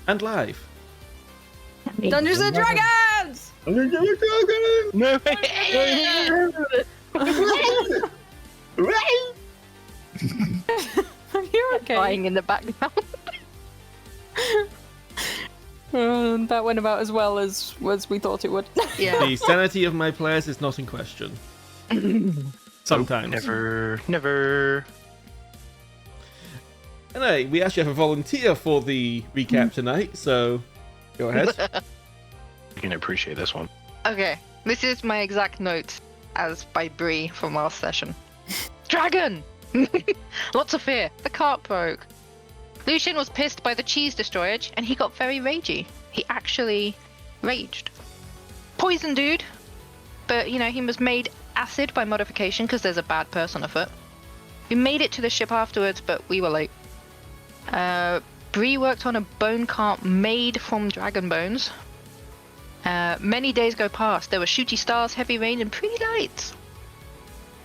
and live. Dungeons and Dragons! No. Are you okay? Flying in the background. That went about as well as we thought it would. Yeah. The sanity of my players is not in question. Sometimes. Never. Anyway, we actually have a volunteer for the recap tonight, so go ahead. You can appreciate this one. Okay, this is my exact note as by Bree from last session. Dragon! Lots of fear. The cart broke. Lucien was pissed by the cheese destroyage and he got very ragey. He actually raged. Poison dude. But, you know, he was made acid by modification because there's a bad person afoot. We made it to the ship afterwards, but we were late. Bree worked on a bone cart made from dragon bones. Many days go past. There were shooty stars, heavy rain, and pretty lights.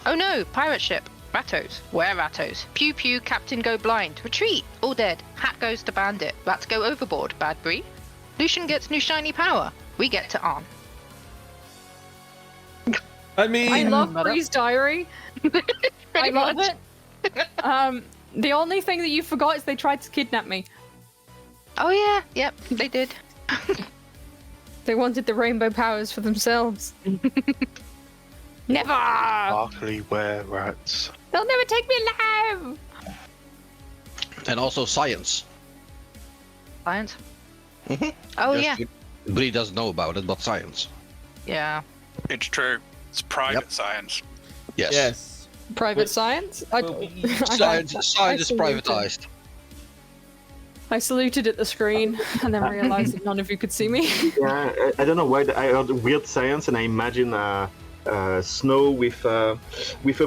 Oh no, pirate ship. Rattos. Where Rattos? Pew pew, captain go blind. Retreat. All dead. Hat goes to bandit. Rats go overboard. Bad Bree. Lucien gets new shiny power. We get to on. I mean... I love Bree's diary. I love it. The only thing that you forgot is they tried to kidnap me. Oh yeah, yep, they did. They wanted the rainbow powers for themselves. Never! Sparkly were rats. They'll never take me alive! And also science. Science? Mm-hmm. Oh yeah. Bree doesn't know about it, but science. Yeah. It's true. It's private science. Yes. Yes. Private science? Science is privatized. I saluted at the screen and then realized that none of you could see me. Yeah, I don't know why I heard weird science and I imagine Snow with a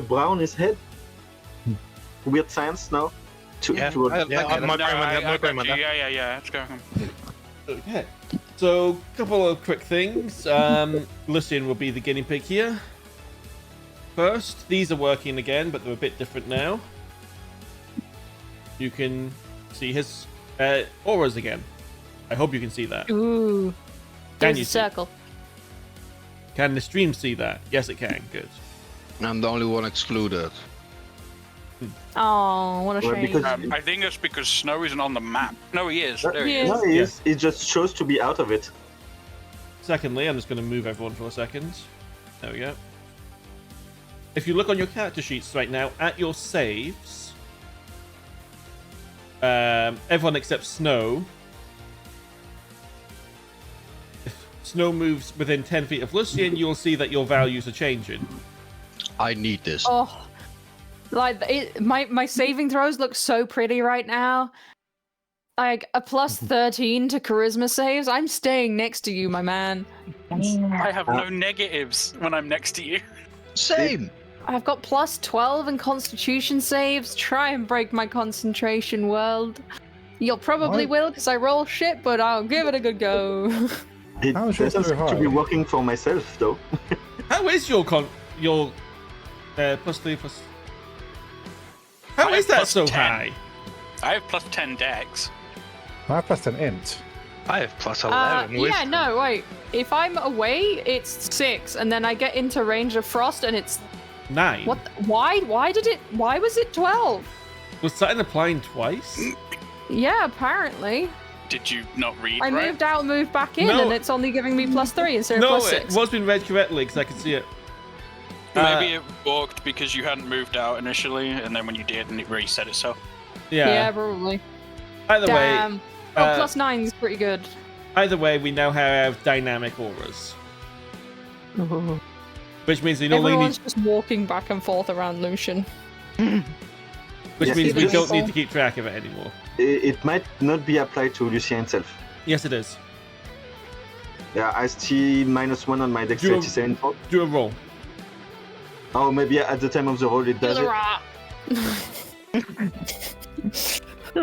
brow on his head. Weird science, no? Yeah, my brain went there. Yeah. Let's go. Okay. So, a couple of quick things. Lucien will be the guinea pig here. First, these are working again, but they're a bit different now. You can see his auras again. I hope you can see that. Ooh. Can There's you a see? circle. Can the stream see that? Yes, it can. Good. I'm the only one excluded. Oh, what a Well, shame. because- I think that's because Snow isn't on the map. No, he is. There he Yeah. is. No, he is. He just chose to be out of it. Secondly, I'm just going to move everyone for a second. There we go. If you look on your character sheets right now, at your saves, everyone except Snow. If Snow moves within 10 feet of Lucien, you'll see that your values are changing. I need this. Oh, like my saving throws look so pretty right now. Like a plus 13 to charisma saves. I'm staying next to you, my man. I have no negatives when I'm next to you. Same. I've got plus 12 in constitution saves. Try and break my concentration, world. You'll probably will because I roll shit, but I'll give it a good go. It How is yours doesn't so seem to be high? working for myself, though. How is your plus 3 plus... How I is have that plus so 10. high? I have plus 10 dex. I pressed an int. I have plus 11. Yeah, wisdom. no, wait. If I'm away, it's 6, and then I get into range of Frosth, and it's 9. what? Why was it 12? Was Saturn applying twice? Yeah, apparently. Did you not read I right? moved out, moved back in, No. and it's only giving me plus 3 instead of No, plus it 6. was being read correctly because I could see it. Maybe it worked because you hadn't moved out initially, and then when you did, and it reset itself. Yeah, probably. Either Damn. way, Oh, plus 9 is pretty good. either way, we now have dynamic auras, which means we only Everyone's need, just walking back and forth around Lucien. which Yes, means we it is. don't need to keep track of it anymore. It might not be applied to Lucien himself. Yes, it is. Yeah, I see -1 on my dexterity saving throw. Do a roll. Oh, maybe at the time of the roll it does it.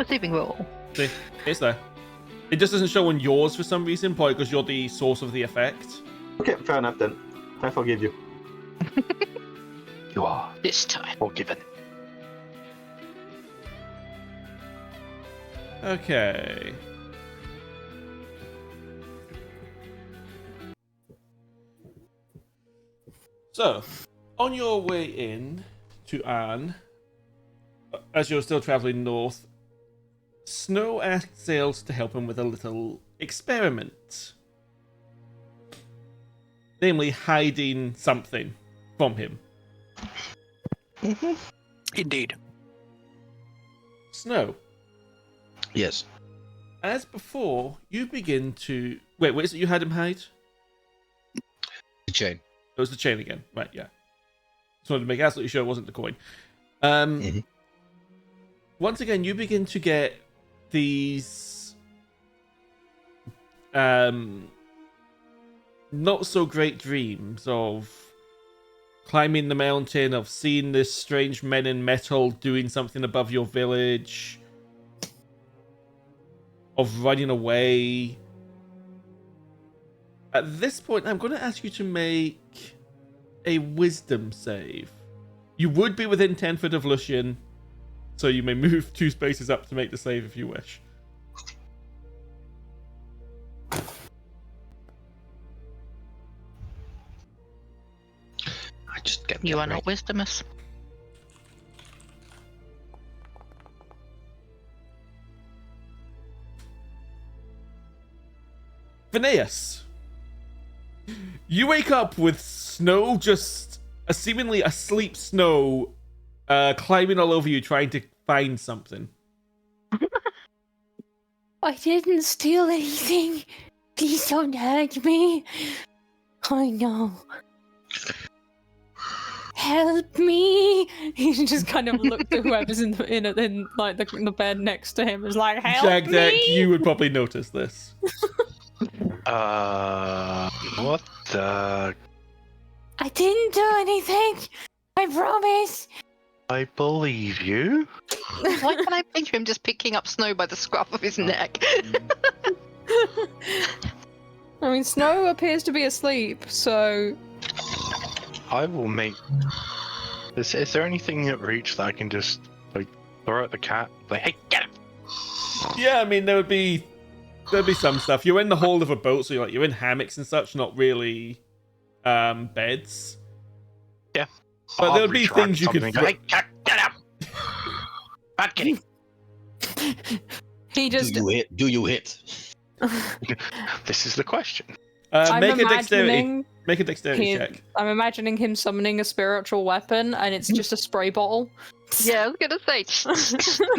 Saving roll. See, it's there. It just doesn't show on yours for some reason, probably because you're the source of the effect. Okay, fair enough then. I forgive you. You are This time. forgiven. Okay. So, on your way in to Anne, as you're still traveling north, Snow asks Zaelste to help him with a little experiment. Namely, hiding something from him. Indeed. Snow, Yes. as before, you begin to... Wait, what is it you had him hide? The chain. It was the chain again. Right, yeah. Just wanted to make absolutely sure it wasn't the coin. Once again, you begin to get these... not so great dreams of climbing the mountain, of seeing this strange men in metal doing something above your village, of running away. At this point, I'm going to ask you to make a wisdom save. You would be within 10 foot of Lucien, so you may move 2 spaces up to make the save if you wish. I just get You that are not right. wisdomous. Phineas, you wake up with Snow, just a seemingly asleep Snow, climbing all over you, trying to find something. I didn't steal anything. Please don't hurt me. I know. Help me! He just kind of looked at whoever's in the bed next to him. Is like, help Jagdek, me! you would probably notice this. What the? I didn't do anything. I promise. I believe you. Why can I picture him just picking up Snow by the scruff of his neck? I mean, Snow appears to be asleep, so I will make. Is there anything at reach that I can just like throw at the cat? Like, hey, get him! Yeah, I mean, there'd be some stuff. You're in the hold of a boat, so you're in hammocks and such, not really beds. Yeah. But I'll there would be reach around things you could something and go, hey, cat, get him! Bad kitty. he just. Do you hit? This is the question. Make a dexterity check. I'm imagining him summoning a spiritual weapon, and it's just a spray bottle. Yeah, I was gonna say.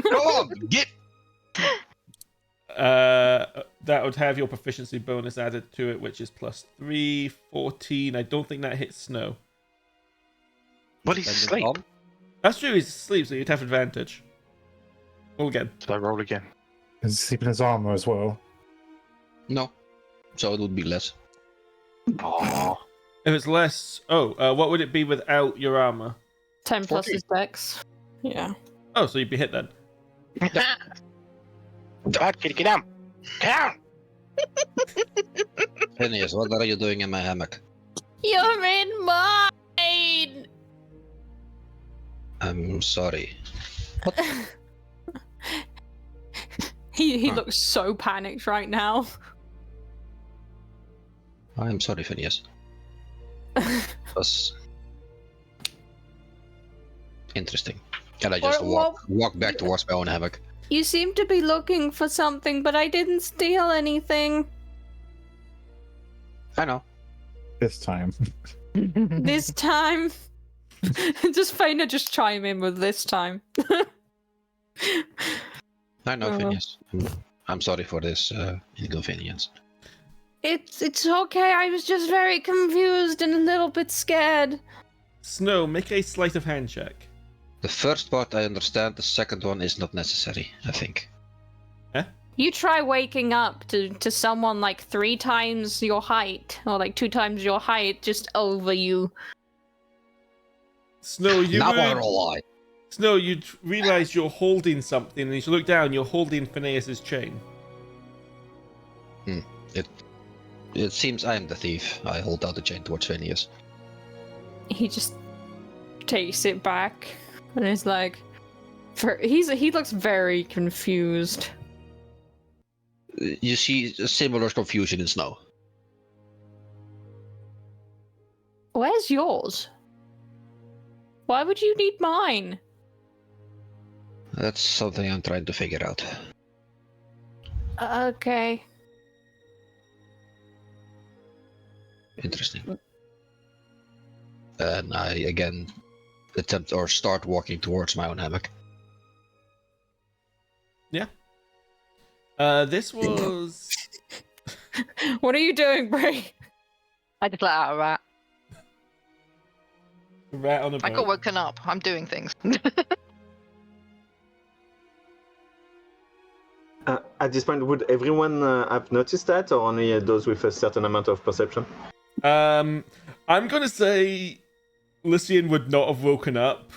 Go on, get. That would have your proficiency bonus added to it, which is +3, 14. I don't think that hits Snow. But he's asleep. That's true, he's asleep, so you'd have advantage. Roll again. So I roll again. Is he sleeping in his armor as well? No. So it would be less. Oh. If it's less... what would it be without your armor? 10 plus 14. his dex. Yeah. Oh, so you'd be hit then. Bad kitty, get down! Get down! Phineas, what are you doing in my hammock? You're in mine! I'm sorry. He looks so panicked right now. I'm sorry, Phineas. It was interesting. And I just walk back towards my own hammock. You seem to be looking for something, but I didn't steal anything. I know. This time. This time. Just Faena just chime in with this time. I know, Phineas. I'm sorry for this inconvenience. It's okay, I was just very confused and a little bit scared. Snow, make a sleight of hand check. The first part I understand, the second one is not necessary, I think. You try waking up to someone like 3 times your height, or like 2 times your height, just over you. Snow, you realize you're holding something, and as you look down, you're holding Phineas's chain. It seems I am the thief. I hold out the chain towards Phineas. He just takes it back and is like, he looks very confused. You see a similar confusion in Snow. Where's yours? Why would you need mine? That's something I'm trying to figure out. Okay. Interesting. And I again attempt or start walking towards my own hammock. Yeah. This was. What are you doing, Bree? I just let out a rat. Rat on a I boat. got woken up. I'm doing things. At this point, would everyone have noticed that, or only those with a certain amount of perception? I'm gonna say Lucien would not have woken up.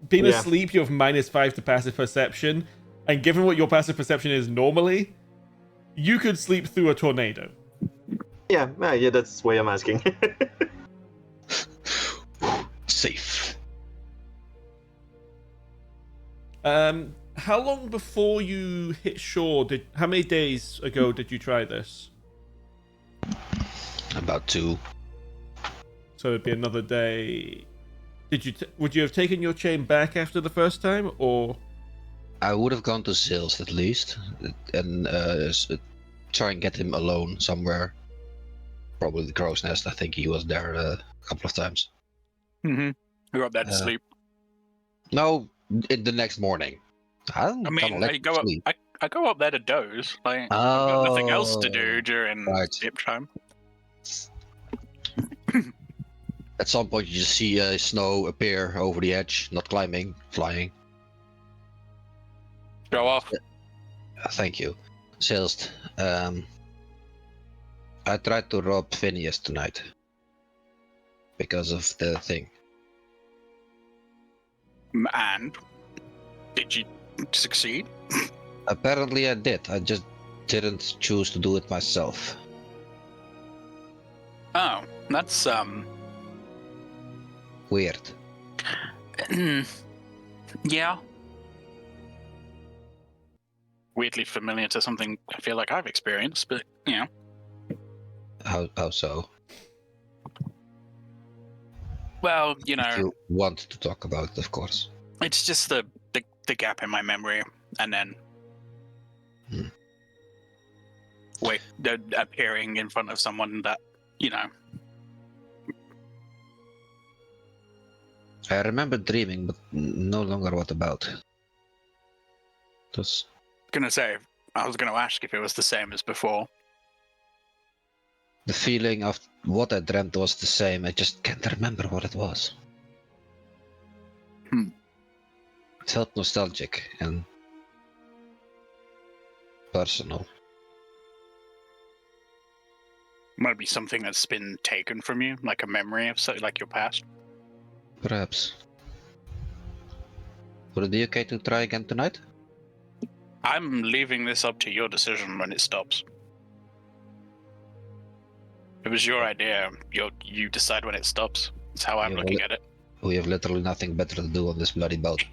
Being Yeah. asleep, you have -5 to passive perception, and given what your passive perception is normally, you could sleep through a tornado. Yeah, that's why I'm asking. Safe. How long before you hit shore how many days ago did you try this? About 2. So it'd be another day. Would you have taken your chain back after the first time, or? I would have gone to Zaelste at least, and try and get him alone somewhere. Probably the crow's nest. I think he was there a couple of times. Mm-hmm. You're up there to sleep. No, in the next morning. I mean, I go up there to doze. Like, I've got nothing else to do during dip time. At some point, you just see snow appear over the edge, not climbing, flying. Show off. Thank you. Zaelste, I tried to rob Phineas tonight. Because of the thing. And did you succeed? Apparently I did. I just didn't choose to do it myself. Oh, that's Weird. yeah. Weirdly familiar to something I feel like I've experienced, but you know. How so? Well, you know, If you want to talk about it, of course. it's just the gap in my memory, and then appearing in front of someone that, you know. I remember dreaming, but no longer what about. I was gonna ask if it was the same as before. The feeling of what I dreamt was the same. I just can't remember what it was. It felt nostalgic and personal. Might be something that's been taken from you, like a memory of something like your past. Perhaps. Would it be okay to try again tonight? I'm leaving this up to your decision when it stops. It was your idea. You decide when it stops. That's how I'm looking at it. We have literally nothing better to do on this bloody boat.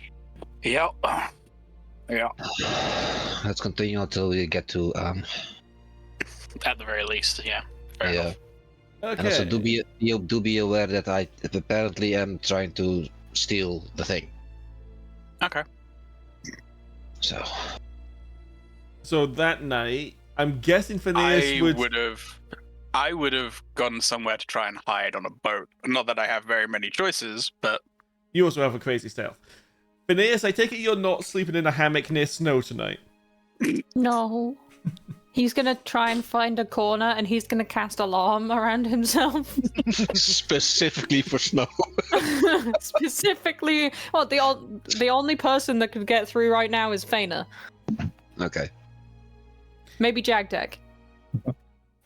Yeah. Yeah. Let's continue until we get to At the very least, yeah. Fair yeah. enough. Okay. And also do be aware that I apparently am trying to steal the thing. Okay. So that night, I'm guessing Phineas I would have gone somewhere to try and hide on a boat. Not that I have very many choices, but You also have a crazy stealth. Phineas, I take it you're not sleeping in a hammock near snow tonight. No. He's gonna try and find a corner and he's gonna cast alarm around himself. Specifically for snow. Specifically, well, the only person that could get through right now is Faena. Okay. Maybe Jagdek.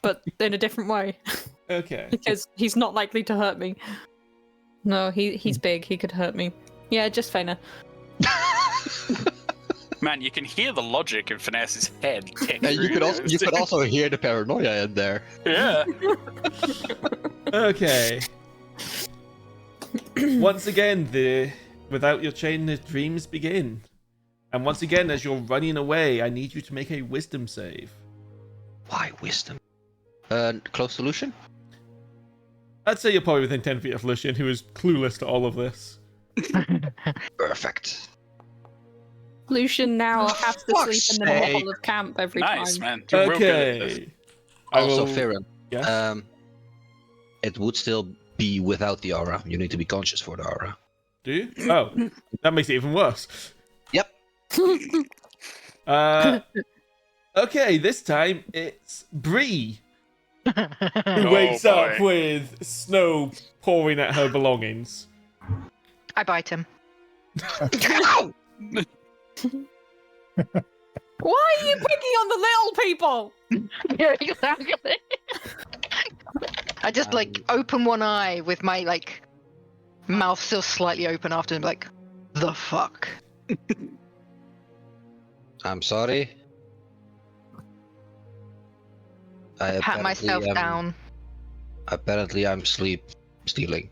But in a different way. Okay. Because he's not likely to hurt me. No, he's big, he could hurt me. Yeah, just Faena. man, you can hear the logic in Phineas's head. You could also hear the paranoia in there. Yeah. Okay. Once again, without your chain, the dreams begin. And once again, as you're running away, I need you to make a wisdom save. Why wisdom? Close solution? I'd say you're probably within 10 feet of Lucien, who is clueless to all of this. Perfect. Lucien now has to sleep in the middle of camp every time. Nice, man. You're real good at this. Okay. Also, Faedrun, Yes? it would still be without the aura. You need to be conscious for the aura. Do you? Oh, that makes it even worse. Yep. Okay, this time it's Bree who Oh, wakes up boy. with snow pouring at her belongings. I bite him. Why are you picking on the little people? Yeah, exactly. I just open one eye with my mouth still slightly open after him, the fuck. I'm sorry. I Pat myself down. Apparently, I'm sleep stealing.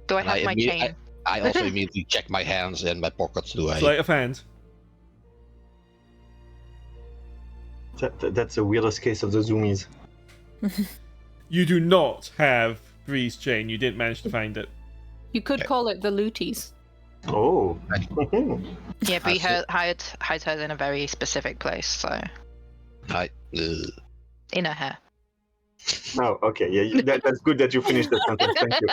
Do I And have my chain? I also immediately check my hands and my pockets. Do I? Sleight of hand. That's the weirdest case of the zoomies. You do not have Bree's chain. You didn't manage to find it. You could call it the looties. Oh. Yeah, but he That's hides her in a very specific place, so in her hair. Oh, okay. Yeah, that's good that you finished the sentence. Thank you.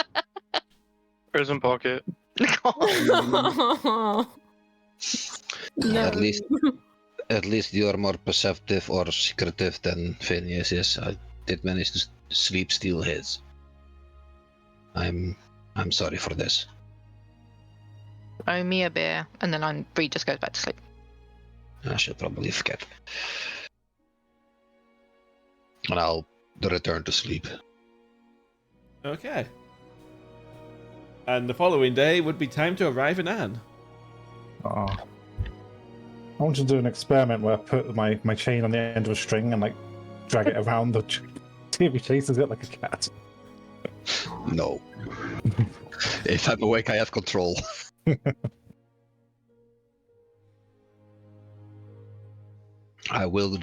Prison pocket. No. At least you are more perceptive or secretive than Phineas is. I did manage to sleep steal his. I'm sorry for this. Oh, me a beer, and then Bree just goes back to sleep. I should probably forget. And I'll return to sleep. Okay. And the following day would be time to arrive in Anne. Oh. I want to do an experiment where I put my chain on the end of a string and drag it around the see if he chases it like a cat. No. If I'm awake, I have control. I will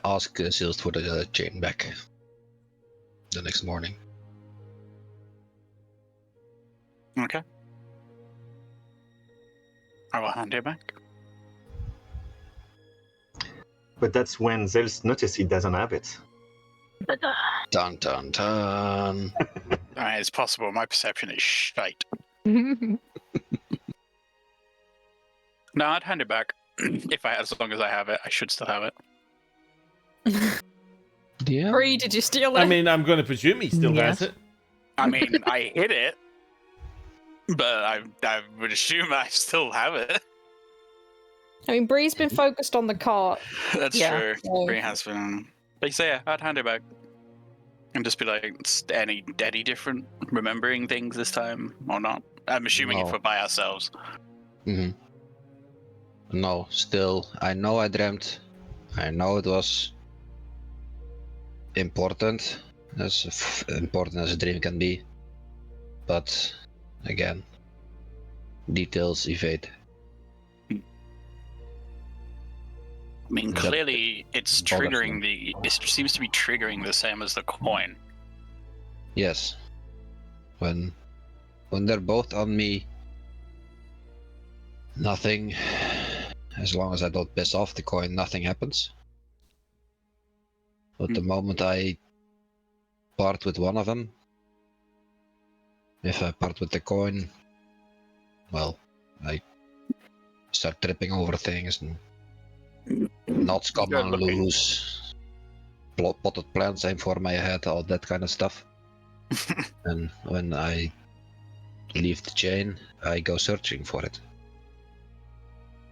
ask Zaelste for the chain back the next morning. Okay. I will hand it back. But that's when Zaelste notices he doesn't have it. Dun dun dun. It's possible. My perception is shite. Oh, No, I'd hand it back. As long as I have it, I should still have it. Yeah. Bree, did you steal it? I mean, I'm going to presume he still has it. I mean, I hit it, but I would assume I still have it. I mean, Bree's been focused on the cart. That's Yeah. true. So- Bree has been. But so yeah, I'd hand it back. And just be like, any different remembering things this time or not? I'm assuming if No. we're by ourselves. Mm-hmm. No, still, I know I dreamt. I know it was important, important as a dream can be. But again, details evade. I mean, That clearly it's bothers triggering it seems to be triggering the same as the coin. Yes. When they're both on me, nothing. As long as I don't piss off the coin, nothing happens. But the moment I part with one of them, if I part with the coin, well, I start tripping over things and knots come Good looking. loose, potted plants aim for my head, all that kind of stuff. And when I leave the chain, I go searching for it.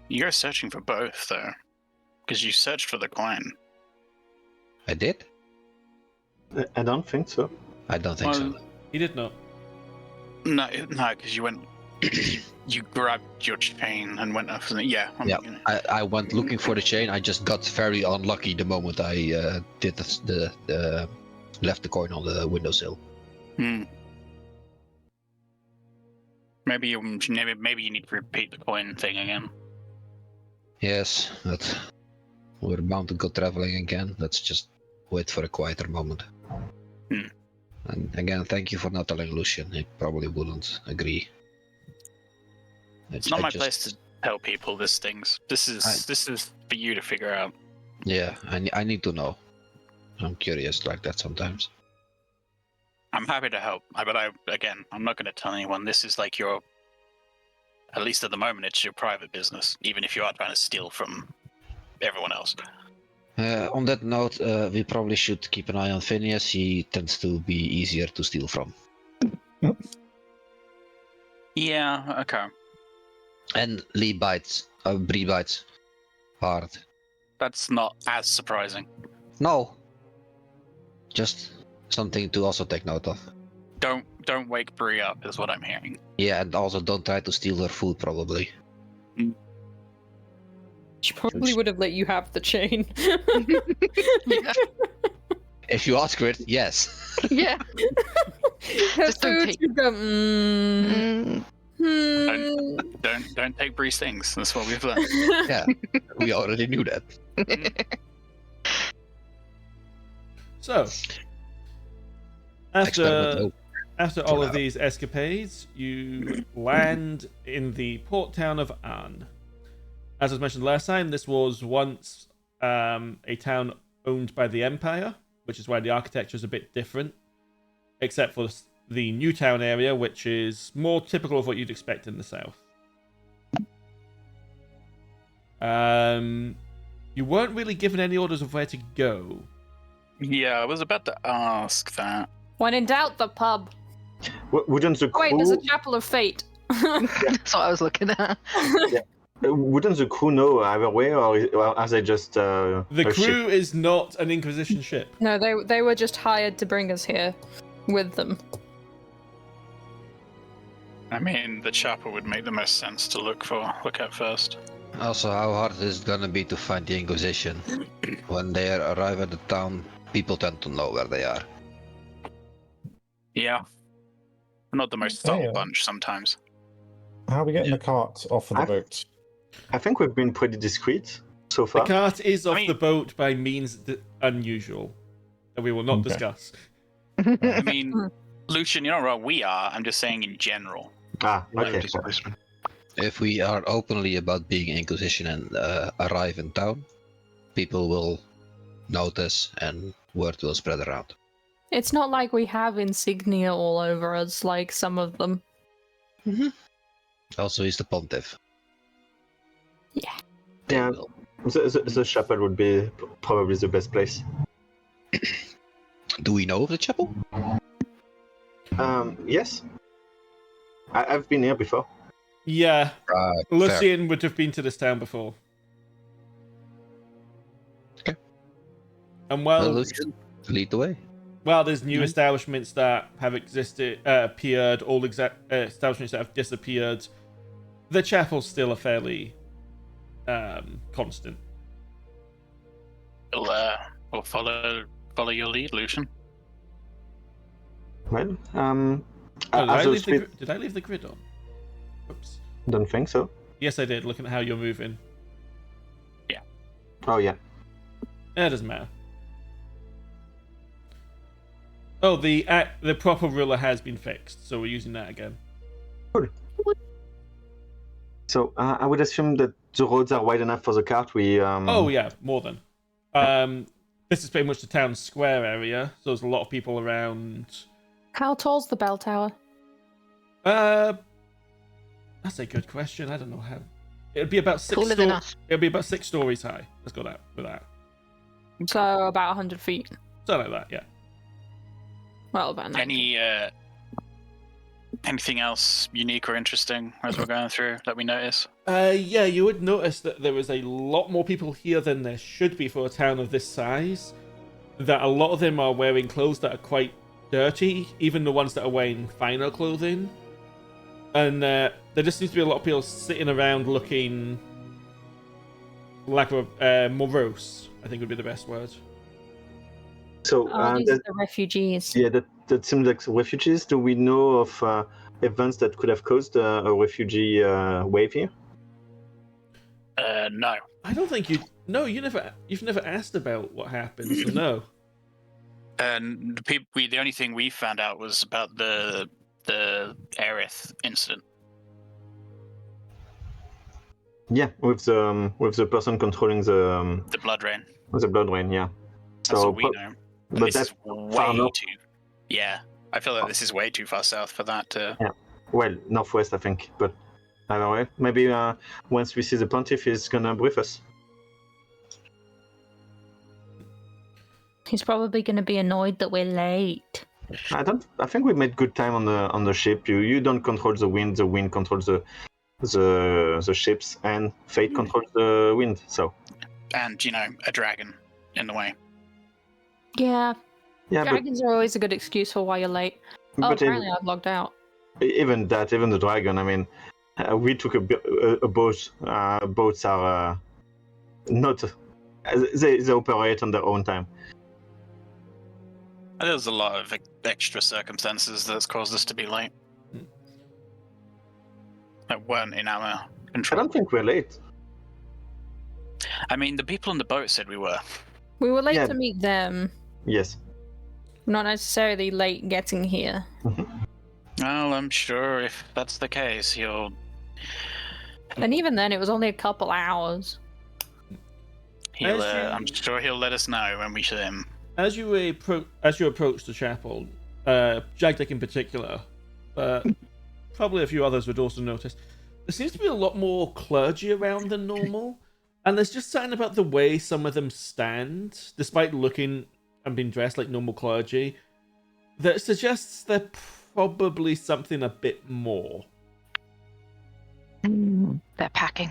You're searching for both, though. Because you searched for the coin. I did? I don't think so. I don't think so. He did not. No, because you went. You grabbed your chain and went after it. Yeah. Yeah, I went looking for the chain. I just got very unlucky the moment I did the left the coin on the windowsill. Maybe you need to repeat the coin thing again. Yes, but we're bound to go traveling again. Let's just wait for a quieter moment. And again, thank you for not telling Lucien. He probably wouldn't agree. It's not my place to tell people these things. This is for you to figure out. Yeah, I need to know. I'm curious like that sometimes. I'm happy to help, but I'm not going to tell anyone. This is like your, at least at the moment, it's your private business, even if you are trying to steal from everyone else. On that note, we probably should keep an eye on Phineas. He tends to be easier to steal from. Yeah, okay. And Bree bites hard. That's not as surprising. No. Just something to also take note of. Don't wake Bree up, is what I'm hearing. Yeah, and also don't try to steal her food, probably. She probably would have let you have the chain. Yeah. If you ask her it, yes. Yeah. Her Just don't food, take- you go, Don't take Bree's things. That's what we've learned. Yeah, we already knew that. So, Experiment after all of these escapades, you land in the port town of Arn. As was mentioned last time, this was once a town owned by the Empire, which is why the architecture is a bit different, except for the new town area, which is more typical of what you'd expect in the south. You weren't really given any orders of where to go. Yeah, I was about to ask that. When in doubt, the pub. Wouldn't the crew, Wait, there's a Chapel of Fate. That's what I was looking at. wouldn't the crew know either way, or are they just The a ship? crew is not an Inquisition ship. No, they were just hired to bring us here with them. I mean, the chapel would make the most sense to look at first. Also, how hard is it gonna be to find the Inquisition? When they arrive at the town, people tend to know where they are. Yeah. We're not the most Oh, subtle yeah. bunch sometimes. How are we getting the cart off of the boat? I think we've been pretty discreet so The far. cart is off I mean- the boat by means unusual that we will not Okay. discuss. I mean, Lucien, you're not wrong. We are. I'm just saying in general. Ah, okay. Displacement. If we are openly about being Inquisition and arrive in town, people will notice and word will spread around. It's not like we have insignia all over us like some of them. Also, he's the pontiff. Yeah. They Yeah. will. The chapel would be probably the best place. Do we know of the chapel? Yes. I've been here before. Yeah, Right. fair. Lucien would have been to this town before. Okay. And Well, well, Lucien, lead the way. well, there's new establishments that have appeared, old establishments that have disappeared. The chapel's still a fairly constant. We'll follow your lead, Lucien. Well, Oh, did, as I a leave the, speed, did I leave the grid on? Oops. don't think so. Yes, I did, looking at how you're moving. Oh yeah. It doesn't matter. Oh, the proper ruler has been fixed, so we're using that again. So I would assume that the roads are wide enough for the cart. Oh yeah, more than. This is pretty much the town square area, so there's a lot of people around. How tall's the bell tower? That's a good question. I don't know how. It'd be about six. Taller than us. It'd be about 6 stories high. Let's go with that. So about 100 feet. Something like that. Yeah. Well, about 90. Anything else unique or interesting as we're going through that we notice? Yeah, you would notice that there is a lot more people here than there should be for a town of this size. That a lot of them are wearing clothes that are quite dirty, even the ones that are wearing finer clothing. And there just seems to be a lot of people sitting around looking like morose, I think would be the best word. So Oh, these are the refugees. yeah, that seems like refugees. Do we know of events that could have caused a refugee wave here? No. I don't think you. No, you've never asked about what happened, so no. And the only thing we found out was about the Aerith incident. Yeah, with the person controlling The blood rain. the blood rain. Yeah. That's all we know. but This that's is far way north. too. Yeah, I feel like this is way too far south for that. Well, northwest, I think. But I don't know. Maybe once we see the pontiff, he's gonna brief us. He's probably going to be annoyed that we're late. I think we made good time on the ship. You don't control the wind. The wind controls the ships, and fate controls the wind. So. And a dragon in the way. Yeah, Yeah, dragons are always a good excuse for why you're late. Oh, but apparently I've logged out. even the dragon. I mean, we took a boat. Boats are not. They operate on their own time. There's a lot of extra circumstances that's caused us to be late. That weren't in our I control. don't think we're late. I mean, the people on the boat said we were. We were late Yeah. to meet them, Yes. not necessarily late getting here. Well, I'm sure if that's the case, he'll. And even then, it was only a couple hours. I'm sure he'll let us know when we see him. As you approach the chapel, Jagdek in particular, but probably a few others would also notice, there seems to be a lot more clergy around than normal, and there's just something about the way some of them stand, despite looking and being dressed like normal clergy, that suggests they're probably something a bit more. They're packing.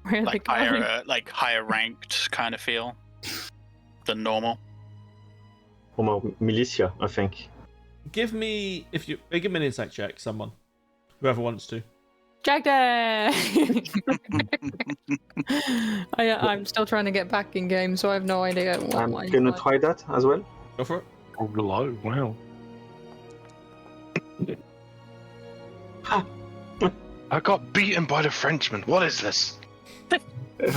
Where are they going? Higher ranked kind of feel than normal. Or more militia, I think. Give me an insight check, someone, whoever wants to. Jagdek! I'm still trying to get back in game, so I have no idea what I'm mine's gonna like. try that as well. Go for it. Oh, low. Wow. I got beaten by the Frenchman. What is this?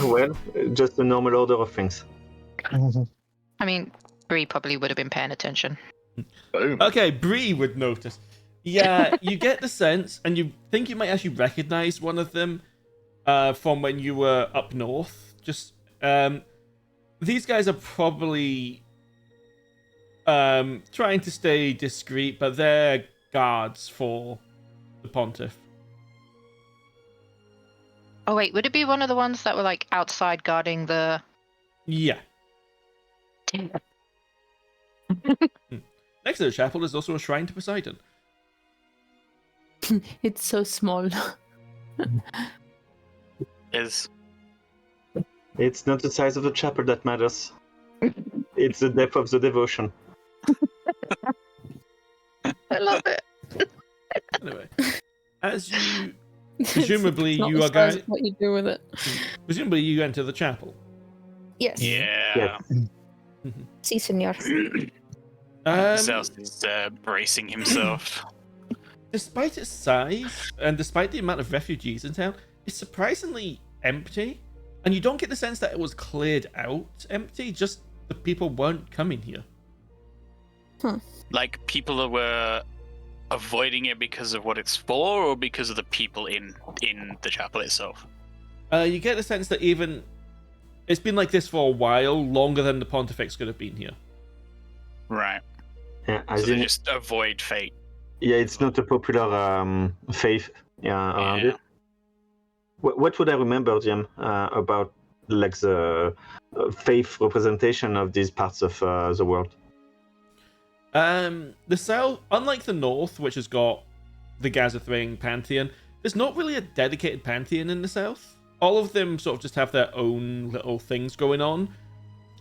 Well, just the normal order of things. I mean, Bree probably would have been paying attention. Boom. Okay, Bree would notice. Yeah, you get the sense, and you think you might actually recognize one of them from when you were up north. Just these guys are probably trying to stay discreet, but they're guards for the pontiff. Oh wait, would it be one of the ones that were like outside guarding the? Yeah. Next to the chapel is also a shrine to Poseidon. It's so small. Is It's not the size of the chapel that matters. It's the depth of the devotion. I love it. Anyway, as you presumably It's not you the are size going. of what you do with it. Presumably you enter the chapel. Yes. yeah. Si, senor. Zaelste is bracing himself. Despite its size and despite the amount of refugees in town, it's surprisingly empty. And you don't get the sense that it was cleared out empty, just the people weren't coming here. Like people were avoiding it because of what it's for, or because of the people in the chapel itself. You get the sense that even it's been like this for a while, longer than the Pontifex could have been here. Right. Yeah, So as they in, just avoid fate. yeah, it's not a popular faith around it. What would I remember, Jim, about like the faith representation of these parts of the world? The south, unlike the north, which has got the Gazathring pantheon, there's not really a dedicated pantheon in the south. All of them sort of just have their own little things going on.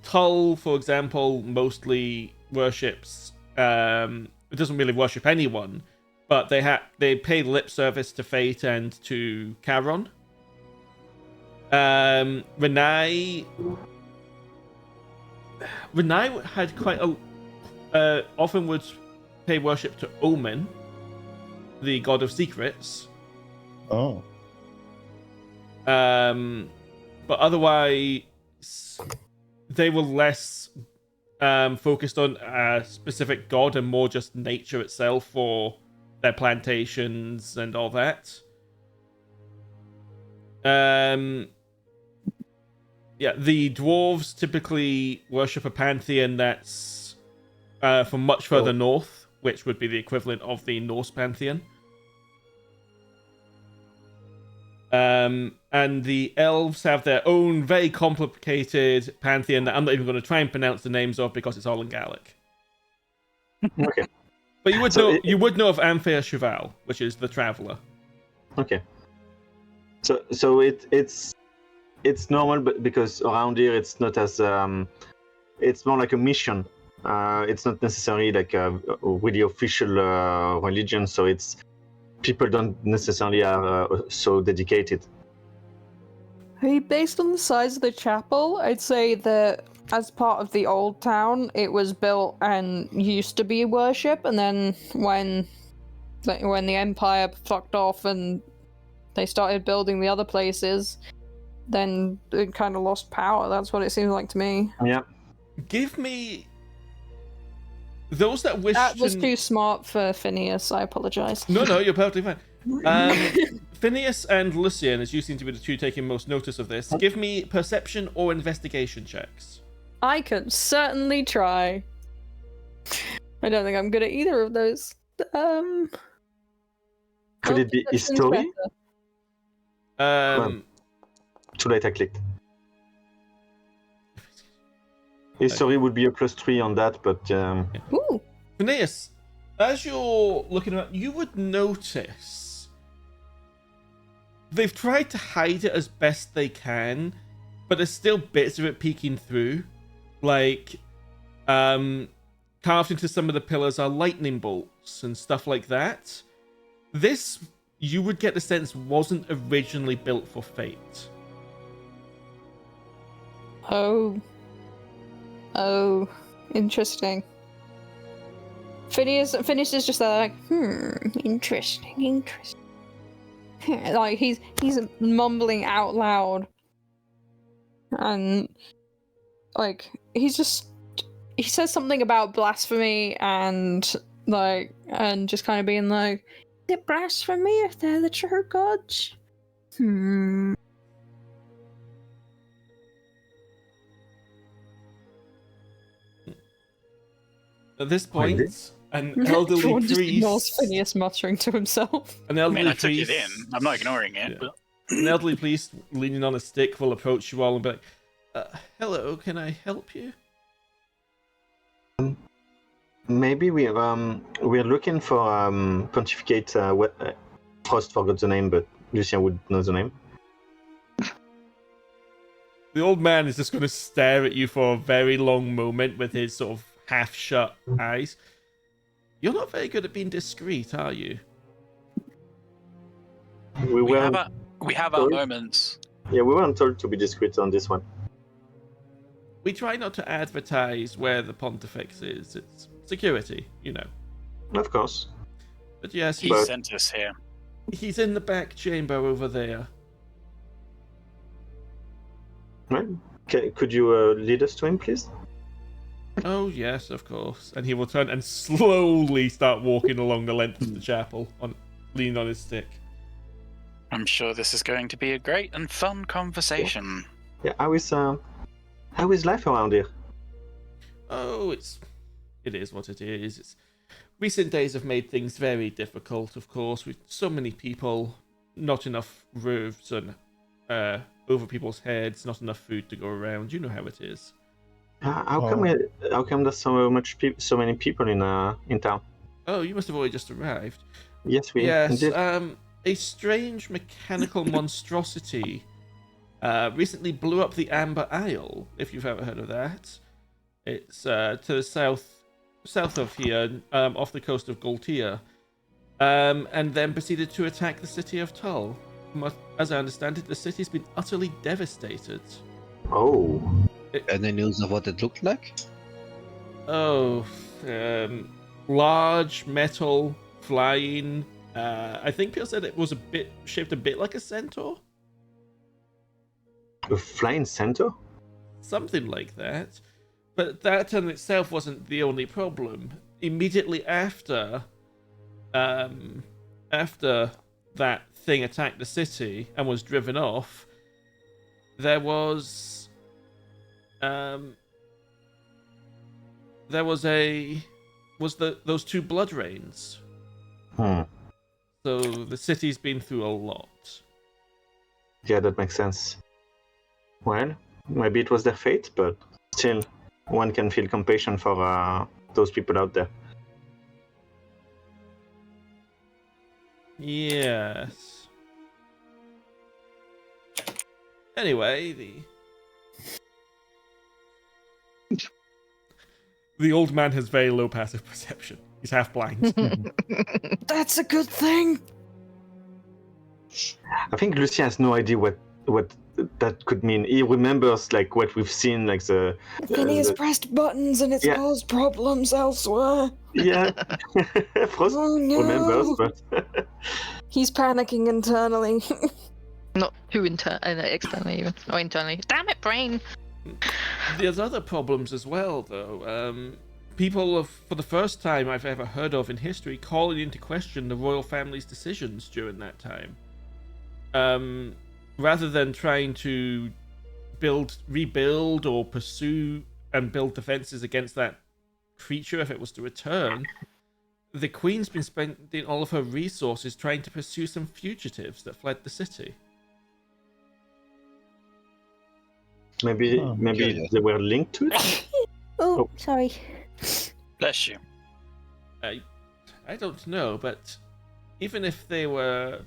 Tull, for example, mostly worships. It doesn't really worship anyone, but they pay lip service to Fate and to Charon. Renai had quite a often would pay worship to Omen, the god of secrets. Oh. But otherwise, they were less focused on a specific god and more just nature itself for their plantations and all that. Yeah, the dwarves typically worship a pantheon that's from much further north, which would be the equivalent of the Norse pantheon. And the elves have their own very complicated pantheon that I'm not even going to try and pronounce the names of because it's all in Gaelic. Okay. But you would So you would know of Amphere Cheval, which is the traveler. Okay. So it's normal, but because around here it's not as it's more like a mission. It's not necessarily like a really official religion. So it's people don't necessarily are so dedicated. Based on the size of the chapel, I'd say that as part of the old town, it was built and used to be worship, and then when the Empire fucked off and they started building the other places, then it kind of lost power. That's what it seems like to me. Yeah. Give me those that wish That was to... too smart for Phineas. I apologize. No, you're perfectly fine. Phineas and Lucien, as you seem to be the two taking most notice of this, give me perception or investigation checks. I can certainly try. I don't think I'm good at either of those. Could it be perception's history? better. Too late, I clicked. History would be a +3 on that, but Ooh. Phineas, as you're looking around, you would notice they've tried to hide it as best they can, but there's still bits of it peeking through. Like, carved into some of the pillars are lightning bolts and stuff like that. This, you would get the sense, wasn't originally built for Fate. Oh, interesting. Phineas is just like, interesting. Like he's mumbling out loud, and like he says something about blasphemy and just kind of being like, is it blasphemy if they're the true gods? At this point, an elderly Everyone just ignores priest... Phineas muttering to himself. An I elderly mean, I took priest... it in. I'm not ignoring it. Yeah. But... An elderly priest leaning on a stick will approach you all and be like, hello, can I help you? maybe we're looking for pontificate. Frosth forgot the name, but Lucien would know the name. The old man is just going to stare at you for a very long moment with his sort of half-shut eyes. You're not very good at being discreet, are you? We have our moments. Yeah, we weren't told to be discreet on this one. We try not to advertise where the Pontifex is. It's security, you know. Of course. But yes, He sent us here. he's in the back chamber over there. Right. Okay, could you lead us to him, please? Oh, yes, of course. And he will turn and slowly start walking along the length of the chapel, leaning on his stick. I'm sure this is going to be a great and fun conversation. Yeah, how is life around here? Oh, it is what it is. Recent days have made things very difficult, of course, with so many people, not enough roofs and over people's heads, not enough food to go around. You know how it is. How come there's so many people in town? Oh, you must have already just arrived. Yes, Yes, did. a strange mechanical monstrosity recently blew up the Amber Isle, if you've ever heard of that. It's to the south of here, off the coast of Goltia, and then proceeded to attack the city of Tull. As I understand it, the city's been utterly devastated. Oh. Any news of what it looked like? Oh, large metal flying. I think people said it was shaped a bit like a centaur. A flying centaur? something like that. But that in itself wasn't the only problem. Immediately after that thing attacked the city and was driven off, there was those two blood rains. So the city's been through a lot. Yeah, that makes sense. Well, maybe it was their fate, but still, one can feel compassion for those people out there. Yes. Anyway, the old man has very low passive perception. He's half blind. That's a good thing. I think Lucien has no idea what that could mean. He remembers like what we've seen, like the Phineas pressed buttons and it's caused problems elsewhere. Yeah, Frost remembers, but he's panicking internally. Not who externally even, or internally. Damn it, brain! There's other problems as well, though. People for the first time I've ever heard of in history, calling into question the royal family's decisions during that time. Rather than trying to rebuild or pursue and build defenses against that creature if it was to return, the Queen's been spending all of her resources trying to pursue some fugitives that fled the city. Maybe they were linked to it? Oh, sorry. Bless you. I don't know, but even if they were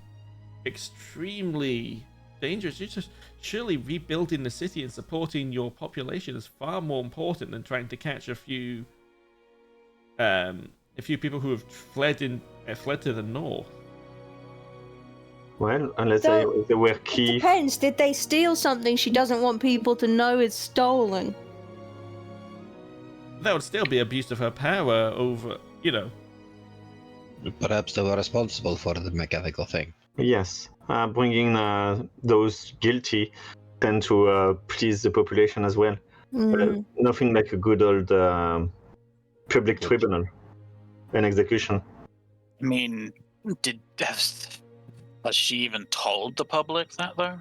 extremely dangerous, surely rebuilding the city and supporting your population is far more important than trying to catch a few people who have fled to the north. Well, unless they were key. It depends. Did they steal something she doesn't want people to know is stolen? That would still be abuse of her power over, Perhaps they were responsible for the mechanical thing. Yes, bringing those guilty tend to please the population as well. Nothing like a good old public tribunal, an execution. I mean, has she even told the public that, though?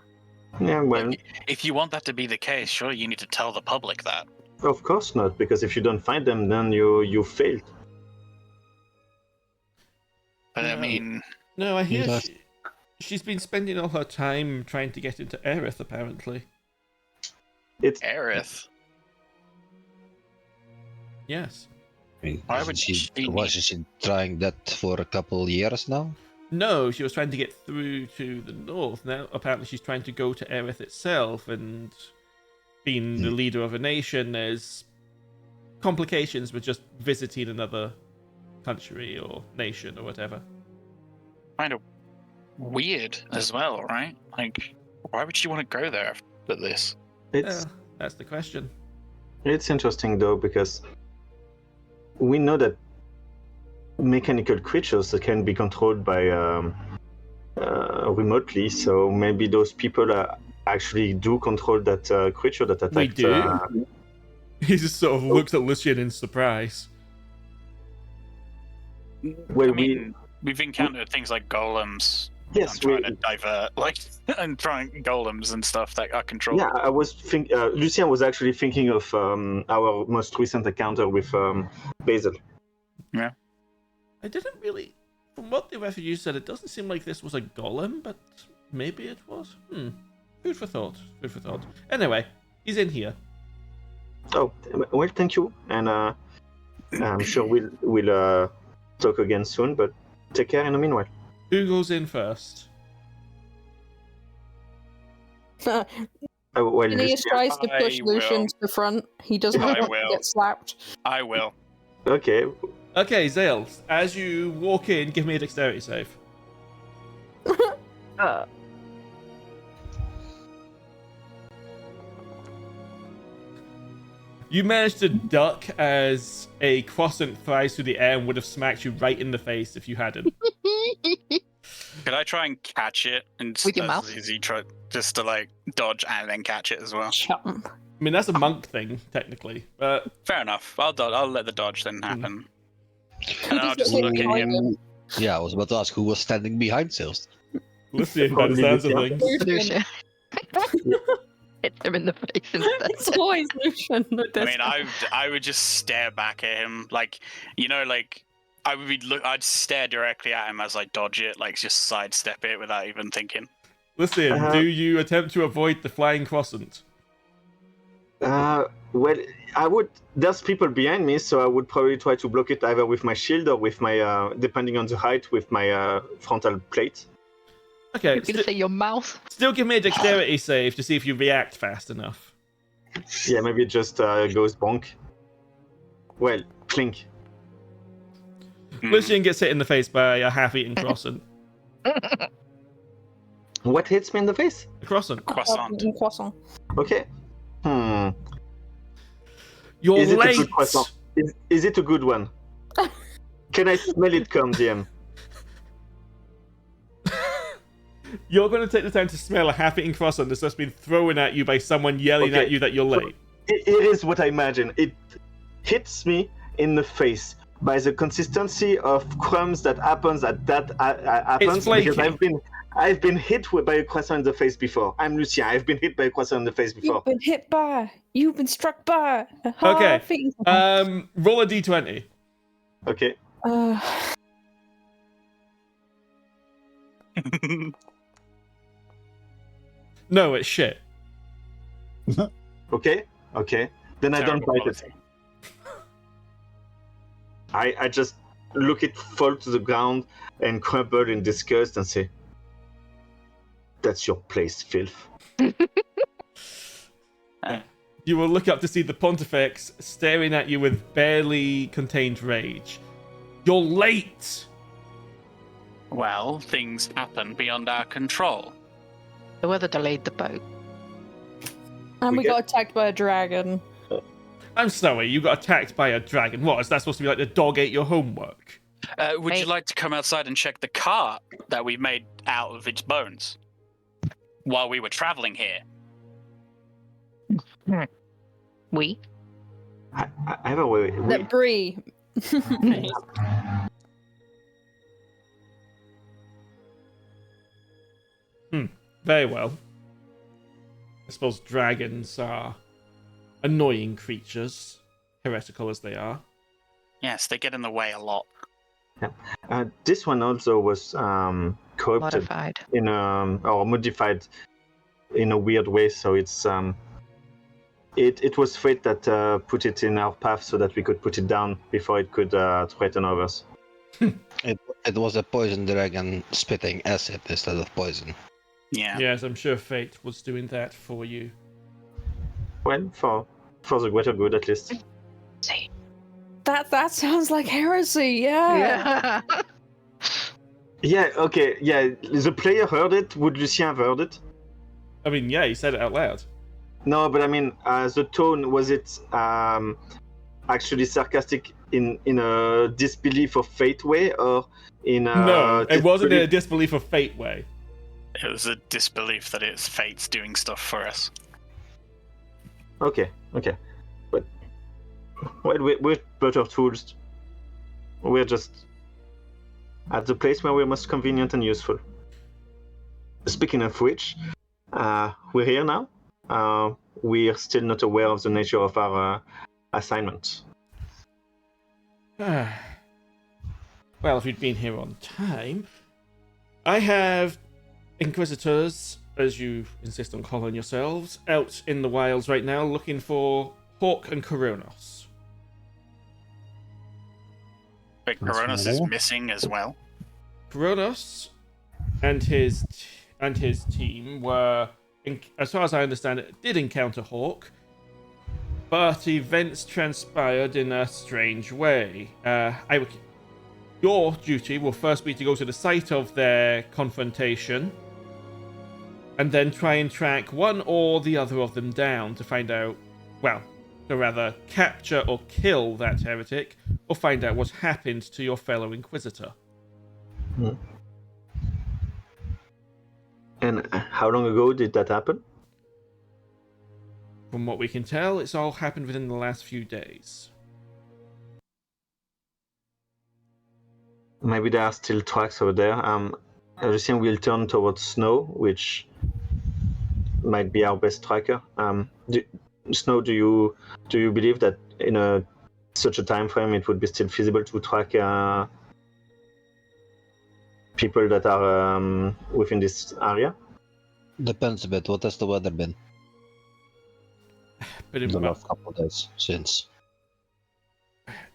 Yeah, well... If you want that to be the case, surely you need to tell the public that. Of course not, because if you don't find them, then you failed. But I mean... No, I hear she's been spending all her time trying to get into Aerith, apparently. It's Aerith? Yes. I mean, Why would she wasn't she trying that for a couple years now? No, she was trying to get through to the north. Now, apparently she's trying to go to Aerith itself, and being the leader of a nation, there's complications with just visiting another country or nation or whatever. Kind of weird as well, right? Like, why would she want to go there after this? That's the question. It's interesting though, because we know that mechanical creatures that can be controlled by remotely, so maybe those people actually do control that creature that attacked. We do? He just sort of looks at Lucien in surprise. Well, I mean, we've encountered things like golems. Yes, trying to divert, and trying golems and stuff that are controlled. Yeah, I was Lucien was actually thinking of our most recent encounter with Basil. Yeah. I didn't really... From what the refugees said, it doesn't seem like this was a golem, but maybe it was. Food for thought. Food for thought. Anyway, he's in here. Oh, well, thank you. And I'm sure we'll talk again soon, but take care in the meanwhile. Who goes in first? Phineas tries to push Lucien to the front. He doesn't want to get slapped. I will. Okay. Okay, Zaelste, as you walk in, give me a dexterity save. You managed to duck as a croissant flies through the air and would have smacked you right in the face if you hadn't. Could I try and catch it? And With your mouth? Is he try just to dodge and then catch it as well? I mean, that's a monk thing, technically. But Fair enough. I'll let the dodge then happen. And I'll just Who's look at behind him. Yeah, I was about to ask who was standing behind Zaelste. Lucien, by the sounds of Lucien. things. Lucien. Hit him in the face instead. It's always Lucien. I mean, I would just stare back at him, like, you know, like I'd stare directly at him as I dodge it, like just sidestep it without even thinking. Lucien, do you attempt to avoid the flying croissant? Well, I would. There's people behind me, so I would probably try to block it either with my shield or with my, depending on the height, with my frontal plate. Okay, You're gonna say your mouth? still give me a dexterity save to see if you react fast enough. Yeah, maybe it just goes bonk. Well, clink. Lucien gets hit in the face by a half-eaten croissant. What hits me in the face? A croissant. Croissant. Croissant. Okay. You're Is it late! a good croissant? Is it a good one? Can I smell it come, DM? You're going to take the time to smell a half-eaten croissant that's just been thrown at you by someone yelling Okay. at you that you're late. It is what I imagine. It hits me in the face by the consistency of crumbs that happens happens because flaky. I've been hit by a croissant in the face before. I'm Lucien. I've been hit by a croissant in the face before. You've been hit by. You've been struck by. Okay. Roll a d20. Okay. No, it's shit. Okay. Then I don't Terrible bite it. I just look it fall to the ground and crumble in disgust and say, "That's your place, filth." You will look up to see the Pontifex staring at you with barely contained rage. You're late! Well, things happen beyond our control. The weather delayed the boat. And we We got attacked by a dragon. I'm sorry, you got attacked by a dragon. What, is that supposed to be like the dog ate your homework? Would you Hey. like to come outside and check the cart that we made out of its bones while we were traveling here? We? Either way, That Bree. Very well. I suppose dragons are annoying creatures, heretical as they are. Yes, they get in the way a lot. this one also was corrupted Modified. or modified in a weird way. So it's it was fate that put it in our path so that we could put it down before it could threaten others. It was a poison dragon spitting acid instead of poison. Yeah. Yes, I'm sure fate was doing that for you. Well, for the greater good, at least. See. That sounds like heresy, yeah. Yeah. Yeah. Okay. Yeah. The player heard it. Would Lucien have heard it? I mean, yeah, he said it out loud. No, but I mean, the tone, was it actually sarcastic in a disbelief of fate way, or in a No, it wasn't in a disbelief- disbelief of fate way. It was a disbelief that it's fate's doing stuff for us. Okay, but well, we're better tools. We're just at the place where we're most convenient and useful. Speaking of which, we're here now. We are still not aware of the nature of our assignment. Well, if you'd been here on time, I have Inquisitors, as you insist on calling yourselves, out in the wilds right now looking for Hawk and Coronos. But That's Coronos is cool. missing as well. Coronos and his team were, as far as I understand it, did encounter Hawk, but events transpired in a strange way. Your duty will first be to go to the site of their confrontation, and then try and track one or the other of them down to find out, well, to rather capture or kill that heretic, or find out what happened to your fellow Inquisitor. And how long ago did that happen? From what we can tell, it's all happened within the last few days. Maybe there are still tracks over there. Lucien will turn towards Snow, which might be our best tracker. Snow, do you believe that in such a time frame it would be still feasible to track people that are within this area? Depends a bit. What has the weather been? But The last couple of days since.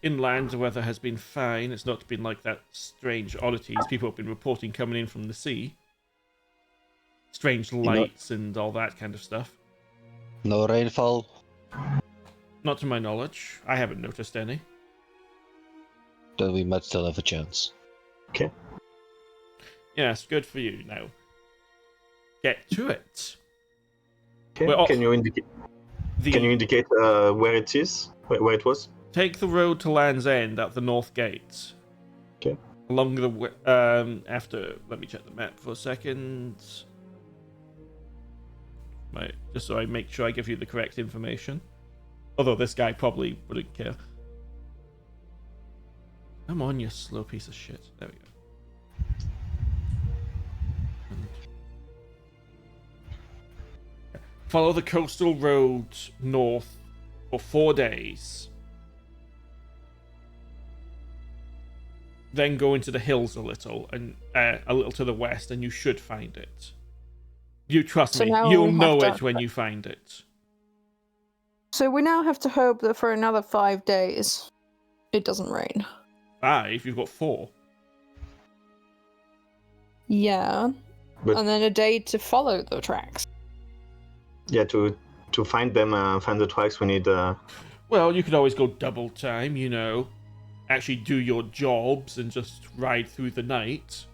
inland, the weather has been fine. It's not been like that strange oddities people have been reporting coming in from the sea. Strange lights and all that kind of stuff. No rainfall. Not to my knowledge. I haven't noticed any. Then we might still have a chance. Okay. Yes, good for you. Now, get to it. Okay. We're off. Can you indicate where it is? Where it was? Take the road to Land's End at the north gate. Okay. Along the after. Let me check the map for a second. Right, just so I make sure I give you the correct information. Although this guy probably wouldn't care. Come on, you slow piece of shit. There we go. Follow the coastal road north for 4 days. Then go into the hills a little, and a little to the west, and you should find it. You trust So me, now you'll we have know to- it when you find it. So we now have to hope that for another 5 days, it doesn't rain. 5? You've got 4. Yeah. But- And then a day to follow the tracks. Yeah, to find them, find the tracks, we need. Well, you could always go double time, you know. Actually do your jobs and just ride through the night.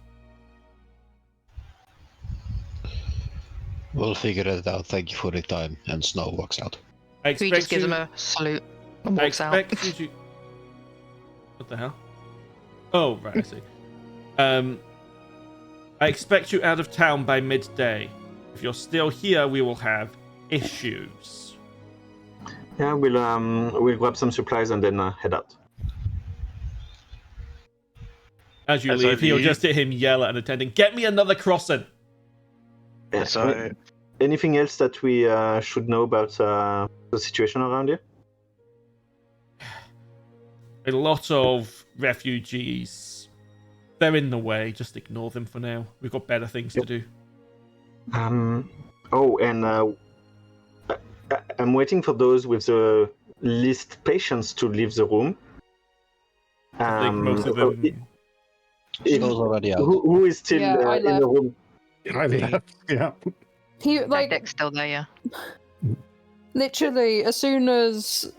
We'll figure it out. Thank you for the time. And Snow walks out. I He expect just gives you... him a salute and I walks out. expect you to... What the hell? Oh, right, I see. I expect you out of town by midday. If you're still here, we will have issues. Yeah, we'll grab some supplies and then head out. As you As leave, I you'll leave- just hear him yell at an attendant, "Get me another crossing!" Yeah, So, anything else that we should know about the situation around here? A lot of refugees. They're in the way. Just ignore them for now. We've got better things to do. Oh, and I'm waiting for those with the least patience to leave the room. I think most of oh, them... Snow's already out. who is still Yeah, I in the left. room? I left. Yeah. He Jagdek's still there, yeah. literally as soon as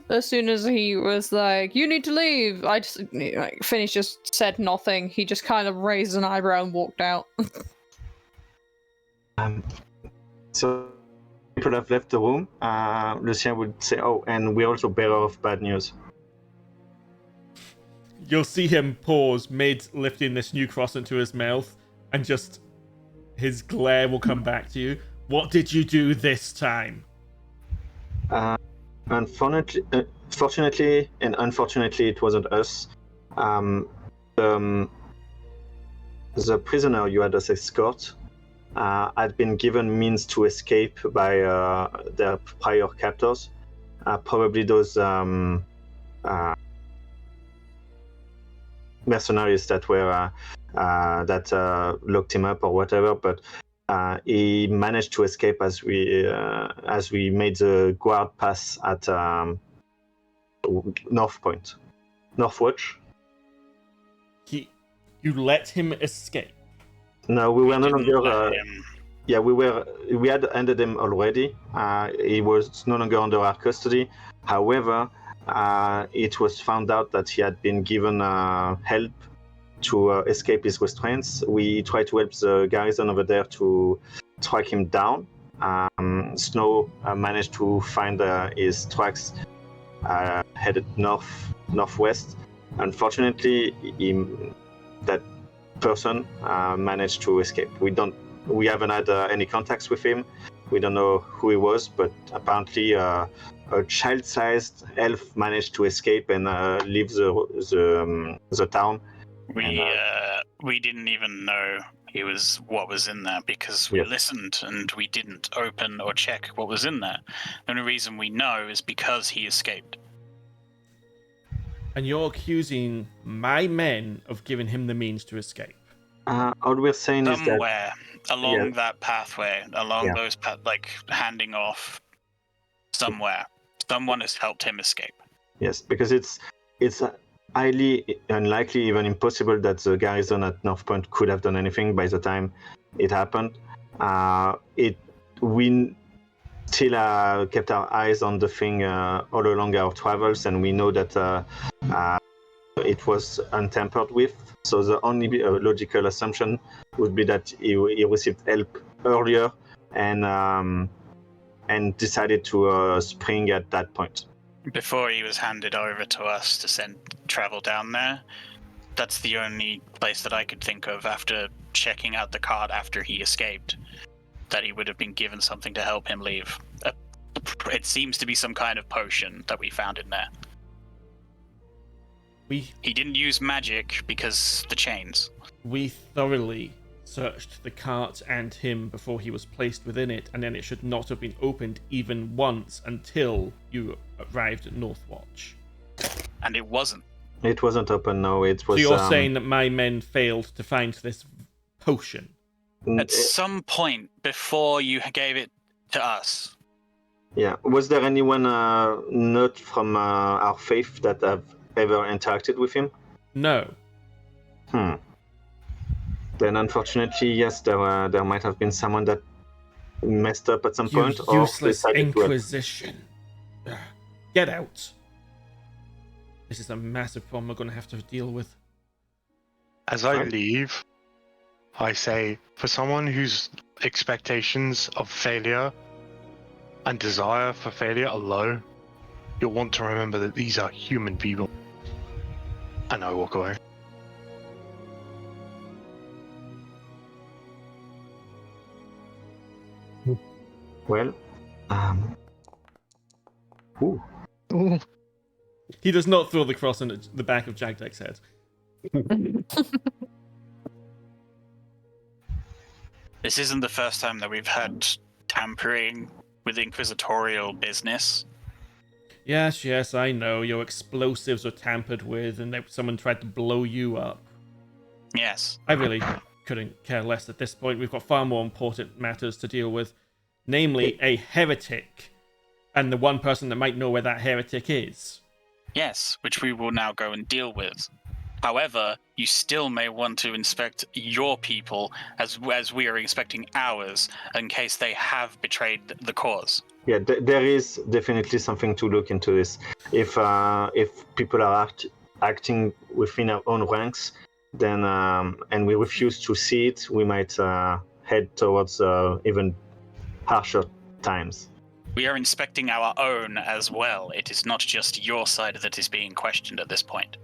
he was like, "You need to leave," I just like Phineas just said nothing. He just kind of raised an eyebrow and walked out. So people have left the room. Lucien would say, "Oh, and we're also bearer of bad news." You'll see him pause mid lifting this new cross into his mouth, and just his glare will come back to you. What did you do this time? Fortunately and unfortunately, it wasn't us. The prisoner you had as escort had been given means to escape by their prior captors. Probably those mercenaries that were locked him up or whatever, but he managed to escape as we made the guard pass at Northwatch. You let him escape. No, we were no Didn't longer. let him- Yeah, we had ended him already. He was no longer under our custody. However, it was found out that he had been given help to escape his restraints. We tried to help the garrison over there to track him down. Snow managed to find his tracks headed northwest. Unfortunately, that person managed to escape. We haven't had any contacts with him. We don't know who he was, but apparently a child-sized elf managed to escape and leave the town. We didn't even know what was in there because we listened and we didn't open or check what was in there. The only reason we know is because he escaped. And you're accusing my men of giving him the means to escape. All we're saying is that somewhere along that pathway, along those handing off somewhere, someone has helped him escape. Yes, because it's highly unlikely, even impossible, that the garrison at North Point could have done anything by the time it happened. We still kept our eyes on the thing all along our travels, and we know that it was untampered with. So the only logical assumption would be that he received help earlier and decided to spring at that point. Before he was handed over to us to travel down there, that's the only place that I could think of after checking out the cart after he escaped, that he would have been given something to help him leave. It seems to be some kind of potion that we found in there. He didn't use magic because the chains. We thoroughly searched the cart and him before he was placed within it, and then it should not have been opened even once until you arrived at Northwatch. And it wasn't. It wasn't open, no. It was. So you're saying that my men failed to find this potion? At some point before you gave it to us. Yeah. Was there anyone not from our faith that have ever interacted with him? No. Then unfortunately, yes, there might have been someone that messed up at some point. Useless Inquisition. Get out. This is a massive problem we're going to have to deal with. As I leave, I say, for someone whose expectations of failure and desire for failure are low, you'll want to remember that these are human people. And I walk away. Well, Ooh. He does not throw the cross in the back of Jagdek's head. This isn't the first time that we've had tampering with inquisitorial business. Yes, I know. Your explosives were tampered with and someone tried to blow you up. Yes. I really couldn't care less at this point. We've got far more important matters to deal with. Namely, a heretic. And the one person that might know where that heretic is. Yes, which we will now go and deal with. However, you still may want to inspect your people as we are inspecting ours, in case they have betrayed the cause. Yeah, there is definitely something to look into this. If people are acting within our own ranks, then and we refuse to see it, we might head towards even harsher times. We are inspecting our own as well. It is not just your side that is being questioned at this point.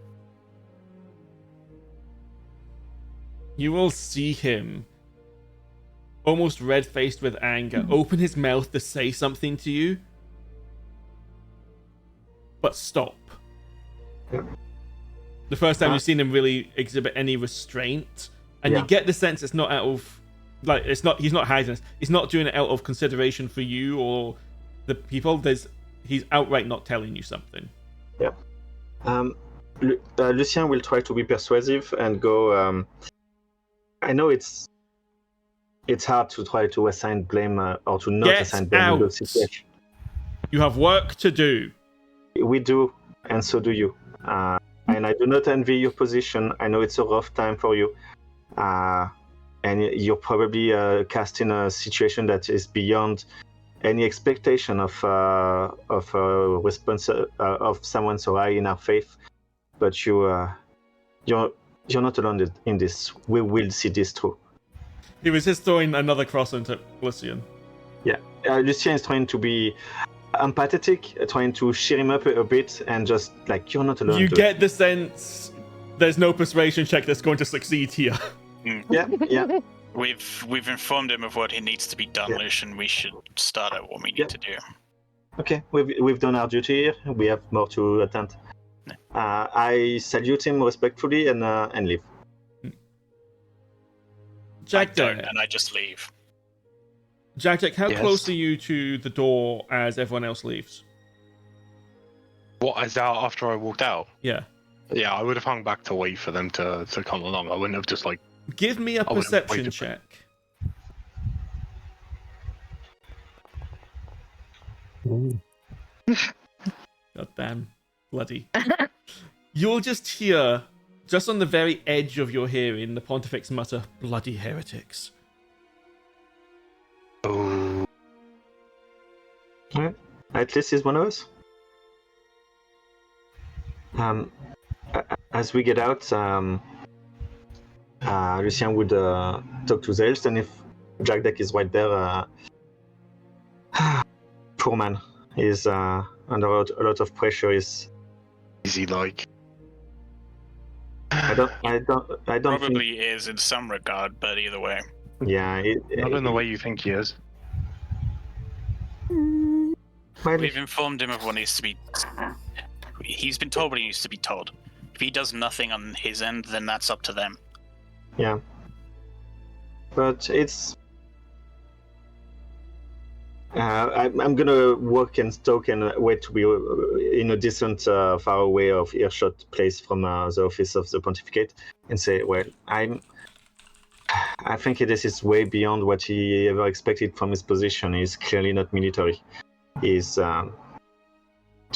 You will see him, almost red-faced with anger, open his mouth to say something to you, but stop. The first time you've seen him really exhibit any restraint, and you get the sense it's not out of, he's not hiding this. He's not doing it out of consideration for you or the people. He's outright not telling you something. Yeah. Lucien will try to be persuasive and go. I know it's hard to try to assign blame or to not assign blame in those situations. You have work to do. We do, and so do you. And I do not envy your position. I know it's a rough time for you. And you're probably cast in a situation that is beyond any expectation of someone so high in our faith. But you're not alone in this. We will see this through. He was just throwing another cross into Lucien. Yeah, Lucien is trying to be empathetic, trying to cheer him up a bit, and just you're not alone. You get the sense there's no persuasion check that's going to succeed here. Yeah. We've informed him of what he needs to be done, Lucien. We should start at what we need to do. Okay, we've done our duty here. We have more to attend. I salute him respectfully and leave. Jagdek, And I just leave. Jagdek, how Yes? close are you to the door as everyone else leaves? What is out after I walked out? Yeah. Yeah, I would have hung back to wait for them to come along. I wouldn't have just like. Give me a I wouldn't have perception waited. check. God damn. Bloody. You'll just hear, just on the very edge of your hearing, the Pontifex mutter, "Bloody heretics." Oh. Alright. At least he's one of us. As we get out, Lucien would talk to Zaelste, and if Jagdek is right there, poor man is under a lot of pressure. Is Easy like. I don't Probably think, is in some regard, but either way. yeah. Not in the way you think he is. Well, We've informed him of what needs to be. He's been told what he needs to be told. If he does nothing on his end, then that's up to them. yeah. But it's. I'm gonna work and stalk and wait to be in a decent, far away of earshot place from the office of the pontificate, and say, well, I think this is way beyond what he ever expected from his position. He's clearly not military. He's, to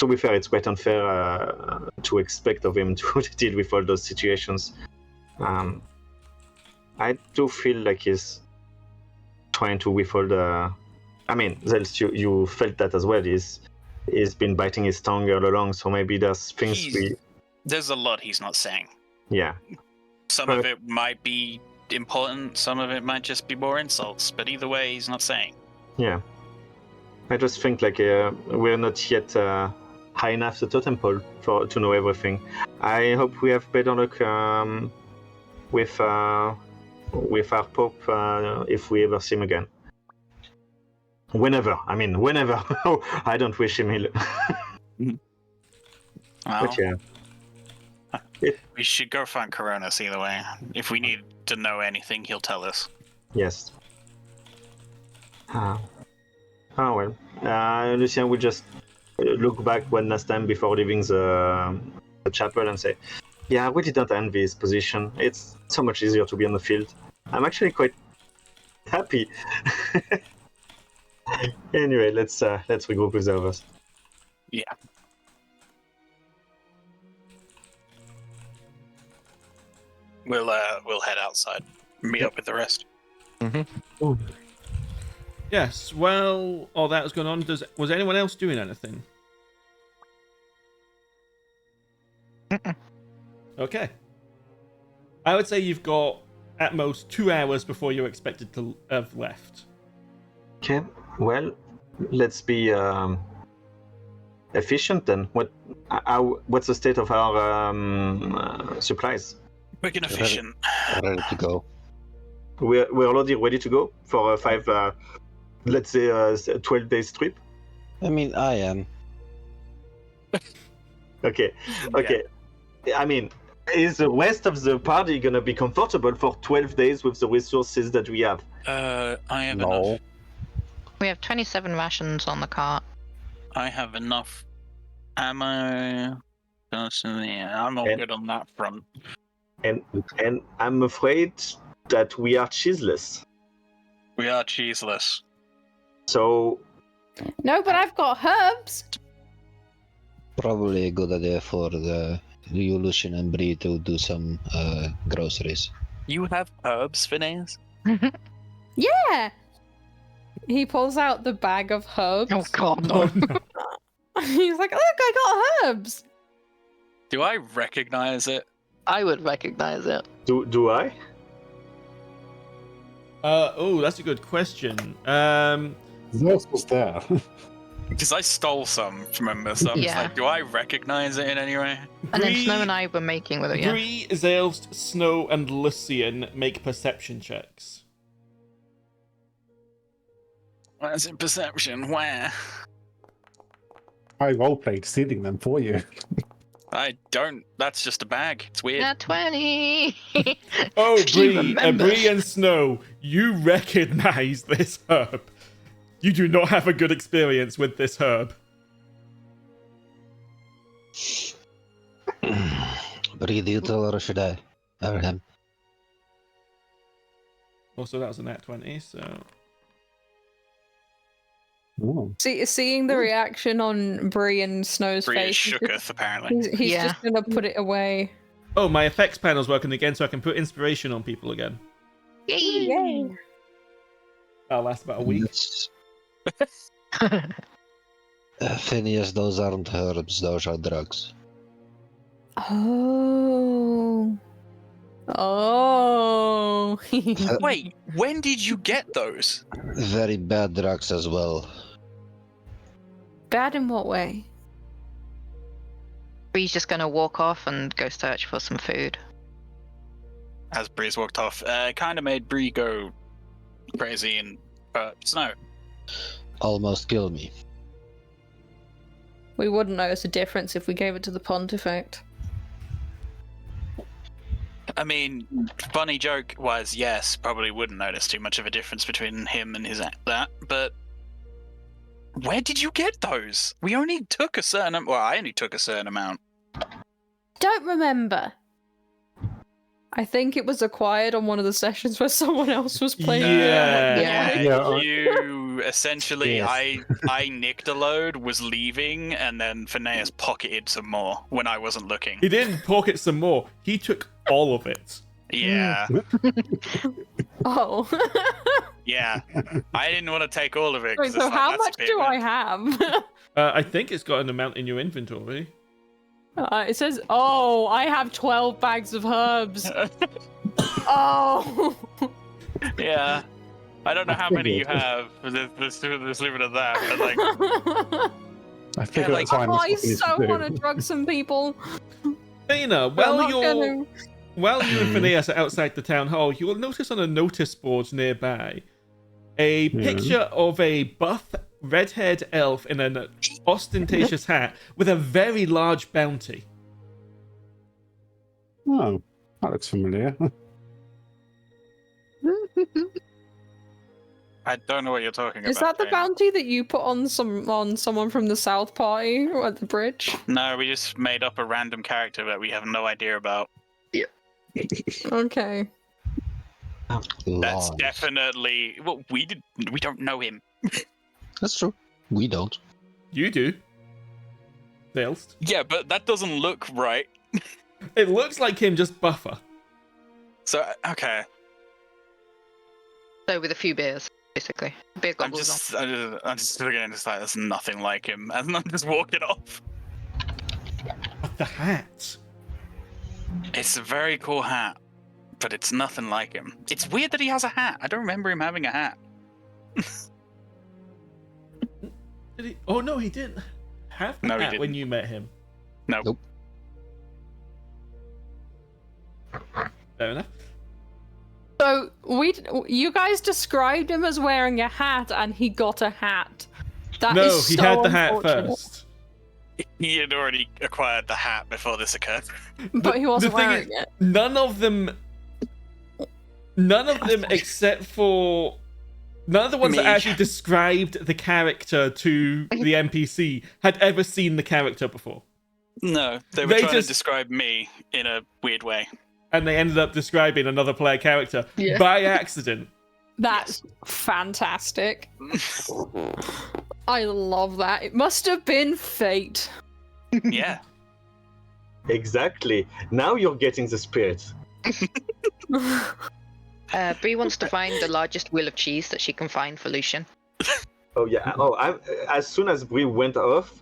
be fair, it's quite unfair to expect of him to deal with all those situations. I do feel like he's trying to withhold. I mean, Zaelste, you felt that as well. He's been biting his tongue all along, so maybe there's things There's a lot he's not saying. Yeah. Some of it might be important, some of it might just be more insults, but either way, he's not saying. Yeah. I just think like we're not yet high enough the totem pole to know everything. I hope we have better luck with our Pope if we ever see him again. Whenever. I don't wish him ill. But yeah. We should go find Coronas either way. If we need to know anything, he'll tell us. Yes. Oh well. Lucien will just look back one last time before leaving the chapel and say, yeah, we did not envy his position. It's so much easier to be on the field. I'm actually quite happy. Anyway, let's regroup with the others. Yeah. We'll head outside. Meet up with the rest. Mm-hmm. Yes, well, all that was going on. Was anyone else doing anything? Okay. I would say you've got at most 2 hours before you're expected to have left. Okay, well, let's be efficient then. What's the state of our supplies? Quick and efficient. Ready to go. We're already ready to go for a 12 days trip. I mean, I am. Okay. I mean, is the rest of the party gonna be comfortable for 12 days with the resources that we have? I have No. enough. We have 27 rations on the cart. I have enough ammo. Personally, I'm all good on that front. And I'm afraid that we are cheeseless. We are cheeseless. So No, but I've got herbs. Probably a good idea for you, Lucien, and Bree to do some groceries. You have herbs, Phineas? Yeah. He pulls out the bag of herbs. Oh god, Oh, no. no. He's like, look, I got herbs. Do I recognize it? I would recognize it. do I? That's a good question. Zaelste was there. Because I stole some from him, so I'm just Yeah. like, do I recognize it in any way? And then Bree- Snow and I were making with it, yeah. Bree, Zaelste, Snow, and Lucien make perception checks. Where's in perception? Where? I roleplayed stealing them for you. I don't. That's just a bag. It's weird. Nat 20. Oh, She Bree, remembers. Bree and Snow, you recognize this herb. You do not have a good experience with this herb. Bree, do you tell her or should I? Or him? Also, that was a nat 20, so... Ooh. Seeing the reaction on Bree and Snow's Bree is face, shooketh, apparently. he's Yeah. just gonna put it away. Oh, my effects panel's working again, so I can put inspiration on people again. Yay! That'll last about a week. Yes. Phineas, those aren't herbs, those are drugs. Oh. Oh. Wait, when did you get those? Very bad drugs as well. Bad in what way? Bree's just gonna walk off and go search for some food. As Bree's walked off, kind of made Bree go crazy and Snow. Almost killed me. We wouldn't notice a difference if we gave it to the Pontifex. I mean, funny joke was yes, probably wouldn't notice too much of a difference between him and that, but where did you get those? We only took a certain well, I only took a certain amount. Don't remember. I think it was acquired on one of the sessions where someone else was playing. Yeah. Yeah. You essentially Yes. I nicked a load, was leaving, and then Phineas pocketed some more when I wasn't looking. He didn't pocket some more. He took all of it. Yeah. Oh. Yeah. I didn't want to take all of it. 'cause Wait, so it's like, how that's a much bit do of I it. have? I think it's got an amount in your inventory. It says, oh, I have 12 bags of herbs. Oh. Yeah. I don't know how many you have. Let's leave it at that. But like, I figured like- at the time Oh, that's I what we need so to do. want to drug some people. Faena, but I'm not while you and Phineas are outside the town hall, you will notice on a notice board nearby a picture of a buff, red-haired elf in an ostentatious hat with a very large bounty. Oh, that looks familiar. I don't know what you're talking Is about. that the Faena. bounty that you put on someone from the South Party at the bridge? No, we just made up a random character that we have no idea about. Okay. That's Lies. definitely well, we don't know him. That's true. We don't. You do. Zaelste. Yeah, but that doesn't look right. It looks like him, just buffer. So okay, So with a few beers, basically. Beer I'm gobbles just looking at this like that's nothing like him, and I'm just walking off. The hat. It's a very cool hat, but it's nothing like him. It's weird that he has a hat. I don't remember him having a hat. Did he? Oh no, he didn't have the No, he hat when didn't. you met him. No. Nope. Fair enough. So you guys described him as wearing a hat, and he got a hat. That No, is he so had the hat unfortunate. first. He had already acquired the hat before this occurred. But he wasn't the thing wearing is, it. None of them except for none of the ones that Me. actually described the character to the NPC had ever seen the character before. No, they were They trying just- to describe me in a weird way. And they ended up describing another player character Yeah. by accident. That's fantastic. I love that. It must have been fate. Yeah. Exactly. Now you're getting the spirit. Bree wants to find the largest wheel of cheese that she can find for Lucien. Oh yeah. As soon as Bree went off,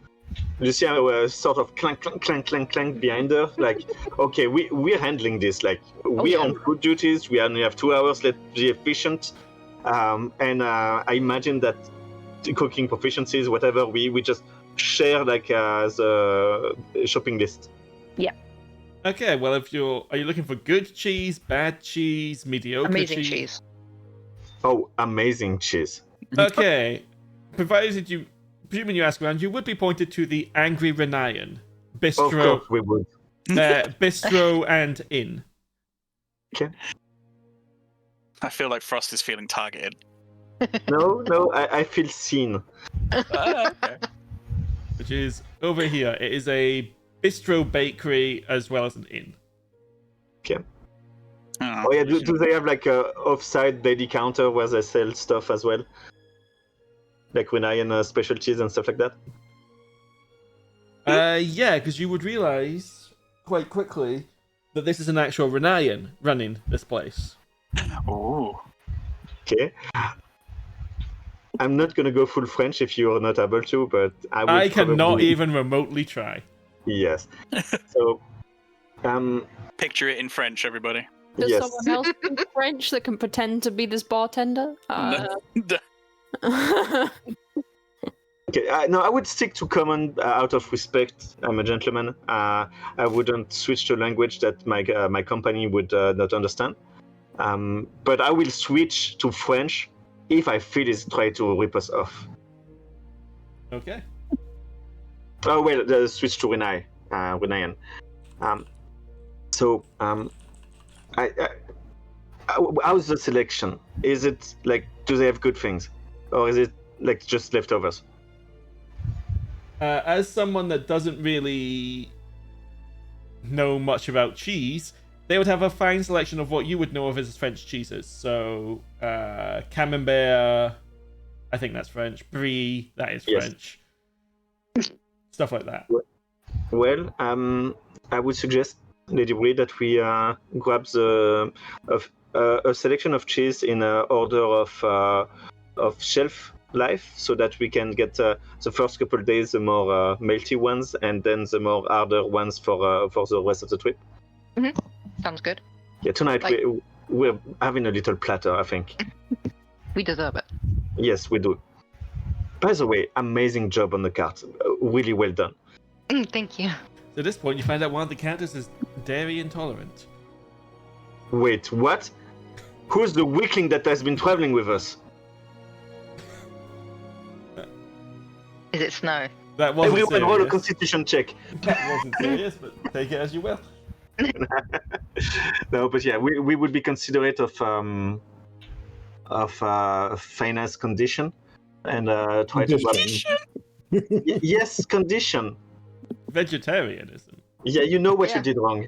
Lucien was sort of clank, clank, clank, clank, clank behind her. Like, okay, we're handling this. Like, we're yeah. on food duties. We only have 2 hours. Let's be efficient. And I imagine that the cooking proficiencies, whatever, we just share like the shopping list. Okay, well, are you looking for good cheese, bad cheese, mediocre Amazing cheese. Oh, amazing cheese. Okay, Presuming you ask around, you would be pointed to the Angry Renayan Of bistro, course we would. bistro and inn. Okay. I feel like Frosth is feeling targeted. No, I feel seen. Okay. Which is over here. It is a bistro bakery as well as an inn. Okay. Oh, Oh yeah, do they have like a offside daily counter where they sell stuff as well? Like Renayan specialties and stuff like that? Yeah, because you would realise quite quickly that this is an actual Renayan running this place. Ooh. Okay. I'm not gonna go full French if you are not able to, but I cannot probably... even remotely try. Yes. So, Picture it in French, everybody. Does yes. someone else speak French that can pretend to be this bartender? Okay, no, I would stick to common out of respect. I'm a gentleman. I wouldn't switch to language that my company would not understand. But I will switch to French if I feel it's trying to rip us off. Okay. Oh well, switch to Renayan. How's the selection? Is it like, do they have good things, or is it like just leftovers? As someone that doesn't really know much about cheese, they would have a fine selection of what you would know of as French cheeses. So, Camembert, I think that's French. Brie, that is Yes. French. Stuff like that. Well, I would suggest, Lady Bree, that we grab a selection of cheese in order of shelf life, so that we can get the first couple of days the more melty ones, and then the more harder ones for the rest of the trip. Sounds good. Yeah, tonight Like- we're having a little platter, I think. We deserve it. Yes, we do. By the way, amazing job on the cart. Really well done. Thank you. So at this point, you find out one of the characters is dairy intolerant. Wait, what? Who's the weakling that has been traveling with us? Is it snow? That wasn't Everyone roll a serious. constitution check. That wasn't serious, but take it as you will. No, but yeah, we would be considerate of Faena's condition and try to grab... Yes, condition. Vegetarianism. Yeah, you know what Yeah. you did wrong.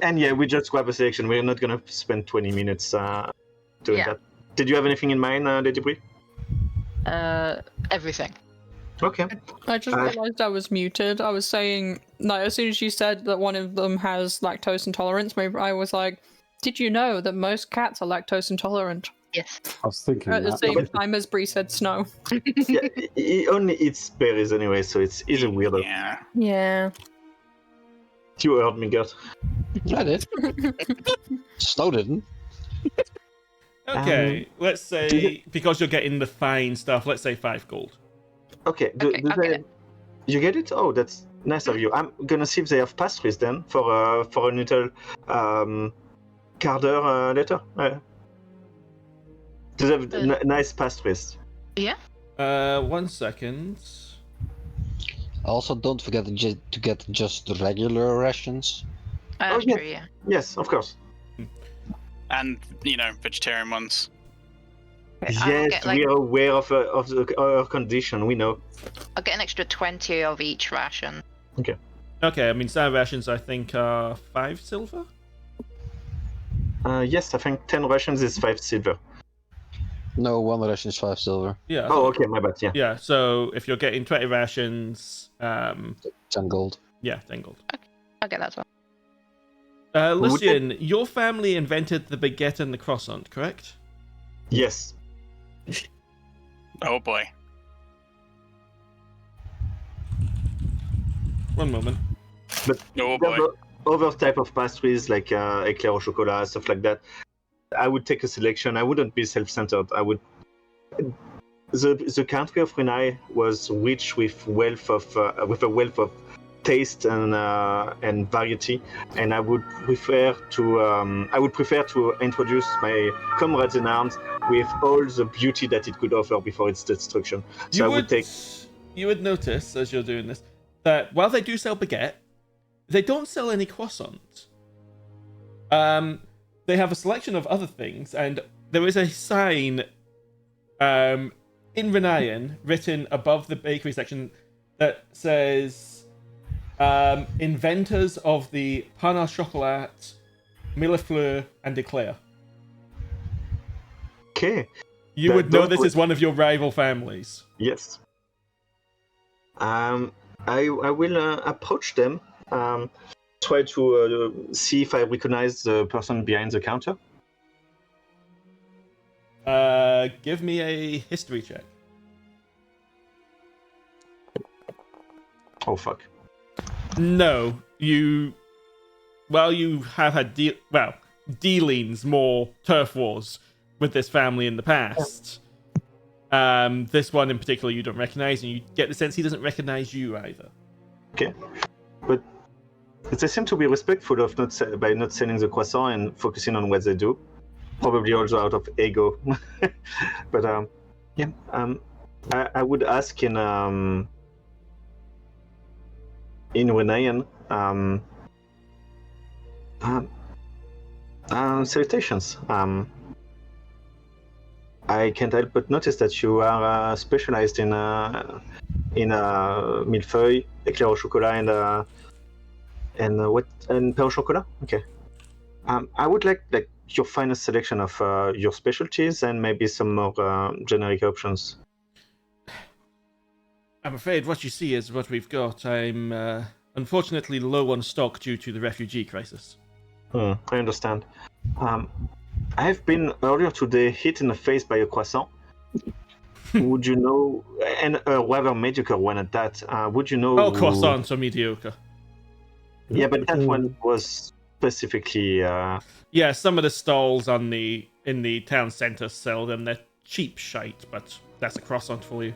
And yeah, we just grab a selection. We're not gonna spend 20 minutes doing Yeah. that. Did you have anything in mind, Lady Bree? Everything. Okay. I just realised I was muted. I was saying, like, as soon as you said that one of them has lactose intolerance, maybe I was like, did you know that most cats are lactose intolerant? Yes. I was thinking At the that. same time as Bree said snow. Yeah, he only eats berries anyway, so he's a weirdo. Yeah. Yeah. You heard me, Gert. I did. Snow didn't. Okay, let's say, because you're getting the fine stuff, let's say 5 gold. Okay, Okay, I'll get it. You get it? Oh, that's nice of you. I'm gonna see if they have pastries then for a little quart d'heure later. Do they have nice pastries? Yeah. 1 second. Also, don't forget to get just the regular rations. Oh, True, yeah. Yes, of course. And, vegetarian ones. Okay, I'll Yes, get, like, we are aware of our condition. We know. I'll get an extra 20 of each ration. Okay, I mean, standard rations I think are 5 silver? Yes, I think 10 rations is 5 silver. No, 1 ration is 5 silver. Yeah. Oh, okay, my bad. Yeah. Yeah, so if you're getting 20 rations, 10 gold. yeah, 10 gold. I'll get that as well. Lucien, your family invented the baguette and the croissant, correct? Yes. Oh boy. One moment. But Oh there boy. are other type of pastries like eclair au chocolat, stuff like that. I would take a selection. I wouldn't be self-centered. I would. The country of Renai was rich with a wealth of taste and variety, and I would prefer to introduce my comrades in arms with all the beauty that it could offer before its destruction. So You would notice as you're doing this that while they do sell baguette, they don't sell any croissants. They have a selection of other things, and there is a sign in Renayan written above the bakery section that says inventors of the pain au chocolat, millefleur, and eclair. Okay. You would know this is one of your rival families. Yes. I will approach them. Try to see if I recognize the person behind the counter. Give me a history check. Oh fuck. No, you have had dealings, more turf wars with this family in the past. This one in particular you don't recognize, and you get the sense he doesn't recognize you either. Okay, but they seem to be respectful of by not selling the croissant and focusing on what they do. Probably also out of ego. But I would ask in Renayan, salutations. I can't help but notice that you are specialized in millefeuille, éclair au chocolat, and pain au chocolat. Okay. I would like your finest selection of your specialties and maybe some more generic options. I'm afraid what you see is what we've got. I'm unfortunately low on stock due to the refugee crisis. I understand. I have been earlier today hit in the face by a croissant. Would you know, and a rather mediocre one at that, would you know... Oh, croissants are mediocre. Yeah, but that one was specifically... Yeah, some of the stalls in the town centre sell them. They're cheap shite, but that's a croissant for you.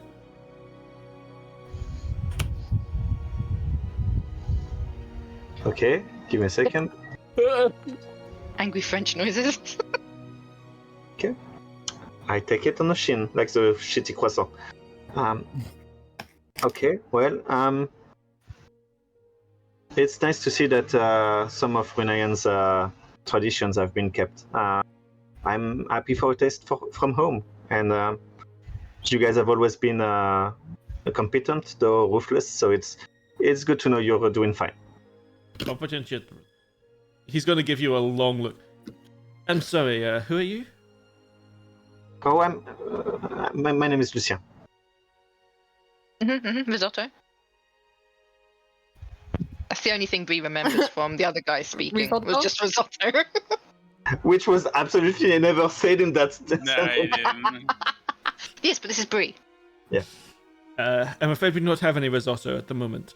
Okay, give me a second. Angry French noises. Okay. I take it on the shin, like the shitty croissant. Okay, well, it's nice to see that some of Renayan's traditions have been kept. I'm happy for a taste from home, and you guys have always been competent, though ruthless, so it's good to know you're doing fine. Competent yet... He's going to give you a long look. I'm sorry, who are you? Oh, my name is Lucien. Risotto. That's the only thing Bree remembers from the other guy speaking. Risotto? Was just risotto. Which was absolutely never said in that No, I didn't. Yes, but this is Bree. Yeah. I'm afraid we do not have any risotto at the moment.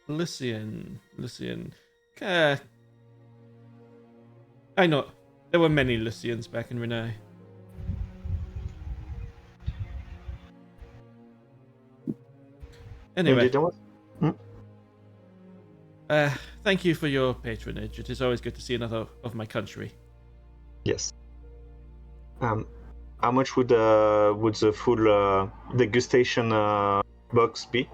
Lucien. I know. There were many Luciens back in Renai. Anyway. Thank you for your patronage. It is always good to see another of my country. Yes. How much would the full degustation box be?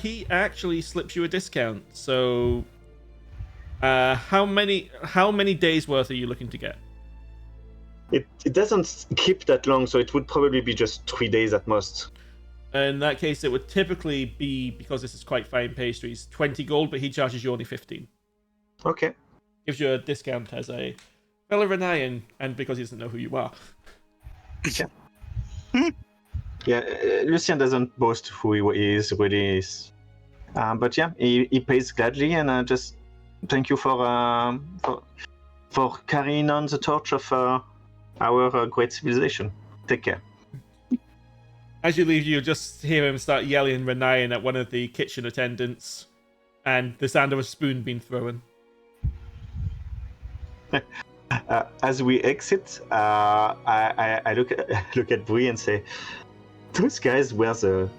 He actually slips you a discount. So, how many days worth are you looking to get? It doesn't keep that long, so it would probably be just 3 days at most. In that case, it would typically be, because this is quite fine pastries, 20 gold, but he charges you only 15. Okay. Gives you a discount as a fellow Renayan, and because he doesn't know who you are. Yeah, Lucien doesn't boast who he is, really is. But yeah, he pays gladly, and just thank you for carrying on the torch of our great civilization. Take care. As you leave, you just hear him start yelling Renayan at one of the kitchen attendants, and the sound of a spoon being thrown. As we exit, I look at Bree and say, "Those guys were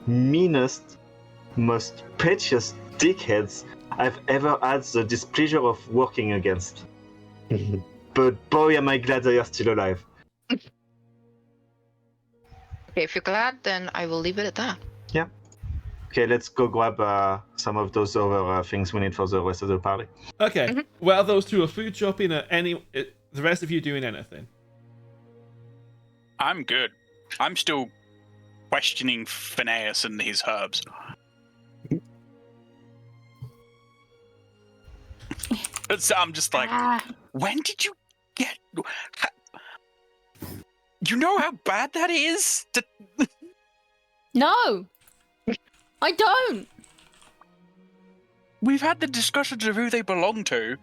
meanest, most precious dickheads I've ever had the displeasure of working against. But boy, am I glad they are still alive. Okay, if you're glad, then I will leave it at that. Yeah. Okay, let's go grab some of those other things we need for the rest of the party. Okay. Mm-hmm. Well, those two are food shopping. The rest of you doing anything? I'm good. I'm still questioning Phineas and his herbs. So I'm just like, when did you get? You know how bad that is? No, I don't. We've had the discussions of who they belong to.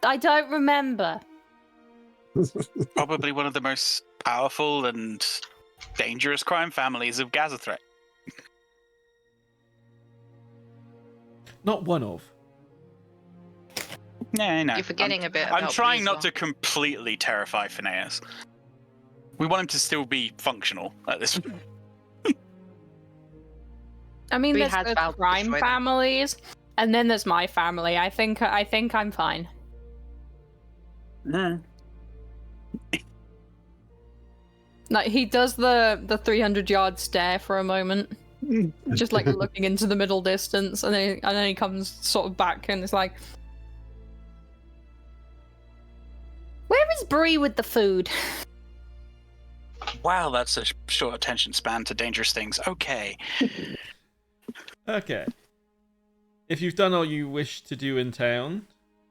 I don't remember. Probably one of the most powerful and dangerous crime families of Gazathrek. Not one of. No. You're forgetting a bit I'm about trying Bree as not well. to completely terrify Phineas. We want him to still be functional at this point. I mean, Bree there's has the vowed to crime destroy them. families, and then there's my family. I think I'm fine. Like, he does the 300-yard stare for a moment, just like looking into the middle distance, and then he comes sort of back and it's like, "Where is Bree with the food?" Wow, that's a short attention span to dangerous things. Okay. Okay. If you've done all you wish to do in town,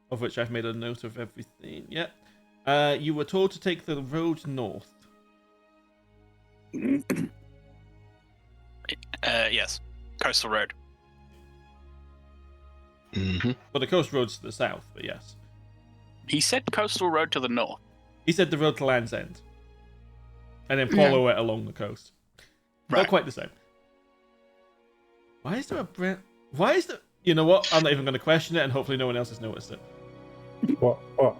of which I've made a note of everything, yep. You were told to take the road north. Yes. Coastal Road. Mm-hmm. Well, the coast road's to the south, but yes. He said Coastal Road to the north. He said the road to Land's End. And then follow it along the coast. Right. Not quite the same. Why is there a brand... Why is there... You know what? I'm not even going to question it, and hopefully no one else has noticed it. What? Do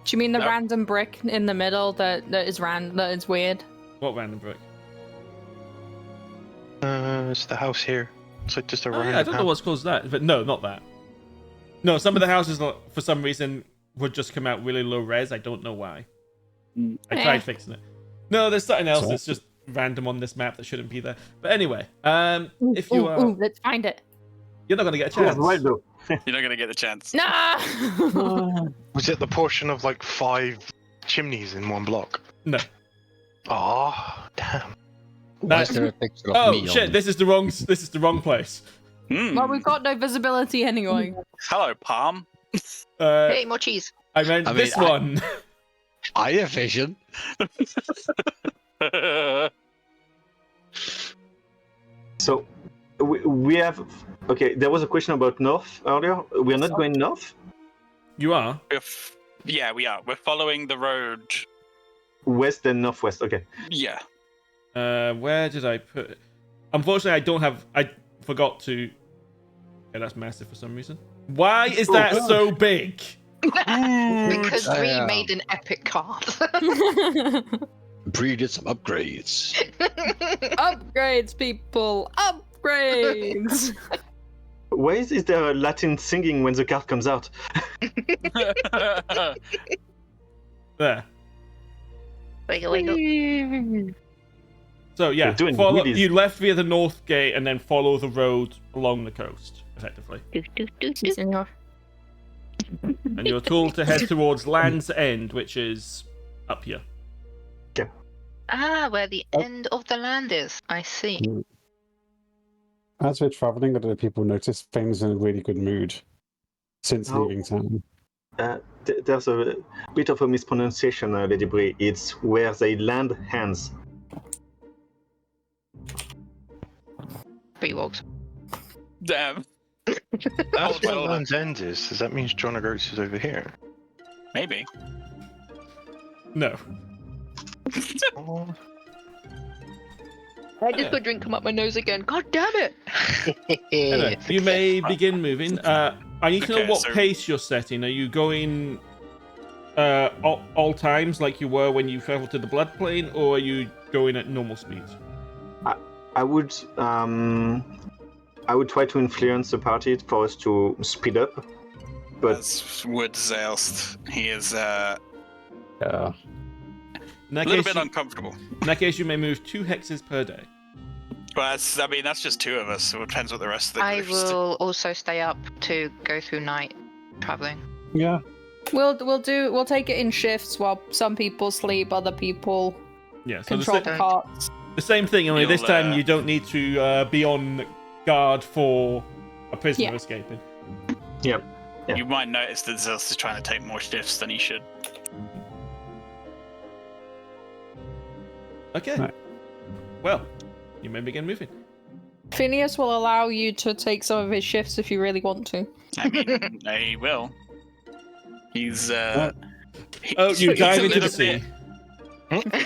you mean the No. random brick in the middle that is weird? What random brick? It's the house here. It's like just a Oh, random yeah, I don't know house. what's caused that, but no, not that. No, some of the houses, for some reason, would just come out really low res. I don't know why. I tried fixing it. No, there's something else that's just random on this map that shouldn't be there. But anyway, if you are... Ooh, let's find it. You're not going to get a Oh, chance. right though. You're not going to get the chance. Nah. Was it the portion of like 5 chimneys in one block? No. Oh, damn. Why is there a picture of Oh, me shit, on this is the wrong place. Well, we've got no visibility anyway. Hello, Palm. Hey, more cheese. I meant I mean, this one. I have vision. So we have. Okay, there was a question about north earlier. We are not going north. You are? Yeah, we are. We're following the road. West and northwest. Okay. Yeah. Where did I put it? Unfortunately, I don't have... I forgot to... Okay, that's massive for some reason. Why is that so big? Because Bree Damn. made an epic card. Bree did some upgrades. Upgrades, people. Upgrades. Why is there a Latin singing when the card comes out? There. Wiggle, wiggle. So, yeah, You're doing follow, wheelies. you left via the north gate and then follow the road along the coast, effectively. And you're told to head towards Land's End, which is up here. Ah, where the end of the land is. I see. As we're traveling, I don't know if people notice Fane's in a really good mood since Oh. leaving town. There's a bit of a mispronunciation, Lady Bree. It's where they land hands. Bree walks. Damn. That's where Hold on. Land's End is. Does that mean John O'Groats is over here? Maybe. No. Oh. I just got drink come up my nose again. God damn it! Anyway, you may begin moving. I need to know Okay, what so- pace you're setting. Are you going all times like you were when you traveled to the Blood Plane, or are you going at normal speed? I would try to influence the party for us to speed up, but As would Zaelste. He is a Yeah. little bit uncomfortable. In that case, you may move 2 hexes per day. But that's just 2 of us, so it depends what the rest of the I group's will also stay up to go through night traveling. Yeah. We'll take it in shifts while some people sleep, other people Yeah, so control the the carts. same thing, only this You'll, time you don't need to be on guard for a prisoner Yeah. escaping. yeah. You might notice that Zaelste is trying to take more shifts than he should. Okay. Right. Well, you may begin moving. Phineas will allow you to take some of his shifts if you really want to. I mean, he will. He's Oh, you he's dive a into the little sea.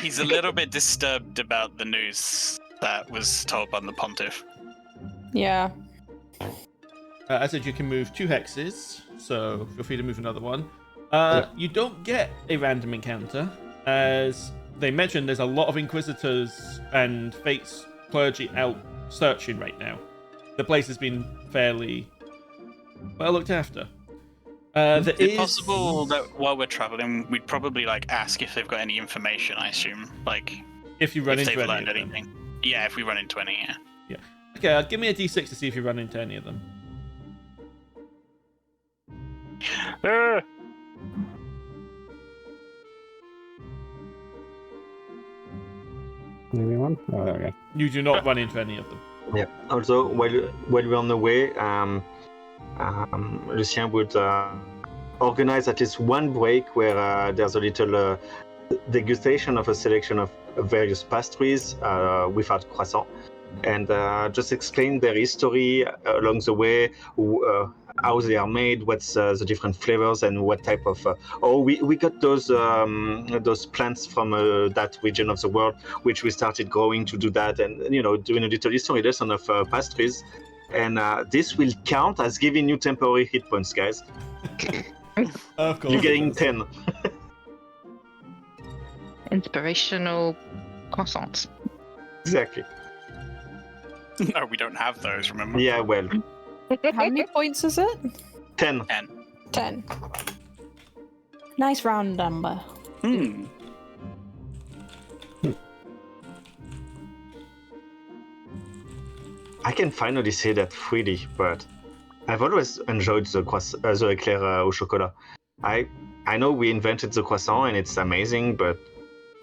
He's a little bit disturbed about the news that was told by the pontiff. Yeah. I said you can move 2 hexes, so feel free to move another one. You don't get a random encounter, as they mentioned there's a lot of Inquisitors and Fate's clergy out searching right now. The place has been fairly well looked after. Is it possible that while we're traveling, we'd probably ask if they've got any information? I assume, if you run if into they've any learned of them. anything. Yeah, if we run into any, yeah. Okay, give me a d6 to see if you run into any of them. Maybe one? Oh, there we go. You do not run into any of them. Yeah. Also, while we're on the way, Lucien would organize at least one break where there's a little degustation of a selection of various pastries without croissant, and just explain their history along the way, how they are made, what's the different flavors, and what type of. We got those plants from that region of the world, which we started growing to do that, and doing a little history lesson of pastries, and this will count as giving you temporary hit points, guys. Of course. You're getting 10. Inspirational croissants. Exactly. No, we don't have those. Remember? Yeah. Well, How many points is it? 10. 10. Nice round number. Hmm. I can finally say that freely, but I've always enjoyed the eclair au chocolat. I know we invented the croissant and it's amazing, but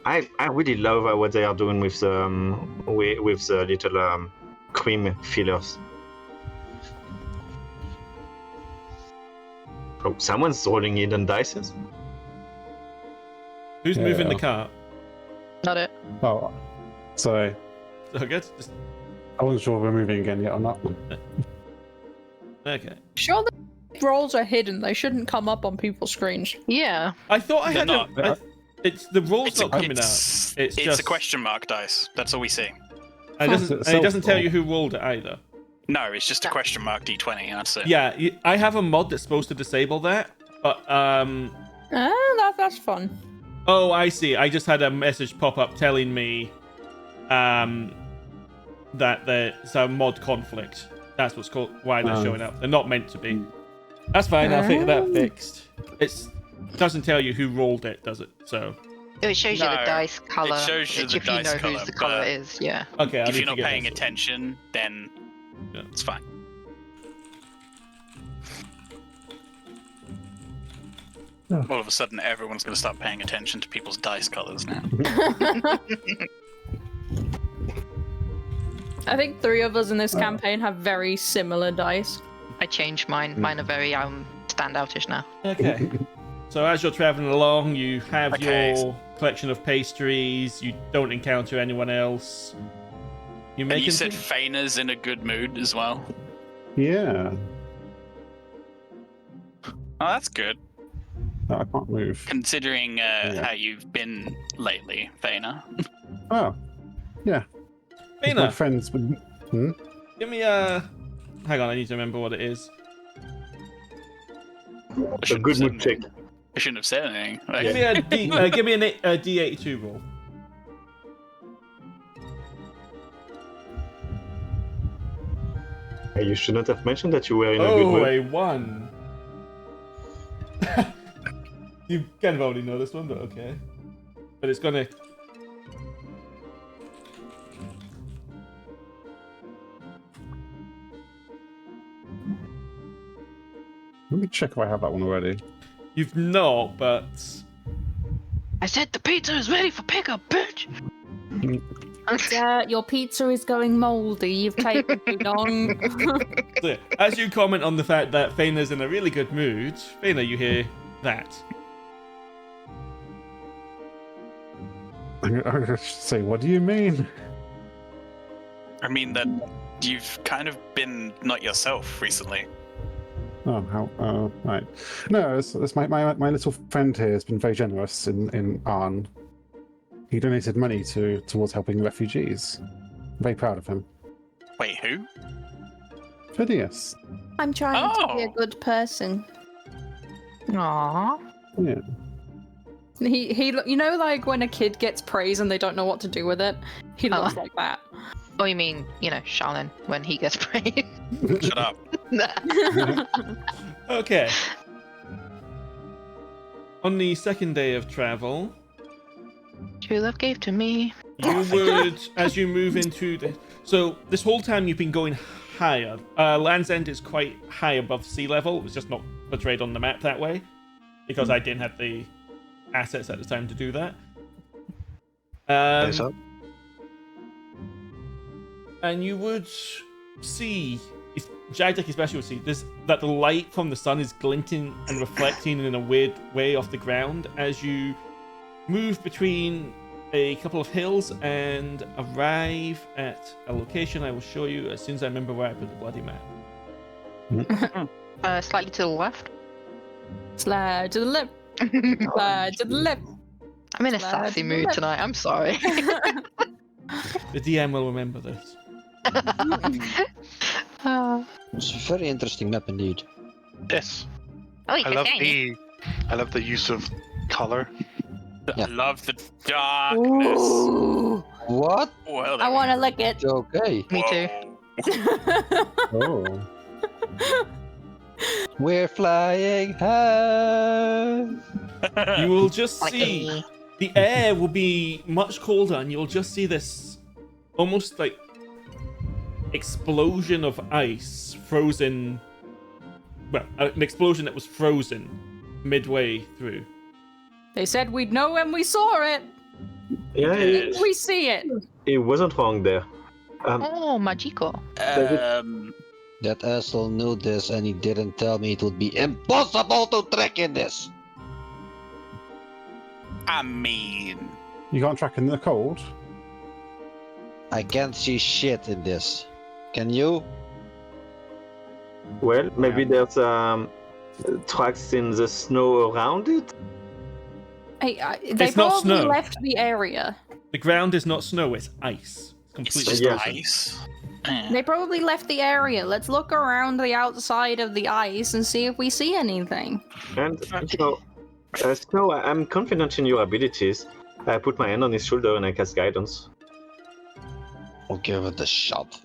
I really love what they are doing with the little cream fillers. Oh, someone's rolling hidden dices. Who's moving the cart? Not it. Oh, sorry. So good. Just... I wasn't sure if we're moving again yet or not. Okay. Sure, the rolls are hidden. They shouldn't come up on people's screens. Yeah. I thought I They're had not. it's the roll's not coming out. It's just a question mark dice. That's all we see. And it doesn't tell you who rolled it either. No, it's just a question mark d20. That's it. Yeah, I have a mod that's supposed to disable that, but That's fun. Oh, I see. I just had a message pop up telling me that there's a mod conflict. That's what's called why they're showing up. They're not meant to be. That's fine. I'll get that fixed. It doesn't tell you who rolled it, does it? So. It shows you the No, dice color. it shows you the if you dice know colour, whose the color but- is. Yeah. Okay. If you're not paying attention, then Yeah. it's fine. All of a sudden, everyone's going to start paying attention to people's dice colors now. I think 3 of us in this campaign have very similar dice. I changed mine. Mine are very standoutish now. Okay. So as you're traveling along, you have Okay. your collection of pastries. You don't encounter anyone else. You And make you said Faena's in a good mood as well. Yeah. Oh, that's good. No, I can't move. Considering how you've been lately, Faena. Oh. Yeah. My Faena, friends would. give me a. Hang on, I need to remember what it is. A good mood check. I shouldn't have said anything. Like, Give me a D. Give me a D82 roll. You should not have mentioned that you were in a good Oh, mood. a 1. You kind of already know this one, but okay. But it's gonna... Let me check if I have that one already. You've not, but... I said the pizza is ready for pickup, bitch! Your pizza is going mouldy. You've taken too long. So, yeah, as you comment on the fact that Faena's in a really good mood, Faena, you hear that. I say, what do you mean? I mean that you've kind of been not yourself recently. Oh, how? Right. No, it's my little friend here has been very generous in Arn. He donated money towards helping refugees. I'm very proud of him. Wait, who? Phineas. I'm trying to be a Oh. good person. Aww. Yeah. He you know, like when a kid gets praise and they don't know what to do with it. He looks like that. Oh, you mean, Shalin, when he gets praised? Shut up. Okay. On the second day of travel, True love gave to me. you would, as you move into the... So, this whole time you've been going higher. Land's End is quite high above sea level. It was just not portrayed on the map that way, because I didn't have the assets at the time to do that. There's up. And you would see, if Jagdek especially would see, that the light from the sun is glinting and reflecting in a weird way off the ground as you move between a couple of hills and arrive at a location I will show you as soon as I remember where I put the bloody map. Slightly to the left. Slide to the left. Slide to the left. I'm in a Slide sassy to the mood left. tonight, I'm sorry. The DM will remember this. It's a very interesting map indeed. Yes. Oh, I love the use of color. Yeah. I love the darkness. Ooh. What? Well, I want to lick it. Okay. Me too. Oh. We're flying high. You will just Like see a- the air will be much colder, and you'll just see this almost like explosion of ice frozen. Well, an explosion that was frozen midway through. They said we'd know when we saw it. Yeah, We see it. he wasn't wrong there. Oh, magico. That asshole knew this and he didn't tell me it would be impossible to track in this. I mean, You can't track in the cold? I can't see shit in this. Can you? Well, maybe there's tracks in the snow around it. Hey, they It's not probably snow. left the area. The ground is not snow; it's ice. it's Completely just Yeah. frozen. ice. Eh. They probably left the area. Let's look around the outside of the ice and see if we see anything. And so I'm confident in your abilities. I put my hand on his shoulder and I cast guidance. I'll give it a shot.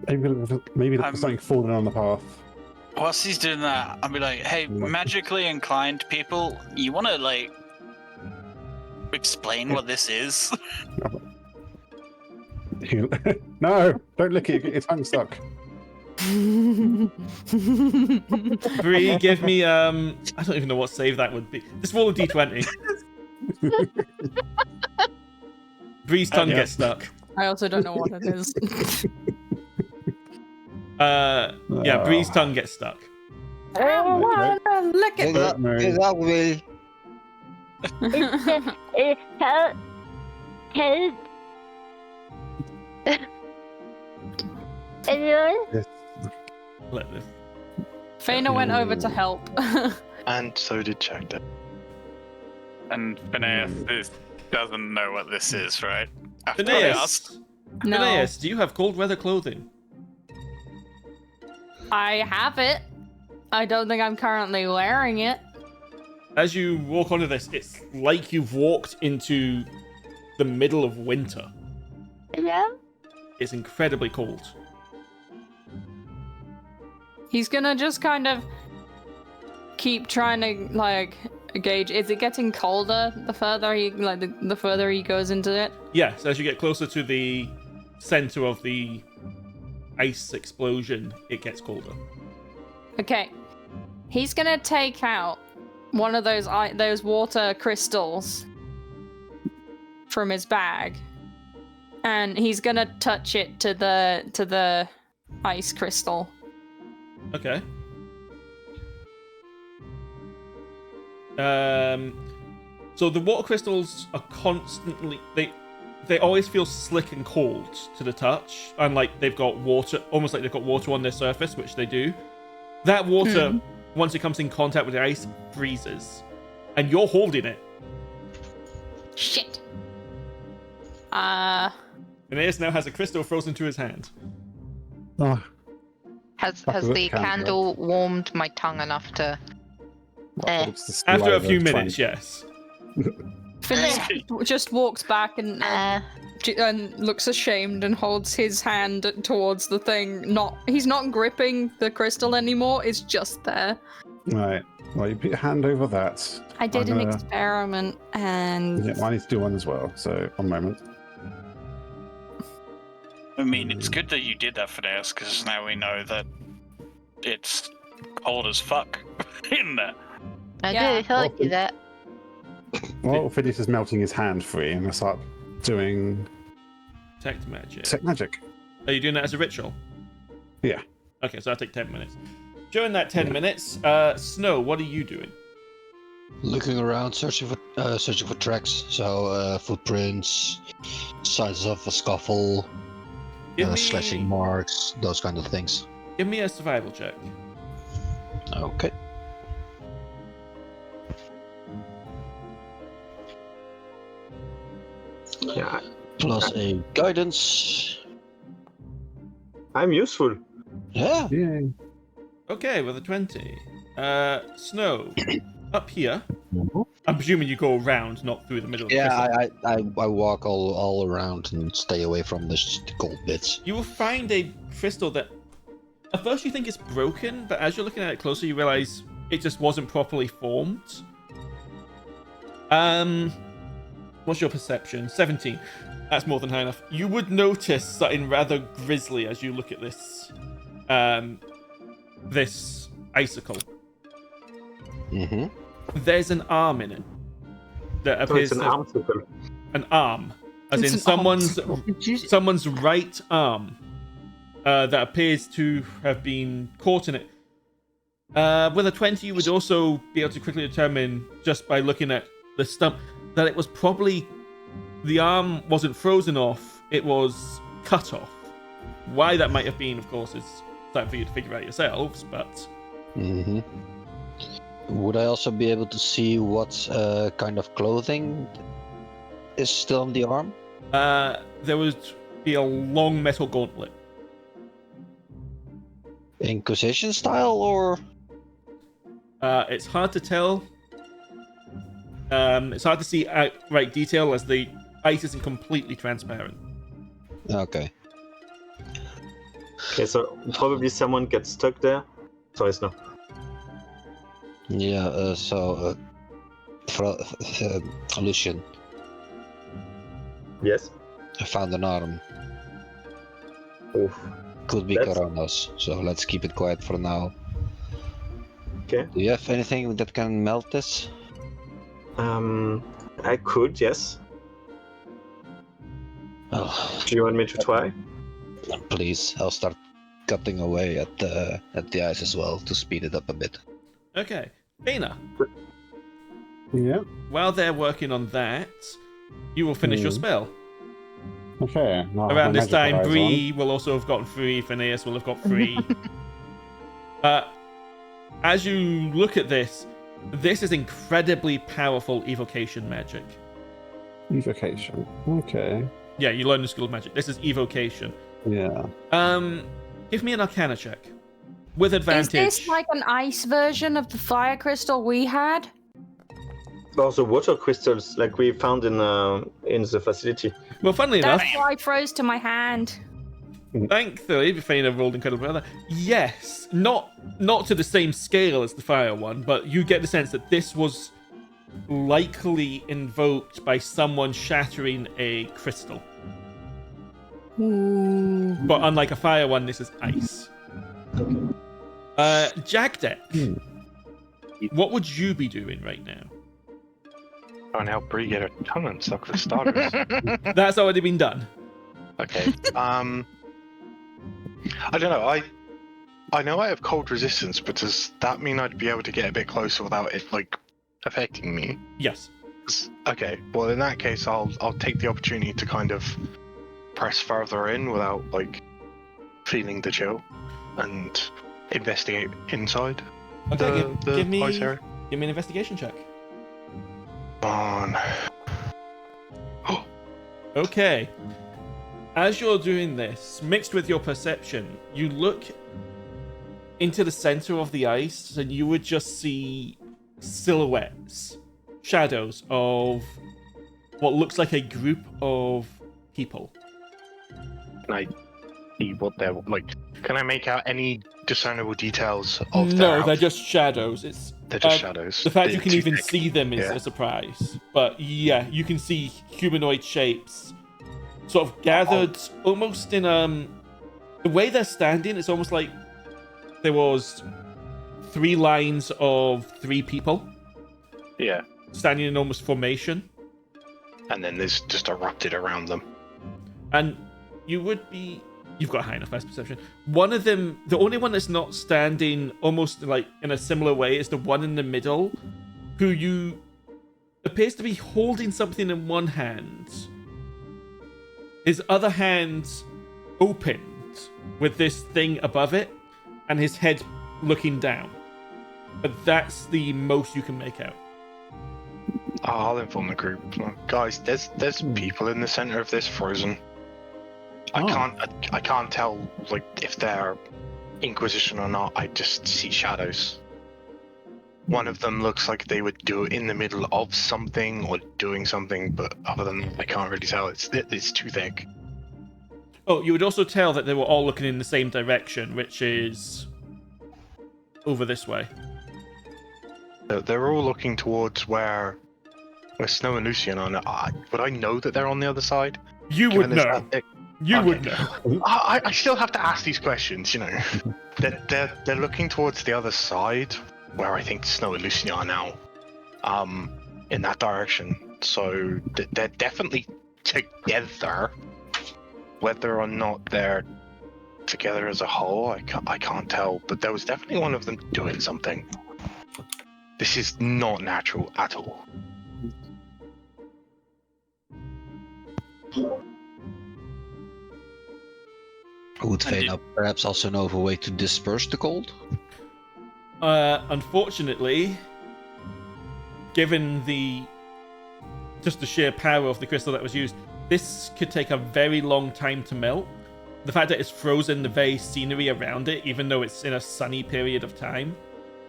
Maybe there's something falling on the path. Whilst he's doing that, I'll be like, hey, magically inclined people, you want to, like, explain what this is? No, don't lick it. You get your tongue stuck. Bree, give me I don't even know what save that would be. Just roll a d20. Bree's tongue Yeah. gets stuck. I also don't know what it is. Yeah, Bree's tongue gets stuck. I wanna lick Good it. luck, good luck, Will. Yes. Let this. Faena went over to help. And so did Jagdek. And Phineas doesn't know what this is, right? After I asked. Phineas, No, Phineas, do you have cold weather clothing? I have it. I don't think I'm currently wearing it. As you walk onto this, it's like you've walked into the middle of winter. Yeah. It's incredibly cold. he's gonna just kind of keep trying to like gauge. Is it getting colder the further he the further he goes into it? Yes, as you get closer to the center of the ice explosion, it gets colder. Okay, he's gonna take out one of those water crystals from his bag, and he's gonna touch it to the ice crystal. Okay. So the water crystals are constantly they always feel slick and cold to the touch, and like they've got water, almost like they've got water on their surface, which they do. That water, once it comes in contact with the ice, freezes, and you're holding it. Shit. Phineas now has a crystal frozen to his hand. Oh, Has Back of the the candle. candle warmed my tongue enough to? it's the After a saliva few trying- minutes, yes. Phineas just walks back and looks ashamed and holds his hand towards the thing. He's not gripping the crystal anymore. It's just there. Right. Well, you put your hand over that. I did I'm an gonna- experiment, and Yeah, well, I need to do one as well. So, one moment. I mean, it's good that you did that, Phineas, because now we know that it's cold as fuck in there. I Yeah. do told you that. Well, Phineas is melting his hand free, and I start doing Detect magic. tech magic. Are you doing that as a ritual? Yeah. Okay, so that'll take 10 minutes. During that 10 minutes, Snow, what are you doing? Looking around, searching for tracks. So footprints, signs of a scuffle, slashing marks, those kind of things. Give me a survival check. Okay. Yeah, Plus a guidance. I'm useful. Yeah. Yay. Okay, with a 20. Snow, up here. I'm presuming you go around, not through the middle of the crystal. I walk all around and stay away from the gold bits. You will find a crystal that at first you think it's broken, but as you're looking at it closer, you realize it just wasn't properly formed. What's your perception? 17. That's more than high enough. You would notice something rather grisly as you look at this, this icicle. Mm-hmm. There's an arm in it that So appears it's an arm circle. an arm, as It's in an arm someone's right arm that appears to have been caught in it. With a 20, you would also be able to quickly determine, just by looking at the stump, that it was probably the arm wasn't frozen off, it was cut off. Why that might have been, of course, is something for you to figure out yourselves, but Mm-hmm. Would I also be able to see what kind of clothing is still on the arm? there would be a long metal gauntlet. Inquisition style, or? It's hard to tell. It's hard to see outright detail as the ice isn't completely transparent. Okay. Okay, so probably someone gets stuck there. Sorry, Snow. Yeah, Lucien, Yes. I found an arm. Oof. Could be That's- Corona's, so let's keep it quiet for now. Okay. Do you have anything that can melt this? I could, yes. Oh, Do you want me to try? please, I'll start cutting away at the ice as well to speed it up a bit. Okay, Faena. Yeah. While they're working on that, you will finish your spell. Okay. now I have Around my this magic time, eyes on. Bree will also have gotten free. Phineas will have got free. As you look at this, this is incredibly powerful evocation magic. Evocation. Okay. Yeah, you learn the School of Magic. This is evocation. Yeah. Give me an Arcana check with advantage. Is this like an ice version of the fire crystal we had? Also, water crystals like we found in the facility. Well, funnily enough, That's why I froze to my hand. Thankfully, Faena rolled incredibly well. Yes, not to the same scale as the fire one, but you get the sense that this was likely invoked by someone shattering a crystal. But unlike a fire one, this is ice. Jagdek, what would you be doing right now? Trying to help Bree get her tongue unstuck for starters. That's already been done. Okay. I don't know. I know I have cold resistance, but does that mean I'd be able to get a bit closer without it like affecting me? Yes. Okay. Well, in that case, I'll take the opportunity to kind of press further in without like feeling the chill and investigate inside Okay, the ice area. Give me an investigation check. On. Okay. As you're doing this, mixed with your perception, you look into the center of the ice and you would just see silhouettes, shadows of what looks like a group of people. Can I see what they're like? Can I make out any discernible details of No, their they're just shadows. They're just shadows. The fact They're you can too even thick. see them is Yeah. a surprise. But yeah, you can see humanoid shapes sort of gathered almost in the way they're standing, it's almost like there was 3 lines of 3 people Yeah. standing in almost formation. And then there's just erupted around them. And you've got a high enough perception. One of them, the only one that's not standing almost like in a similar way is the one in the middle, who appears to be holding something in one hand. His other hand opened with this thing above it, and his head looking down. But that's the most you can make out. I'll inform the group. Guys, there's people in the center of this frozen. I can't tell like if they're Inquisition or not. I just see shadows. One of them looks like they would do it in the middle of something or doing something, but other than that, I can't really tell. It's too thick. Oh, you would also tell that they were all looking in the same direction, which is over this way. They're all looking towards where Snow and Lucien are. Would I know that they're on the other side? You would Given it's know. that thick? You Okay. would know. I still have to ask these questions, you know. they're looking towards the other side, where I think Snow and Lucien are now, in that direction. So they're definitely together. Whether or not they're together as a whole, I can't tell. But there was definitely one of them doing something. This is not natural at all. Would Faena perhaps also know of a way to disperse the cold? Unfortunately, given just the sheer power of the crystal that was used, this could take a very long time to melt. The fact that it's frozen the very scenery around it, even though it's in a sunny period of time.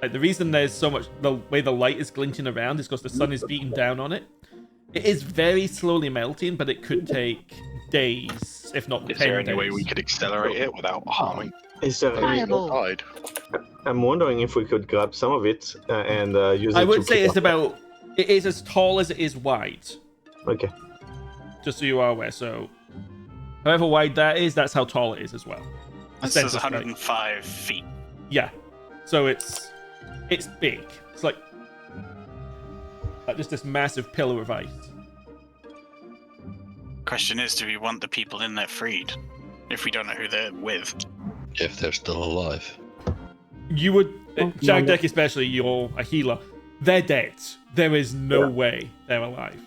Like, the reason there's so much, the way the light is glinting around is because the sun is beating down on it. It is very slowly melting, but it could take days, if not 10 days. Is there any way we could accelerate it without harming Is there any... Fireball. side? I'm wondering if we could grab some of it and use it I to would say keep it's about, it is as tall as it is wide. Okay. Just so you are aware, so however wide that is, that's how tall it is as well. The This is center's like- 105 feet. Yeah. So it's big. It's like just this massive pillar of ice. Question is, do we want the people in there freed? If we don't know who they're with. If they're still alive. You would, Jagdek especially, you're a healer. They're dead. There is no way they're alive.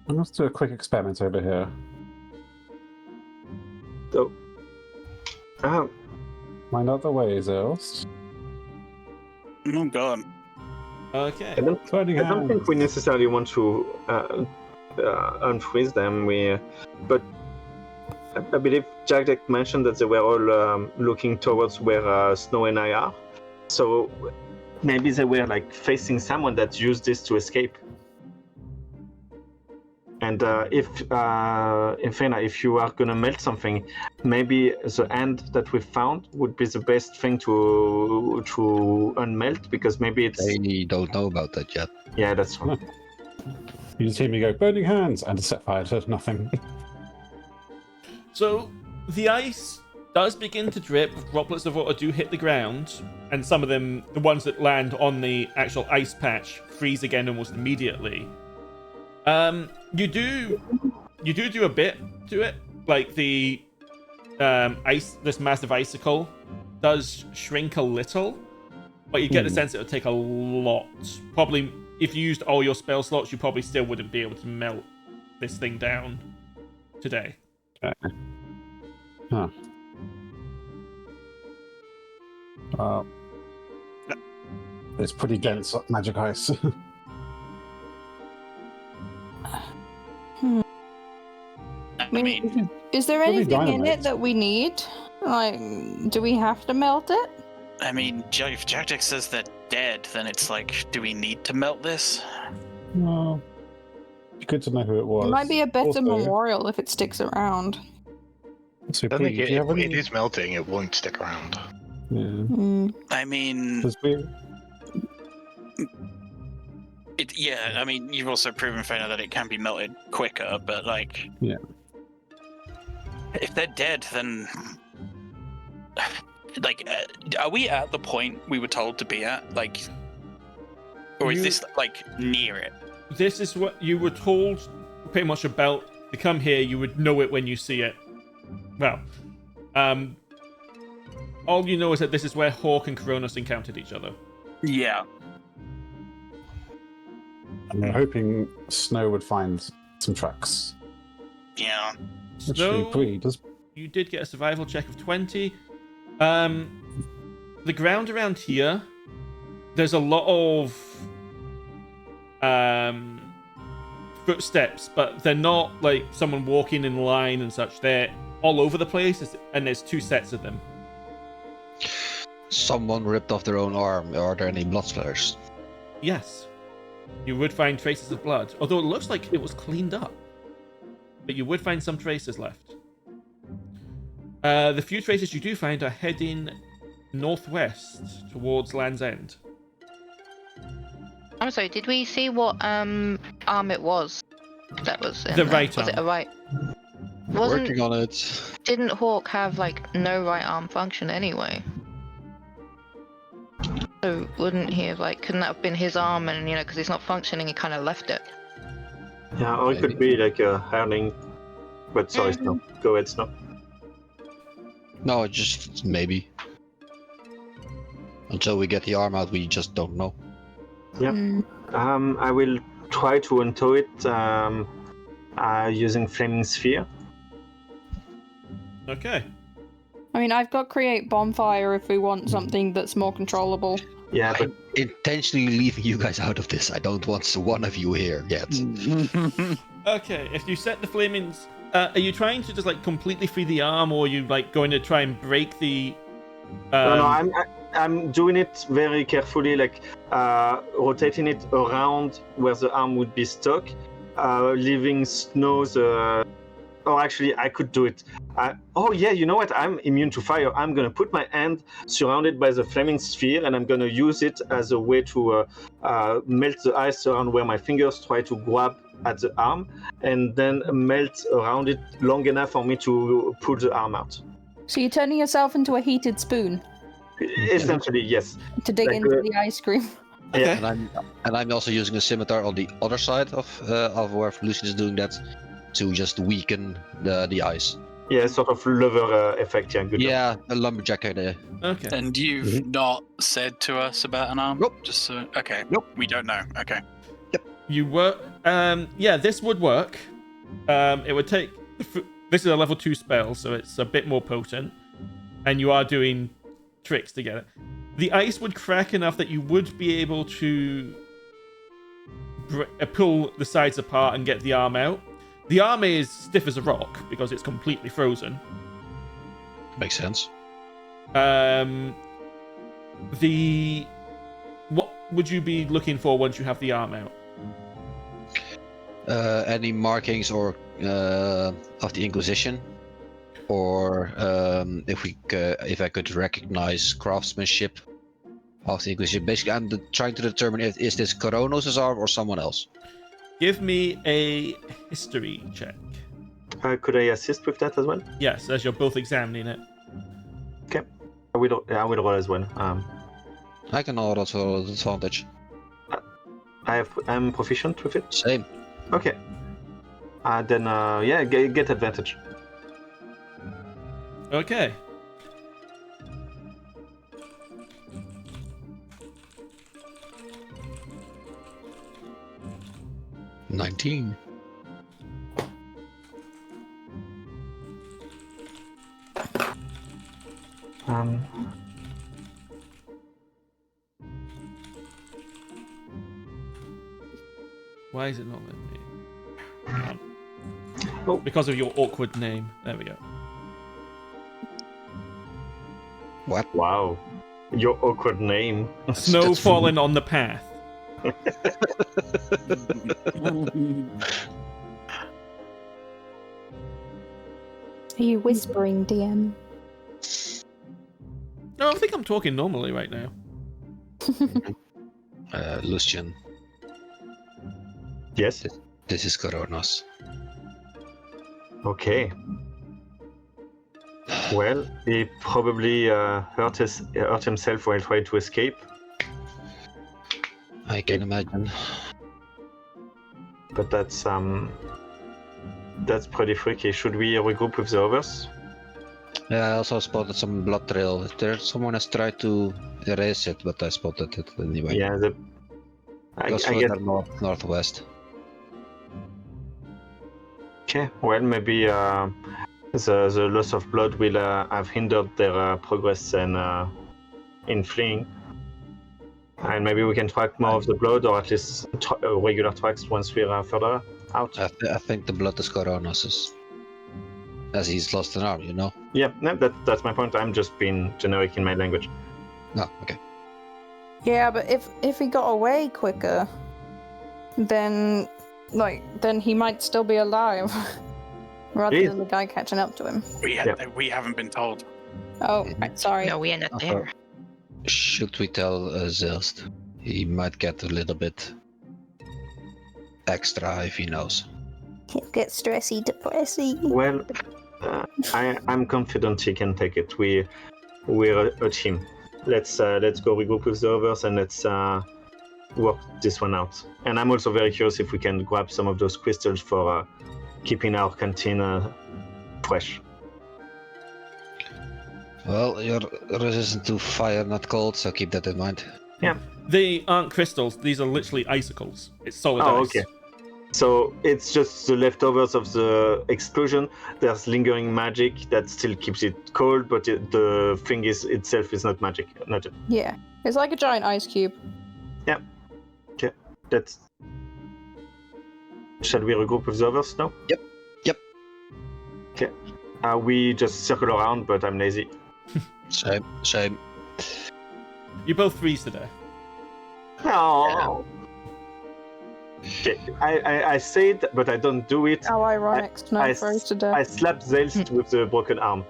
Let's do a quick experiment over here. So, Find out the way, Zaelste. Oh god. Okay. I don't think we necessarily want to unfreeze them. But I believe Jagdek mentioned that they were all looking towards where Snow and I are. So maybe they were like facing someone that used this to escape. And if you are gonna melt something, maybe the end that we found would be the best thing to unmelt, because maybe it's. They don't know about that yet. Yeah, that's right. You just hear me go, burning hands, and set fire to nothing. So the ice does begin to drip. Droplets of water do hit the ground, and some of them, the ones that land on the actual ice patch, freeze again almost immediately. You do a bit to it, like the this massive icicle does shrink a little, but you get the sense it would take a lot. Probably, if you used all your spell slots, you probably still wouldn't be able to melt this thing down today. Huh. It's pretty dense magic ice. I mean, is there Probably anything in dynamite. it that we need? Like, do we have to melt it? if Jagdek says they're dead, then it's like, do we need to melt this? Well, good to know who it was. It might be a better Also- memorial if it sticks around. So, I don't Bree, think do you have if any? it is melting, it won't stick around. Yeah. Mm. I mean, 'Cause we- I mean, you've also proven, Faena, that it can be melted quicker, but like, Yeah. if they're dead, then like, are we at the point we were told to be at? Like, or is You- this like near it? This is what you were told pretty much about. To come here, you would know it when you see it. Well, all you know is that this is where Hawk and Kronos encountered each other. Yeah. I'm hoping Snow would find some tracks. Yeah. Actually, Snow, Bree, does you did get a survival check of 20. The ground around here, there's a lot of footsteps, but they're not like someone walking in line and such. They're all over the place, and there's two sets of them. Someone ripped off their own arm. Are there any blood splatters? Yes, you would find traces of blood, although it looks like it was cleaned up. But you would find some traces left. The few traces you do find are heading northwest towards Land's End. I'm sorry, did we see what arm it was? That was in The there? right Was it a arm. right? Working on it. Didn't Hawk have like no right arm function anyway? So wouldn't he have like, couldn't that have been his arm, and because he's not functioning, he kind of left it? Yeah, or it could be like a hurling. But sorry, Snow. Go ahead, Snow. No, just maybe. Until we get the arm out, we just don't know. Yeah. Mm. I will try to untow it using Flaming Sphere. Okay. I mean, I've got create bonfire if we want something that's more controllable. Yeah, but I'm intentionally leaving you guys out of this. I don't want one of you here yet. Okay, if you set the flamings, are you trying to just like completely free the arm, or are you like going to try and break the? no, I'm doing it very carefully, like rotating it around where the arm would be stuck, leaving Snow the. Oh, actually, I could do it. Oh yeah, you know what? I'm immune to fire. I'm gonna put my hand surrounded by the flaming sphere, and I'm gonna use it as a way to melt the ice around where my fingers try to grab at the arm, and then melt around it long enough for me to pull the arm out. So you're turning yourself into a heated spoon Essentially, yes. to dig Like, into the ice cream. Okay. And I'm also using a scimitar on the other side of where Lucien is doing that to just weaken the ice. Yeah, sort of lever effect. Yeah, good. Yeah, a lumberjack idea. Okay. And you've not said to us about an arm? Nope. Just so. Okay. Nope. We don't know. Okay. You were. Yeah, this would work. It would take. This is a level 2 spell, so it's a bit more potent, and you are doing tricks to get it. The ice would crack enough that you would be able to pull the sides apart and get the arm out. The arm is stiff as a rock because it's completely frozen. Makes sense. What would you be looking for once you have the arm out? any markings or of the Inquisition, or if I could recognize craftsmanship of the Inquisition. Basically, I'm trying to determine is this Coronos' arm or someone else. Give me a history check. Could I assist with that as well? Yes, as you're both examining it. Okay. I will roll as well. I can also roll advantage. I'm proficient with it. Same. Okay. Then get advantage. Okay. $19. Why is it not letting me? Oh. Because of your awkward name. There we go. What? Wow. Your awkward name. Snow That's falling on the path. Are you whispering, DM? No, I think I'm talking normally right now. Lucien, Yes. this is Coronos. Okay. Well, he probably hurt himself while trying to escape. I can imagine. But that's pretty freaky. Should we regroup with the others? Yeah, I also spotted some blood trail. Someone has tried to erase it, but I spotted it anyway. Yeah, I Goes guess. further northwest. Okay, well, maybe the loss of blood will have hindered their progress in fleeing. And maybe we can track more of the blood, or at least regular tracks once we're further out. I think the blood is Coronos's. As he's lost an arm, you know? Yeah, no, that's my point. I'm just being generic in my language. No, okay. Yeah, but if he got away quicker, then he might still be alive, rather Jeez. than the guy catching up to him. We haven't been told. Oh, right, sorry. No, we are not there. Should we tell Zaelste? He might get a little bit extra if he knows. He'll get stressy, depressy. Well, I'm confident he can take it. We're a team. Let's go regroup with the others and let's work this one out. And I'm also very curious if we can grab some of those crystals for keeping our canteen fresh. Well, you're resistant to fire, not cold, so keep that in mind. Yeah. They aren't crystals. These are literally icicles. It's solid Oh, ice. okay. So it's just the leftovers of the explosion. There's lingering magic that still keeps it cold, but the thing itself is not magic. Yeah, it's like a giant ice cube. Yeah. Okay. Shall we regroup with the others now? Yep. Okay. We just circle around, but I'm lazy. Same. You both freeze to death. No. Okay. I say it, but I don't do it. How ironic, Snow froze to death. I slap Zaelste with the broken arm.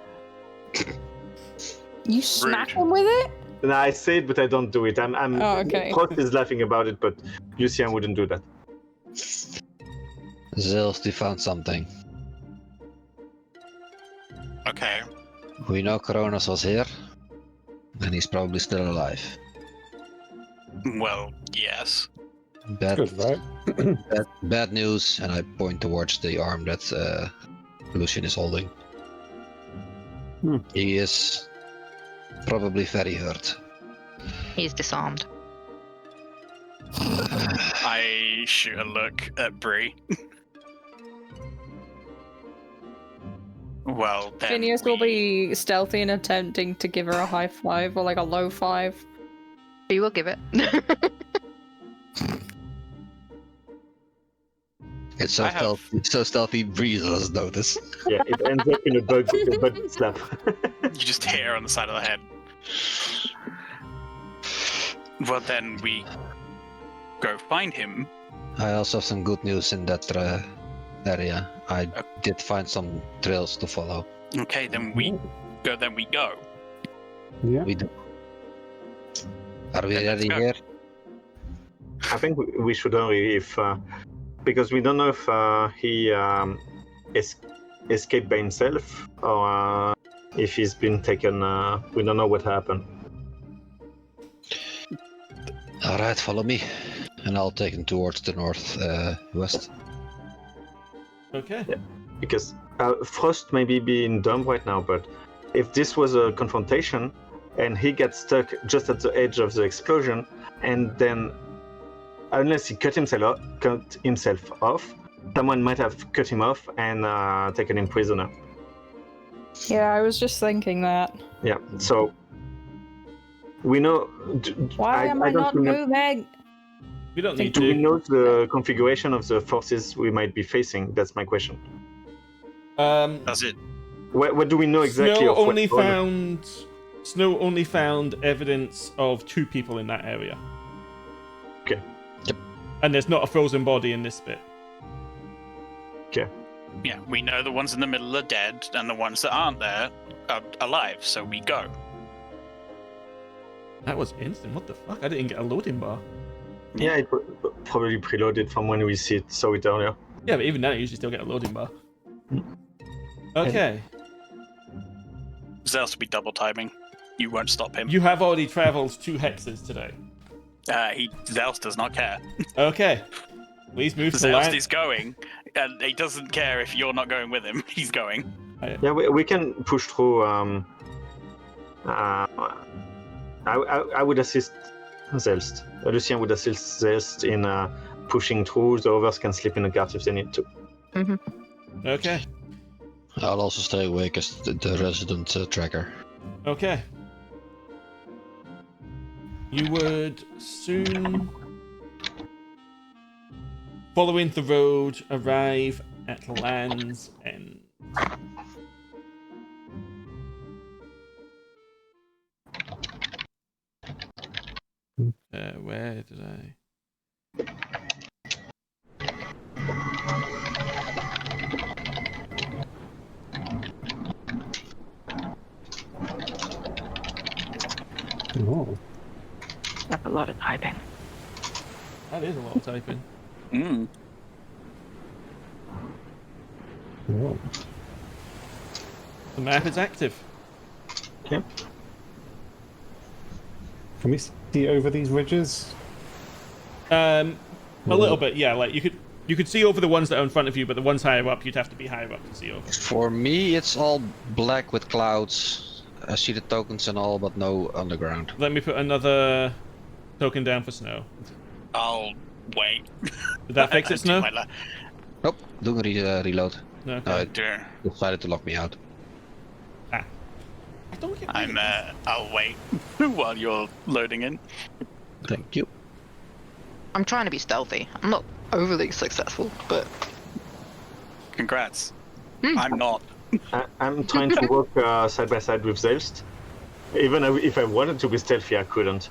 You smack him with it? No, I say it, but I don't do it. Oh, okay. Frosth is laughing about it, but Lucien wouldn't do that. Zaelste found something. Okay. We know Coronos was here, and he's probably still alive. Well, yes. Bad, Good, right? bad news, and I point towards the arm that Lucien is holding. He is probably very hurt. He's disarmed. I shoot a look at Bree. Well, then Phineas will be stealthy and attempting to give her a high five or like a low five. We will give it. It's so stealthy, Bree doesn't notice. Yeah, it ends up in a bug slap. You just hit her on the side of the head. Well, then we go find him I also have some good news in that area. I did find some trails to follow. Okay, then we go. Then we go. Yeah. We do. Are we Then let's ready go. here? I think we should hurry if because we don't know if he escaped by himself or if he's been taken. We don't know what happened. All right, follow me, and I'll take him towards the north west. Okay. Yeah. Because Frosth may be in dumb right now, but if this was a confrontation and he gets stuck just at the edge of the explosion, and then unless he cut himself off, someone might have cut him off and taken him prisoner. Yeah, I was just thinking that. Yeah. So we know. Why am I don't not remember- moving? We don't need Do we to. know the configuration of the forces we might be facing? That's my question. Does it? What do we know exactly? Snow of what- only found. Snow only found evidence of 2 people in that area. Okay. Yep. And there's not a frozen body in this bit. Okay. Yeah, we know the ones in the middle are dead, and the ones that aren't there are alive. So we go. That was instant. What the fuck? I didn't get a loading bar. Yeah, it probably preloaded from when we saw it earlier. Yeah, but even then, I usually still get a loading bar. Okay. Zaelste will be double timing. You won't stop him. You have already travelled 2 hexes today. Zaelste does not care. Okay. Please move to the Zaelste line. is going, and he doesn't care if you're not going with him. He's going. Yeah, we can push through. I would assist Zaelste. Lucien would assist Zaelste in pushing through. The others can sleep in the cart if they need to. Okay. I'll also stay awake as the resident tracker. Okay. You would soon, following the road, arrive at Land's End. Where did I? Oh. That's a lot of typing. That is a lot of typing. Oh. The map is active. Okay. Can we see over these ridges? A little bit, yeah. Like you could see over the ones that are in front of you, but the ones higher up, you'd have to be higher up to see over. For me, it's all black with clouds. I see the tokens and all, but no underground. Let me put another token down for Snow. I'll wait. Did that fix it, Do Snow? my la- Nope, doing reload. No. No, Okay. it Dear. decided to lock me out. I don't get. I'll wait while you're loading in. Thank you. I'm trying to be stealthy. I'm not overly successful, but Congrats. I'm not. I'm trying to work side by side with Zaelste. Even if I wanted to be stealthy, I couldn't.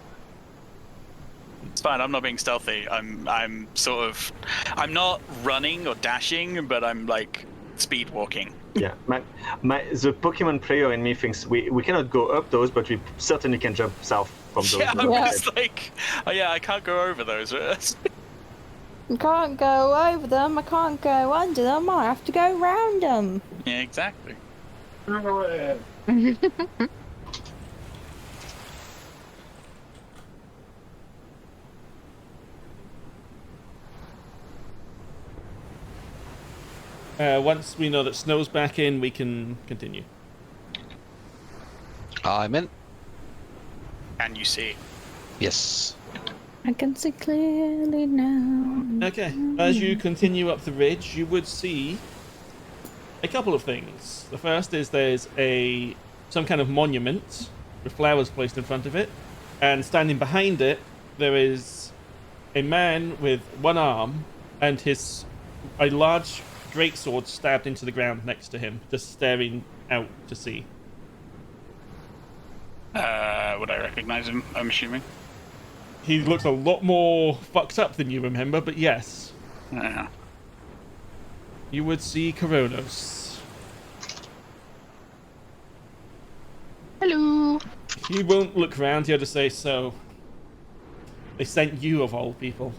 It's fine. I'm not being stealthy. I'm sort of. I'm not running or dashing, but I'm like speed walking. Yeah, the Pokemon player in me thinks we cannot go up those, but we certainly can jump south from those. Yeah, I Yeah. was like, oh yeah, I can't go over those. I can't go over them, I can't go under them, I have to go round them. Yeah, exactly. Once we know that Snow's back in, we can continue. I'm in. And you see. Yes. I can see clearly now. Okay, as you continue up the ridge, you would see a couple of things. The first is there's some kind of monument with flowers placed in front of it, and standing behind it, there is a man with one arm and a large greatsword stabbed into the ground next to him, just staring out to sea. Would I recognize him? I'm assuming. He looks a lot more fucked up than you remember, but yes. Yeah. You would see Coronos. Hello. He won't look round here to say so. They sent you of all people.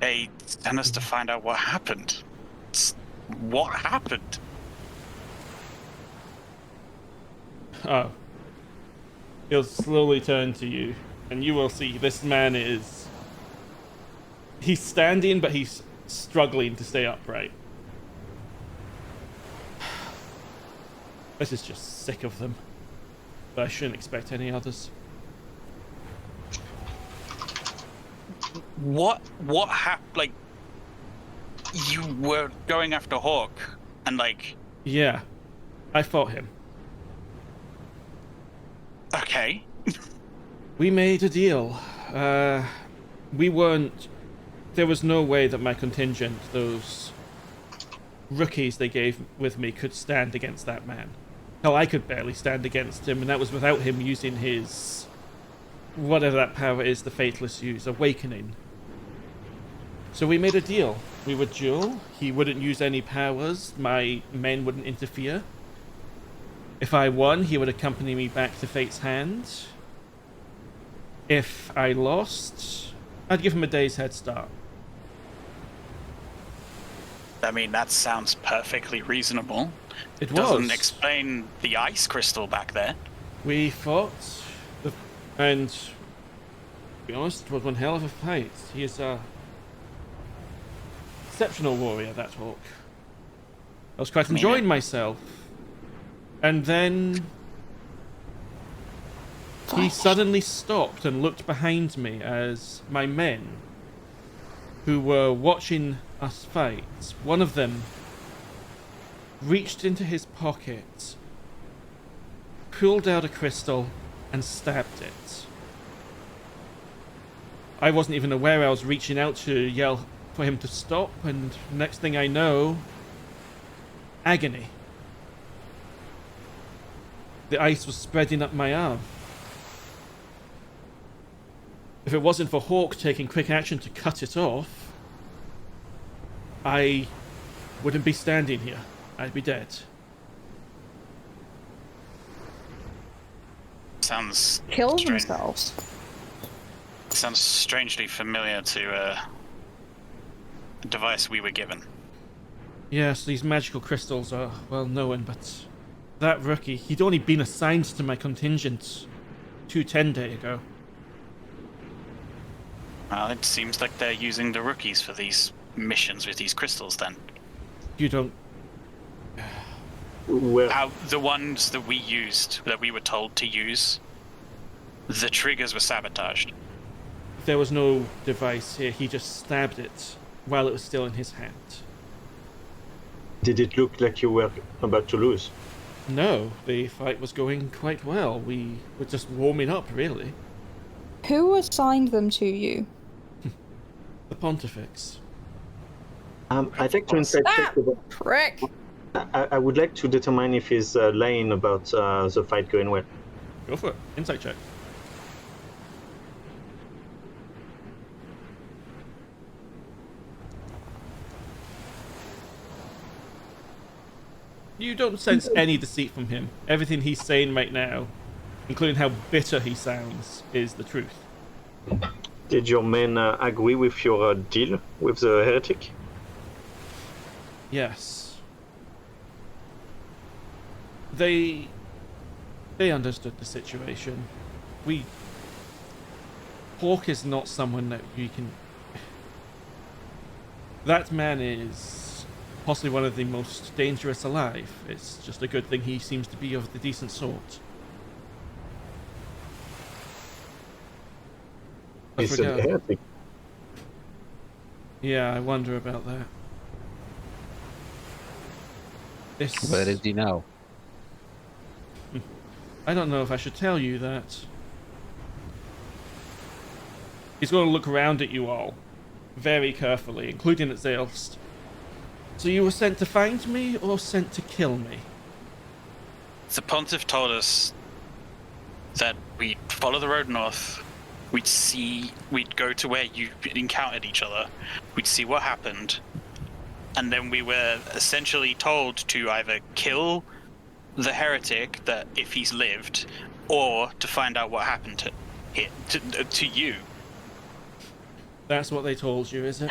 They sent us to find out what happened. What happened? Oh. He'll slowly turn to you, and you will see this man is... He's standing, but he's struggling to stay upright. This is just sick of them. But I shouldn't expect any others. What happened? Like, you were going after Hawk, and like... Yeah. I fought him. Okay. We made a deal. We weren't... There was no way that my contingent, those rookies they gave with me, could stand against that man. Hell, I could barely stand against him, and that was without him using his... whatever that power is the Faithless use, Awakening. So we made a deal. We would duel, he wouldn't use any powers, my men wouldn't interfere. If I won, he would accompany me back to Fate's hand. If I lost, I'd give him a day's head start. I mean, that sounds perfectly reasonable. It Doesn't was. explain the ice crystal back there. We fought, and to be honest, it was one hell of a fight. He is a exceptional warrior, that Hawk. I was quite enjoying myself. And then he suddenly stopped and looked behind me as my men, who were watching us fight, one of them reached into his pocket, pulled out a crystal, and stabbed it. I wasn't even aware I was reaching out to yell for him to stop, and next thing I know, agony. The ice was spreading up my arm. If it wasn't for Hawk taking quick action to cut it off, I wouldn't be standing here. I'd be dead. Sounds Kill strange. themselves. Sounds strangely familiar to a device we were given. Yes, these magical crystals are well known, but that rookie, he'd only been assigned to my contingent 10 days ago. Well, it seems like they're using the rookies for these missions with these crystals then. You don't... Well, The ones that we used, that we were told to use, the triggers were sabotaged. There was no device here, he just stabbed it while it was still in his hand. did it look like you were about to lose? No, the fight was going quite well. We were just warming up, really. Who assigned them to you? The Pontifex. I'd like to insight check about... Prick! I would like to determine if he's lying about the fight going well. Go for it. Insight check. You don't sense any deceit from him. Everything he's saying right now, including how bitter he sounds, is the truth. Did your men agree with your deal with the heretic? Yes. They understood the situation. Hawk is not someone that you can... That man is possibly one of the most dangerous alive. It's just a good thing he seems to be of the decent sort. I He's forgot. a heretic. Yeah, I wonder about that. This... Where is he now? I don't know if I should tell you that. He's going to look around at you all, very carefully, including at Zaelste. So you were sent to find me, or sent to kill me? The Pontiff told us that we follow the road north, We'd go to where you encountered each other. We'd see what happened. And then we were essentially told to either kill the heretic, that if he's lived, or to find out what happened to you. That's what they told you, is it?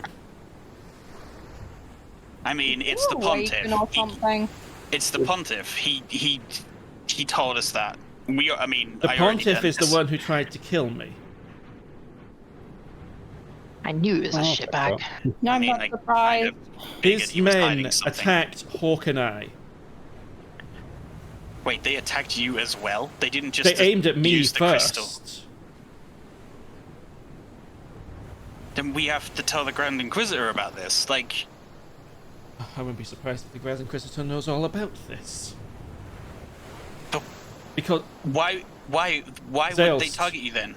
I mean, it's the Awaken or pontiff. something. It's the pontiff. He told us that. I mean, The I already pontiff done is the this. one who tried to kill me. I knew it was a shitbag. No, I'm mean, not like, surprised. Figured His he was men hiding something. attacked Hawk and I. Wait, they attacked you as well? They didn't just They aimed at me use the crystal. first. Then we have to tell the Grand Inquisitor about this. Like, I wouldn't be surprised if the Grand Inquisitor knows all about this. But- Because why would they Zaelste. target you then?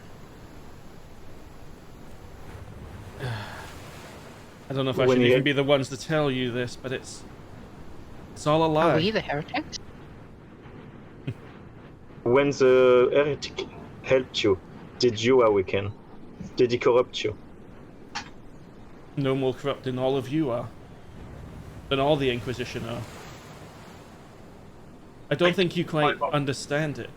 I don't know if I When should you- even be the ones to tell you this, but it's all a lie. Are we the heretics? When the heretic helped you, did you awaken? Did he corrupt you? No more corrupt than all of you are. Than all the Inquisition are. I don't think you quite understand it.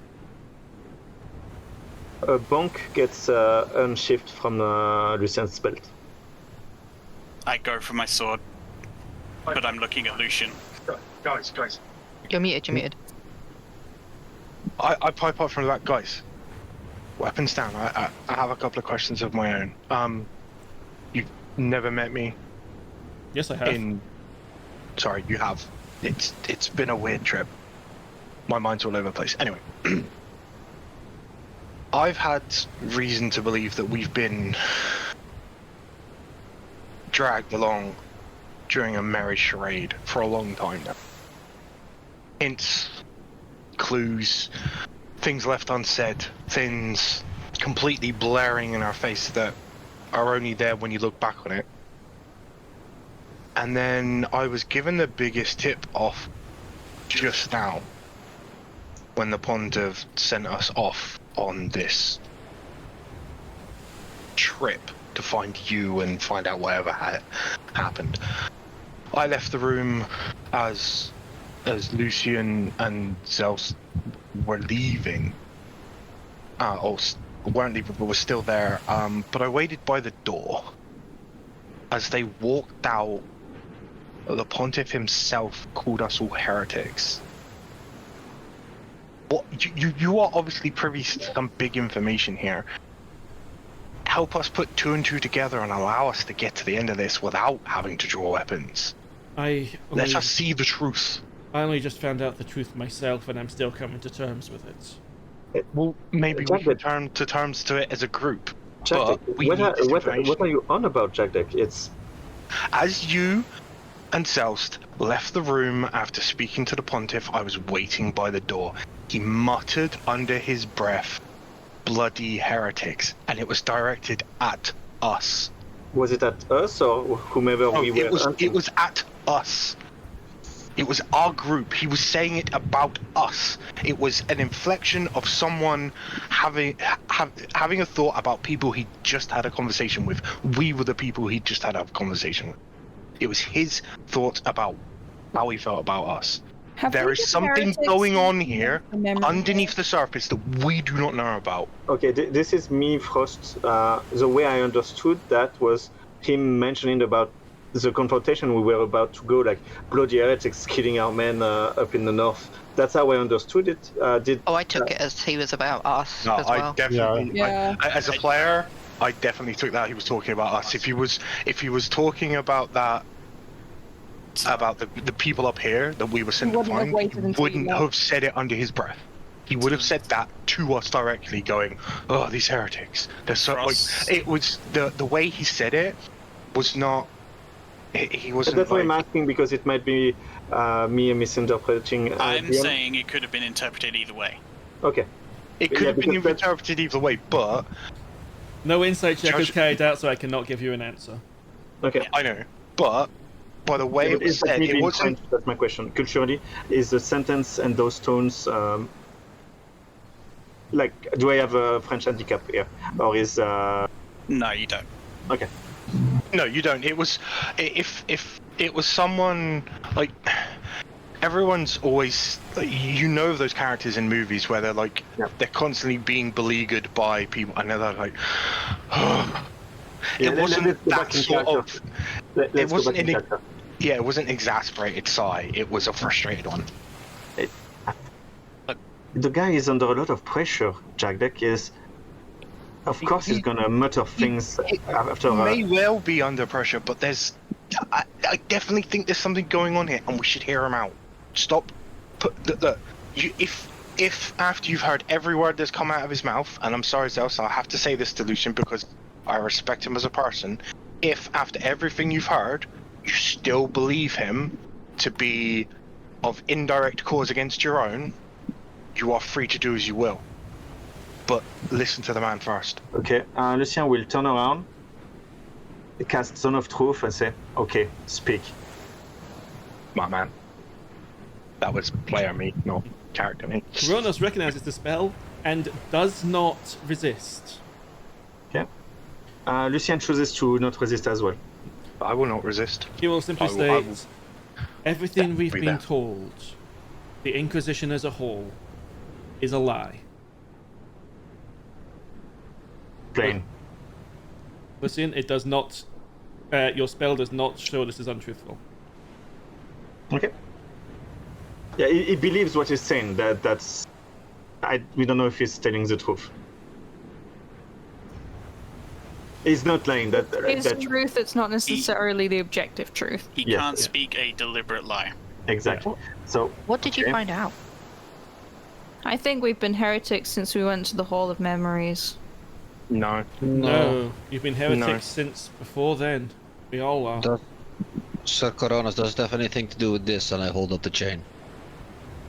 A bonk gets unshift from Lucien's belt. I go for my sword, but I'm looking at Lucien. Guys. You're muted. I pipe up from the back, guys. Weapons down. I have a couple of questions of my own. You've never met me Yes, I have. Sorry, you have. It's been a weird trip. My mind's all over the place. Anyway, I've had reason to believe that we've been dragged along during a merry charade for a long time now. Hints, clues, things left unsaid, things completely blaring in our face that are only there when you look back on it. And then I was given the biggest tip off just now when the pontiff sent us off on this trip to find you and find out whatever happened. I left the room as Lucien and Zaelste were leaving. Weren't leaving, but were still there. But I waited by the door. As they walked out, the pontiff himself called us all heretics. What you are obviously privy to some big information here. Help us put two and two together and allow us to get to the end of this without having to draw weapons. Let us see the truth. I only just found out the truth myself, and I'm still coming to terms with it. Well, maybe we Jagdek. can come to terms to it as a group. Jagdek, But we what need this are information. you on about, Jagdek? It's As you and Zaelste left the room after speaking to the pontiff, I was waiting by the door. He muttered under his breath, "Bloody heretics," and it was directed at us. was it at us or whomever we were? It was at us. It was our group. He was saying it about us. It was an inflection of someone having a thought about people he just had a conversation with. We were the people he just had a conversation with. It was his thoughts about how he felt about us. There is something going on here underneath the surface that we do not know about. Okay, this is me, Frost. The way I understood that was him mentioning about the confrontation we were about to go, like bloody heretics killing our men up in the north. That's how I understood it. I took it as he was about us No, as well. I definitely, Yeah. as a player, I definitely took that he was talking about us. If he was talking about that, about the people up here that we were sent to Wouldn't have find, waited he until you wouldn't left. have said it under his breath. He would have said that to us directly, going, "Oh, these heretics." They're so like Frost. it was the way he said it was not. He wasn't. That's why I'm like, asking, because it might be me misinterpreting. I'm the- saying it could have been interpreted either way. Okay. it could Yeah, have been because that's- interpreted either way, but No insight check is Judge- carried out, so I cannot give you an answer. Okay. I know. But by the way Yeah, it but was is that said, maybe it in wasn't. French? That's my question. Culturally, is the sentence and those tones, like, do I have a French handicap here, or is? No, you don't. Okay. No, you don't. It was if it was someone like everyone's always you know those characters in movies where they're like they're constantly being beleaguered by people and they're like it wasn't that sort of it wasn't it wasn't exasperated sigh, it was a frustrated one. The guy is under a lot of pressure. Jagdek is. Of course, he's gonna mutter things after. He may well be under pressure, but I definitely think there's something going on here, and we should hear him out. Stop. Look. If after you've heard every word that's come out of his mouth, and I'm sorry, Zaelste, I have to say this to Lucien because I respect him as a person. If after everything you've heard, you still believe him to be of indirect cause against your own, you are free to do as you will. But listen to the man first. Okay, Lucien will turn around, cast Zone of Truth, and say, "Okay, speak." My man. That was player me, not character me. Kronos recognizes the spell and does not resist. Okay. Lucien chooses to not resist as well. I will not resist. He will simply state, everything we've been told, the Inquisition as a whole, is a lie. Plain. Lucien, it does not. Your spell does not show this is untruthful. Okay. Yeah, he believes what he's saying. That's. We don't know if he's telling the truth. He's not lying. It's truth. It's not necessarily the objective truth. He can't speak a deliberate lie. Exactly. Yeah. So. What did you find out? I think we've been heretics since we went to the Hall of Memories. No, you've been heretics since before then. We all are. Sir Coronas, does it have anything to do with this? And I hold up the chain.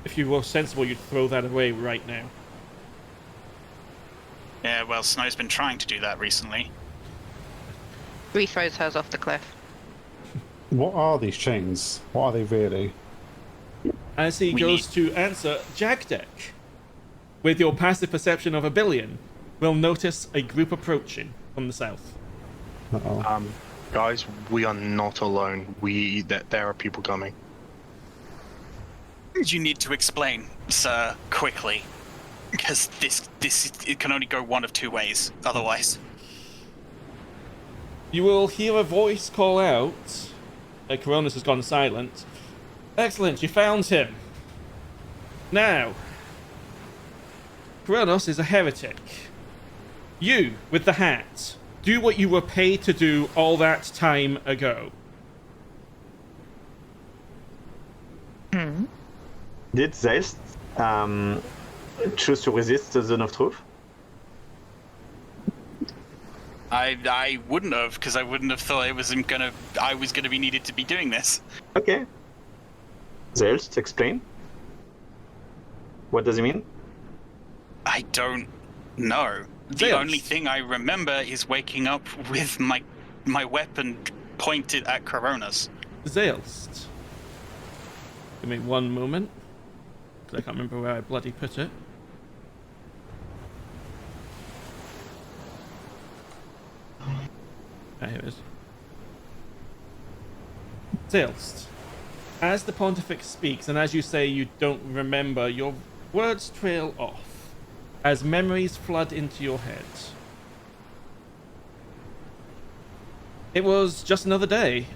If you were sensible, you'd throw that away right now. Yeah, well, Snow's been trying to do that recently. Bree throws hers off the cliff. What are these chains? What are they really? As he goes to answer, Jagdek, with your passive perception of 1 billion, will notice a group approaching from the south. Uh-oh. Guys, we are not alone. There are people coming. You need to explain, sir, quickly, because it can only go one of two ways. Otherwise, you will hear a voice call out. Coronas has gone silent. Excellent, you found him. Now, Kronos is a heretic. You, with the hat, do what you were paid to do all that time ago. Did Zaelste choose to resist the Zone of Truth? I wouldn't have, because I wouldn't have thought I was gonna be needed to be doing this. Okay. Zaelste, explain. What does it mean? I don't know. The only thing I remember is waking up with my weapon pointed at Coronas. Zaelste. Give me one moment, because I can't remember where I bloody put it. Ah, here it is. Zaelste. As the Pontifex speaks, and as you say you don't remember, your words trail off as memories flood into your head. It was just another day.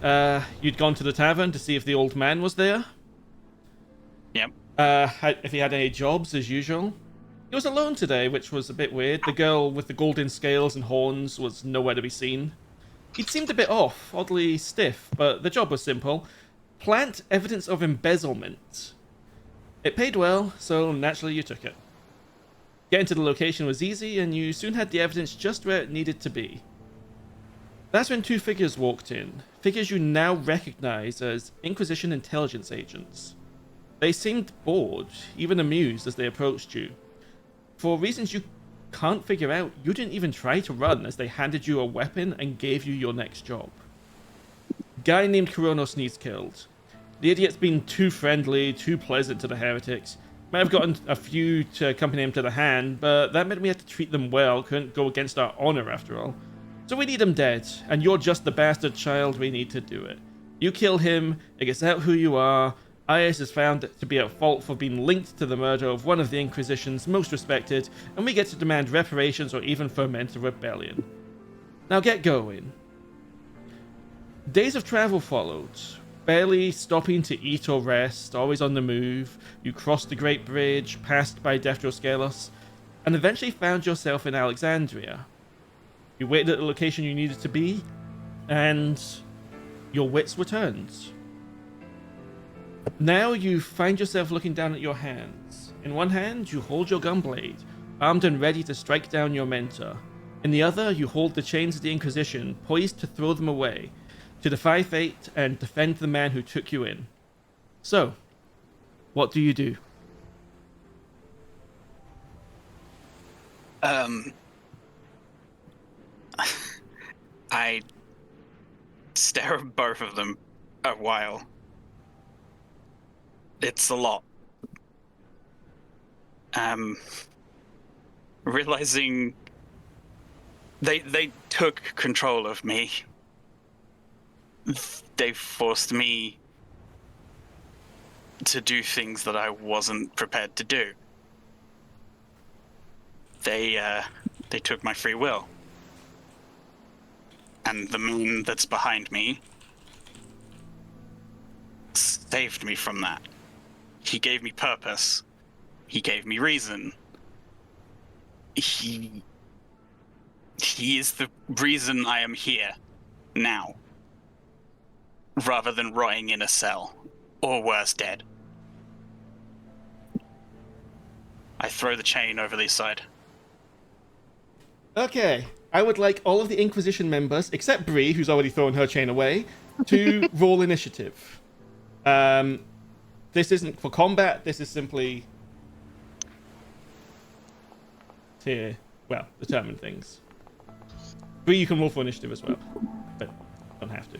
You'd gone to the tavern to see if the old man was there. Yep. If he had any jobs, as usual. He was alone today, which was a bit weird. The girl with the golden scales and horns was nowhere to be seen. He'd seemed a bit off, oddly stiff, but the job was simple. Plant evidence of embezzlement. It paid well, so naturally you took it. Getting to the location was easy, and you soon had the evidence just where it needed to be. That's when two figures walked in, figures you now recognize as Inquisition intelligence agents. They seemed bored, even amused as they approached you. For reasons you can't figure out, you didn't even try to run as they handed you a weapon and gave you your next job. Guy named Kronos needs killed. The idiot's been too friendly, too pleasant to the heretics. Might have gotten a few to accompany him to the hand, but that meant we had to treat them well. Couldn't go against our honor, after all. So we need him dead, and you're just the bastard child we need to do it. You kill him, it gets out who you are. IS is found to be at fault for being linked to the murder of one of the Inquisition's most respected, and we get to demand reparations or even foment a rebellion. Now get going. Days of travel followed, barely stopping to eat or rest, always on the move. You crossed the Great Bridge, passed by Deftroscalos, and eventually found yourself in Alexandria. You waited at the location you needed to be, and your wits returned. Now you find yourself looking down at your hands. In one hand, you hold your gunblade, armed and ready to strike down your mentor. In the other, you hold the chains of the Inquisition, poised to throw them away, to defy fate and defend the man who took you in. So, what do you do? I stare at both of them a while. It's a lot. Realizing they took control of me. They forced me to do things that I wasn't prepared to do. They took my free will. And the moon that's behind me saved me from that. He gave me purpose. He gave me reason. He is the reason I am here now, rather than rotting in a cell, or worse, dead. I throw the chain over the side. Okay, I would like all of the Inquisition members, except Bree, who's already thrown her chain away, to roll initiative. This isn't for combat, this is simply to, well, determine things. Bree, you can roll for initiative as well, but don't have to.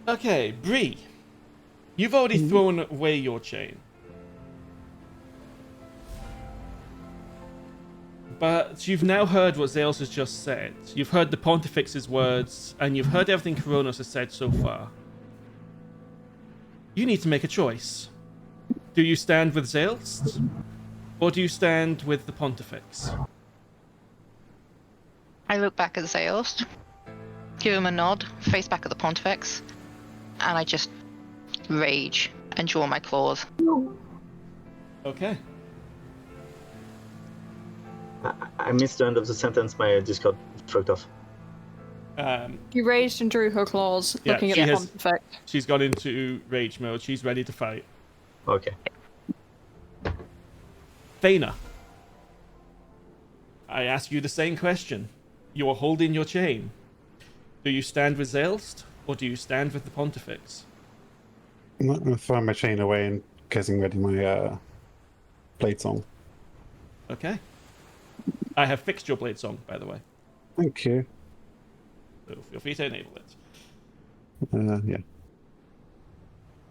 Okay, Bree, you've already thrown away your chain. But you've now heard what Zaelste has just said. You've heard the Pontifex's words, and you've heard everything Kronos has said so far. You need to make a choice. Do you stand with Zaelste, or do you stand with the Pontifex? I look back at Zaelste, give him a nod, face back at the Pontifex, and I just rage and draw my claws. Okay. I missed the end of the sentence. My Discord fucked off. You raged and drew her claws, Yeah, looking at the Pontifex. She's gone into rage mode. She's ready to fight. Okay. Faena, I ask you the same question. You are holding your chain. Do you stand with Zaelste, or do you stand with the Pontifex? I'm not going to throw my chain away and getting ready my blade song. Okay. I have fixed your blade song, by the way. Thank you. So feel free to enable it. Yeah.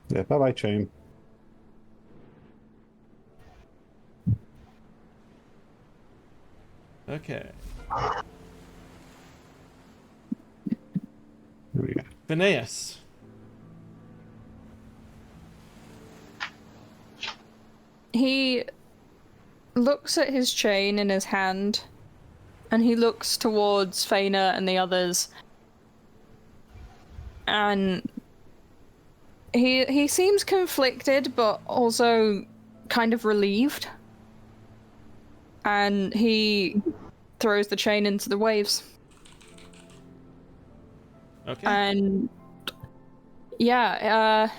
Yeah, bye-bye, chain. Okay. There we go. Phineas. He looks at his chain in his hand, and he looks towards Faena and the others, and he seems conflicted, but also kind of relieved. And he throws the chain into the waves. Okay. And yeah,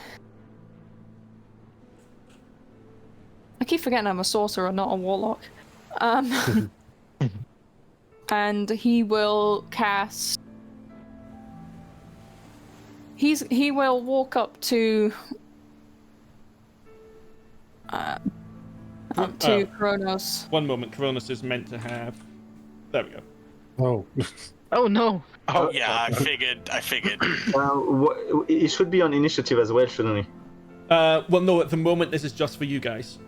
I keep forgetting I'm a sorcerer, not a warlock. And he will cast. He will walk up to Kronos. One moment. Kronos is meant to have. There we go. Oh. Oh no. Oh, Yeah, I figured. It should be on initiative as well, shouldn't he? Well, no, at the moment, this is just for you guys.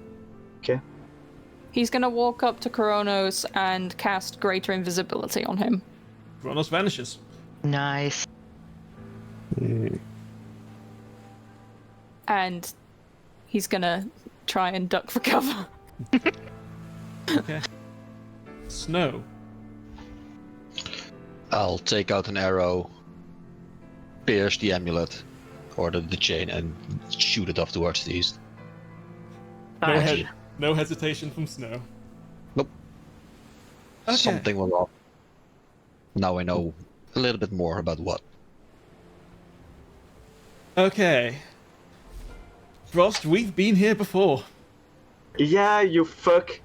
Okay. He's gonna walk up to Koronos and cast Greater Invisibility on him. Kronos vanishes. Nice. And he's gonna try and duck for cover. Okay. Snow. I'll take out an arrow, pierce the amulet, or the chain, and shoot it off towards the east. No, no hesitation from Snow. Nope. Okay. Something went wrong. Now I know a little bit more about what. Okay. Frosth, we've been here before. Yeah, you fuck.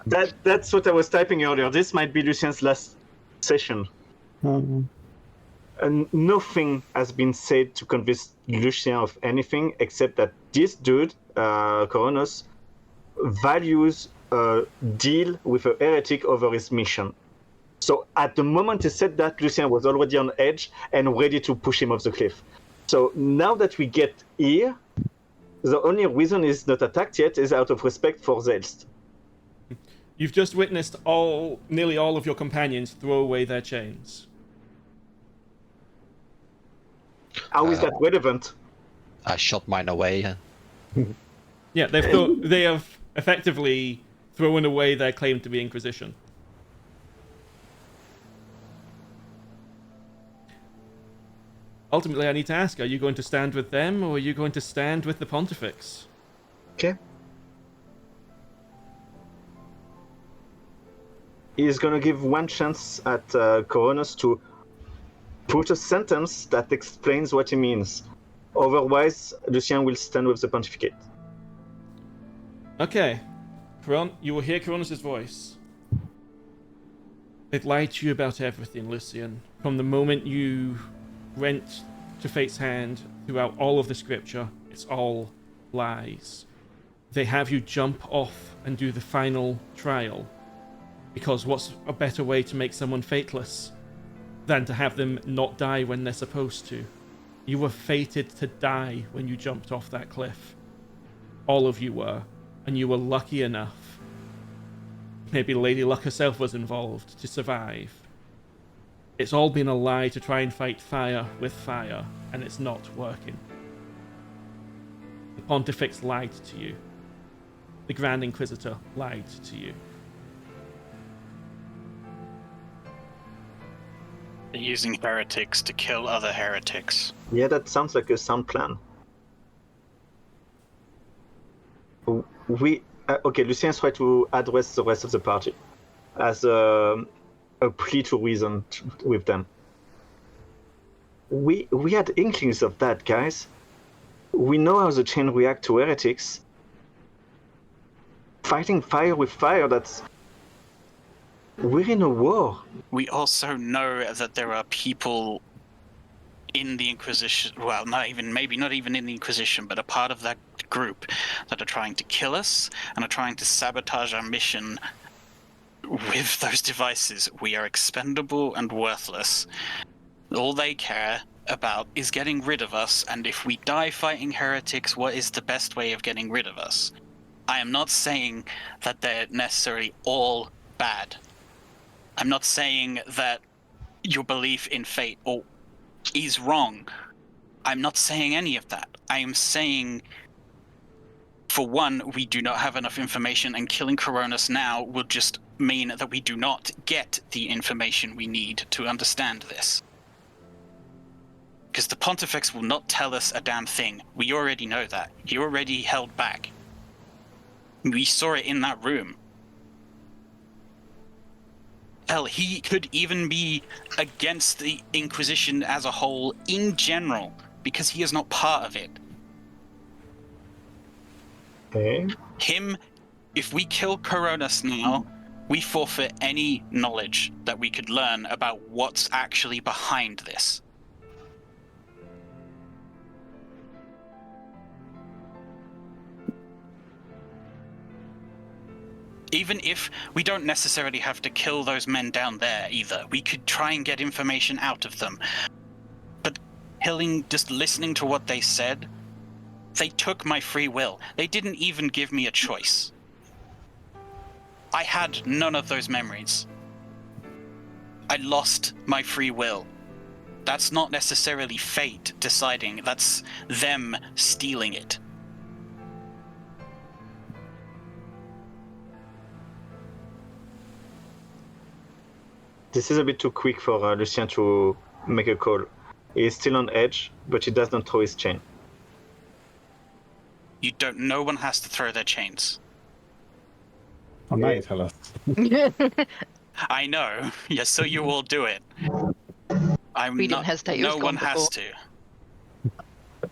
That's what I was typing earlier. This might be Lucien's last session. And nothing has been said to convince Lucien of anything except that this dude, Koronos, values a deal with a heretic over his mission. So at the moment he said that, Lucien was already on edge and ready to push him off the cliff. So now that we get here, the only reason he's not attacked yet is out of respect for Zaelste. You've just witnessed nearly all of your companions throw away their chains. How is that relevant? I shot mine away. Yeah, they have effectively thrown away their claim to the Inquisition. Ultimately, I need to ask, are you going to stand with them, or are you going to stand with the Pontifex? Okay. He's gonna give one chance at Koronos to put a sentence that explains what he means. Otherwise, Lucien will stand with the Pontificate. Okay. You will hear Koronos' voice. It lied to you about everything, Lucien. From the moment you went to Fate's hand throughout all of the scripture, it's all lies. They have you jump off and do the final trial. Because what's a better way to make someone fateless than to have them not die when they're supposed to? You were fated to die when you jumped off that cliff. All of you were. And you were lucky enough, maybe Lady Luck herself was involved, to survive. It's all been a lie to try and fight fire with fire, and it's not working. The Pontifex lied to you. The Grand Inquisitor lied to you. They're using heretics to kill other heretics. Yeah, that sounds like a sound plan. Okay, Lucien's trying to address the rest of the party as a plea to reason with them. We had inklings of that, guys. We know how the chain react to heretics. Fighting fire with fire, we're in a war. We also know that there are people in the Inquisition, well, not even in the Inquisition, but a part of that group that are trying to kill us and are trying to sabotage our mission with those devices. We are expendable and worthless. All they care about is getting rid of us, and if we die fighting heretics, what is the best way of getting rid of us? I am not saying that they're necessarily all bad. I'm not saying that your belief in fate is wrong. I'm not saying any of that. I am saying, for one, we do not have enough information, and killing Koronos now will just mean that we do not get the information we need to understand this. Because the Pontifex will not tell us a damn thing. We already know that. He already held back. We saw it in that room. Hell, he could even be against the Inquisition as a whole in general, because he is not part of it. Okay. Him, if we kill Koronos now, we forfeit any knowledge that we could learn about what's actually behind this. Even if we don't necessarily have to kill those men down there either, we could try and get information out of them. But just listening to what they said, they took my free will. They didn't even give me a choice. I had none of those memories. I lost my free will. That's not necessarily fate deciding, that's them stealing it. This is a bit too quick for Lucien to make a call. He is still on edge, but he does not throw his chain. No one has to throw their chains. Oh, now you tell us. I know. Yes, so you all do it. We didn't hesitate. No one has to.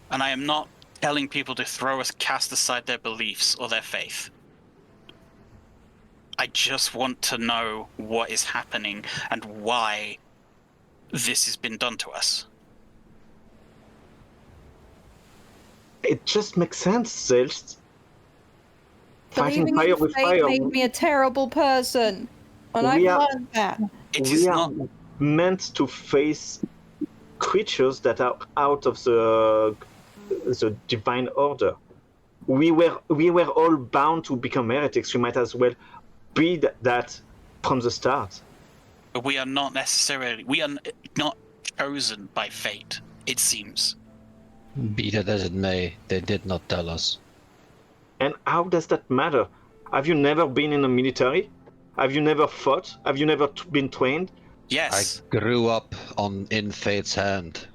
And I am not telling people to cast aside their beliefs or their faith. I just want to know what is happening and why this has been done to us. It just makes sense, Zaelste. Fighting Believing fire in with fate fire. made me a terrible person, and I've learned that. We are meant to face creatures that are out of the divine order. We were all bound to become heretics. We might as well be that from the start. But we are not chosen by fate, it seems. Be that as it may, they did not tell us. And how does that matter? Have you never been in the military? Have you never fought? Have you never been trained? Yes. I grew up in fate's hand.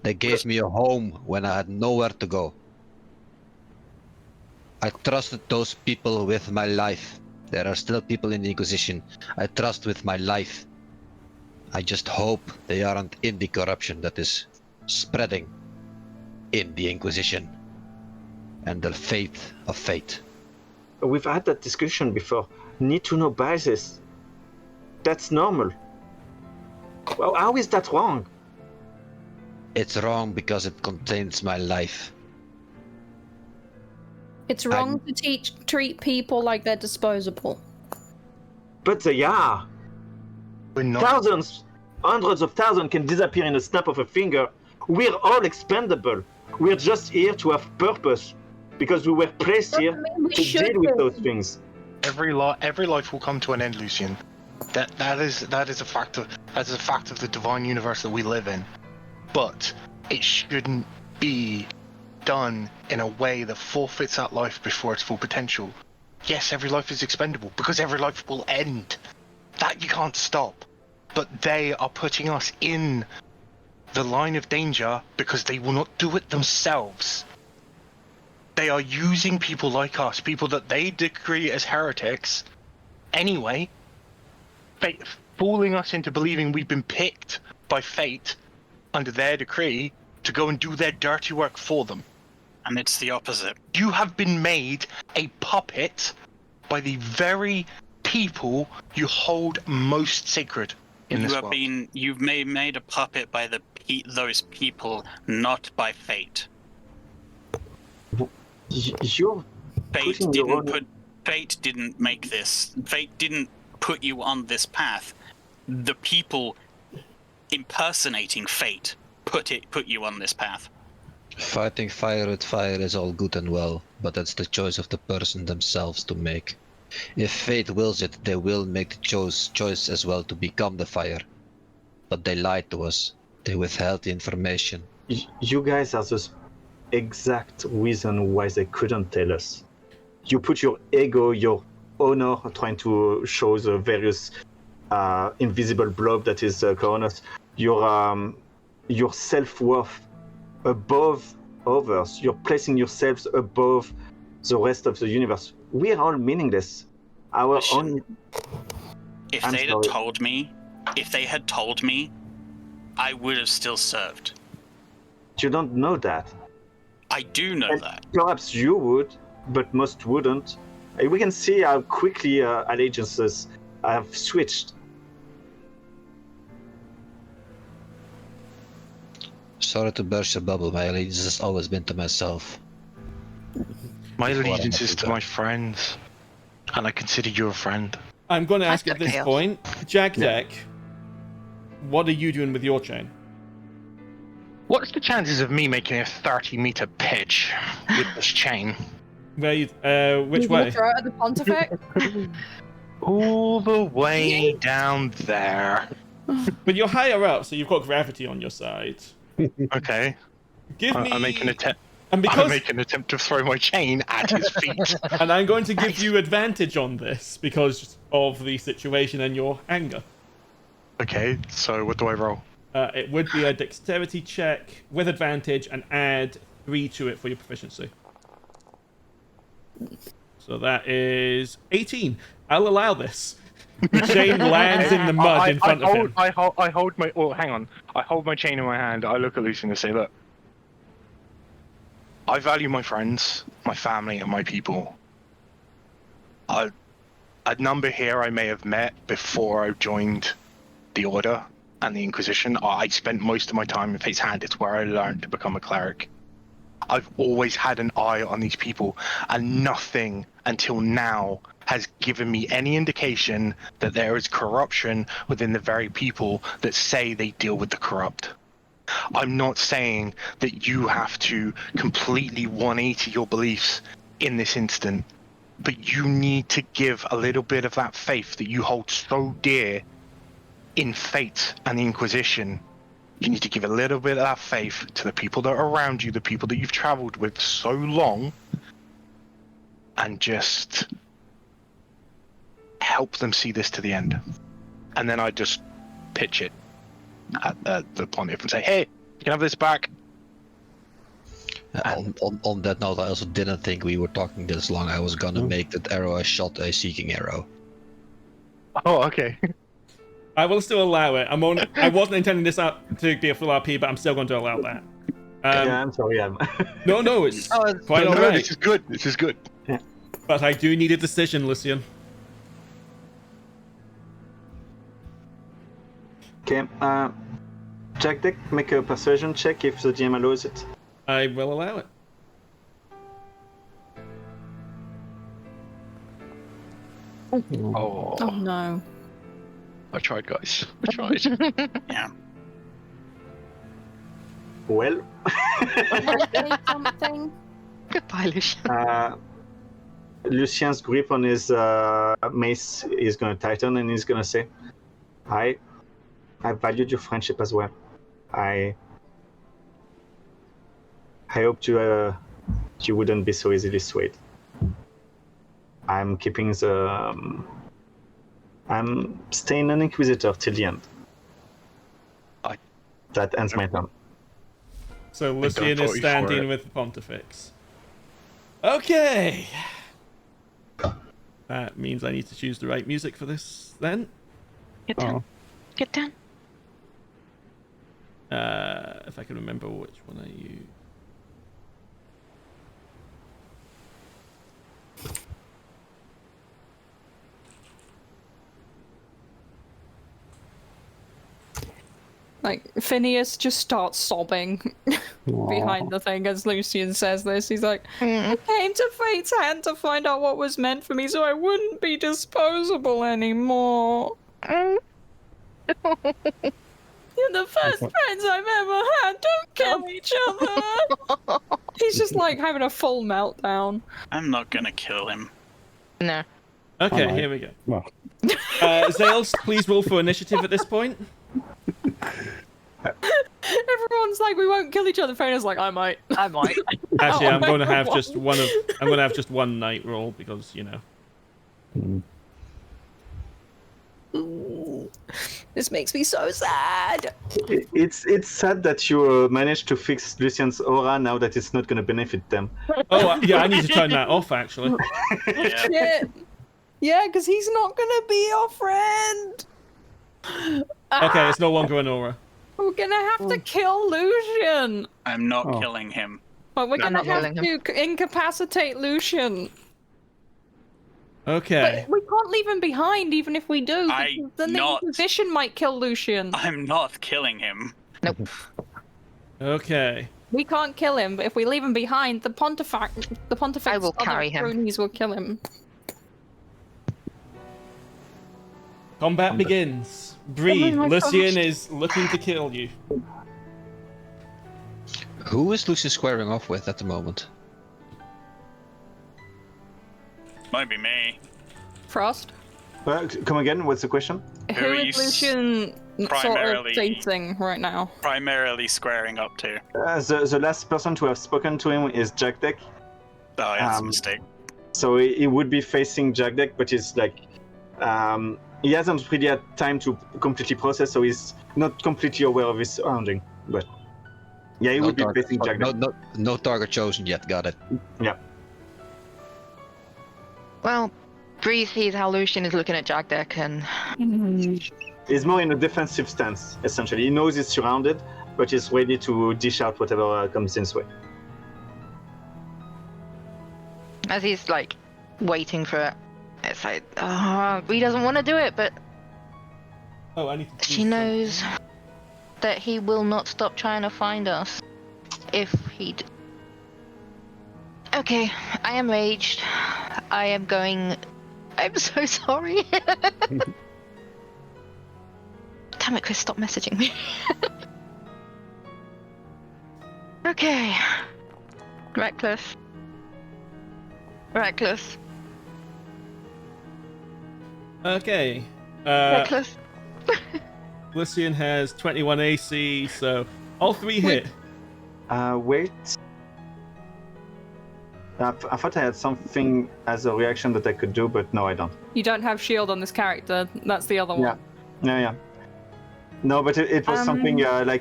They gave me a home when I had nowhere to go. I trusted those people with my life. There are still people in the Inquisition I trust with my life. I just hope they aren't in the corruption that is spreading in the Inquisition and the faith of fate. We've had that discussion before. Need to know biases. That's normal. Well, how is that wrong? It's wrong because it contains my life. It's wrong to treat people like they're disposable. But they are. Thousands, hundreds of thousands can disappear in a snap of a finger. We're all expendable. We're just here to have purpose, because we were placed here to deal with those things. Every life will come to an end, Lucien. That is a fact of the divine universe that we live in. But it shouldn't be done in a way that forfeits that life before its full potential. Yes, every life is expendable because every life will end. That you can't stop. But they are putting us in the line of danger because they will not do it themselves. They are using people like us, people that they decree as heretics, anyway, fooling us into believing we've been picked by fate under their decree to go and do their dirty work for them. And it's the opposite. You have been made a puppet by the very people you hold most sacred in this world. You've made a puppet by those people, not by fate. Fate didn't make this. Fate didn't put you on this path. The people impersonating fate put you on this path. Fighting fire with fire is all good and well, but that's the choice of the person themselves to make. If fate wills it, they will make the choice as well to become the fire. But they lied to us. They withheld the information. You guys are the exact reason why they couldn't tell us. You put your ego, your honor, trying to show the various invisible blob that is Coronas, your self-worth above others. You're placing yourselves above the rest of the universe. We are all meaningless. If they had told me, I would have still served. You don't know that. I do know that. Perhaps you would, but most wouldn't. We can see how quickly allegiances have switched. Sorry to burst your bubble, my allegiance has always been to myself. My allegiance is to my friends. And I consider you a friend. I'm going to ask That's at this chaos. point, Jagdek, what are you doing with your chain? What's the chances of me making a 30-meter pitch with this chain? Where you, which You gonna way? throw it at the pontifex? All the way down there. But you're higher up, so you've got gravity on your side. Okay. Give me. I make an attempt. And I because, make an attempt to throw my chain at his feet. and I'm going to give you advantage on this because of the situation and your anger. Okay, so what do I roll? It would be a dexterity check with advantage and add 3 to it for your proficiency. So that is 18. I'll allow this. The chain lands in the mud in front of him. I hold my. Oh, hang on. I hold my chain in my hand. I look at Lucien and say, "Look, I value my friends, my family, and my people. A number here I may have met before I joined the Order and the Inquisition. I spent most of my time in Fate's Hand. It's where I learned to become a cleric. I've always had an eye on these people, and nothing until now has given me any indication that there is corruption within the very people that say they deal with the corrupt. I'm not saying that you have to completely 180 your beliefs in this instant, but you need to give a little bit of that faith that you hold so dear in Fate and the Inquisition. You need to give a little bit of that faith to the people that are around you, the people that you've traveled with so long, and just help them see this to the end. And then I just pitch it at the pontiff and say, hey, you can have this back. On that note, I also didn't think we were talking this long. I was gonna make that arrow I shot a seeking arrow. Oh, okay. I will still allow it. I wasn't intending this out to be a full RP, but I'm still going to allow that. Yeah, I'm sorry. No, it's quite No, alright. this is good. This is good. But I do need a decision, Lucien. Okay. Jagdek, make a persuasion check if the GM allows it. I will allow it. Oh, Oh no. I tried, guys. I tried. Yeah. Well. Say something. Goodbye, Lucien. Lucien's grip on his mace is going to tighten, and he's going to say, I valued your friendship as well. I hoped you wouldn't be so easily swayed. I'm keeping I'm staying an Inquisitor till the end. That ends my turn. So Lucien vote is for standing it. with the Pontifex. Okay. That means I need to choose the right music for this then. Get down. Get down. If I can remember which one I use. Like, Phineas just starts sobbing behind the thing as Lucien says this. He's like, I came to Fate's Hand to find out what was meant for me so I wouldn't be disposable anymore. You're the first friends I've ever had. Don't kill each other. He's just like having a full meltdown. I'm not gonna kill him. No. Okay, Alright. here we go. Well, Zaelste, please roll for initiative at this point. Everyone's like, we won't kill each other. Faena's like, I might. Actually, I'm going to have just one of. I'm going to have just one night roll because This makes me so sad. It's sad that you managed to fix Lucien's aura now that it's not going to benefit them. Oh yeah, I need to turn that off actually. Yeah. Shit. Yeah, because he's not gonna be our friend. Okay, it's no longer an aura. We're gonna have to kill Lucien. I'm not Oh. killing him. But we're I'm gonna not have killing to incapacitate Lucien. Okay. But we can't leave him behind, even if we do. I Because then the not- Inquisition might kill Lucien. I'm not killing him. Nope. Okay. We can't kill him, but if we leave him behind, the Pontifex I will carry him. cronies will kill him. Combat begins. Bree, Oh my Lucien gosh. is looking to kill you. Who is Lucien squaring off with at the moment? Might be me. Frosth? Come again, what's the question? Who Who are is you Lucien sort of primarily- dating right now? Primarily squaring up to. The last person to have spoken to him is Jagdek. Oh, yeah, that's a mistake. So he would be facing Jagdek, but he's like, he hasn't really had time to completely process, so he's not completely aware of his surrounding. But yeah, he would be facing Jagdek. No target chosen yet. Got it. Yeah. Well, Bree sees how Lucien is looking at Jagdek and He's more in a defensive stance, essentially. He knows he's surrounded, but he's ready to dish out whatever comes in his way. as he's like waiting for it, it's like, Bree doesn't want to do it, but Oh, I need to. she knows that he will not stop trying to find us if he Okay, I am raged. I'm so sorry. Damn it, Chris, stop messaging me. Okay. Reckless. Okay. Reckless. Lucien has 21 AC, so all three hit. Wait. I thought I had something as a reaction that I could do, but no, I don't. You don't have shield on this character. That's the other one. Yeah. No, but it was something it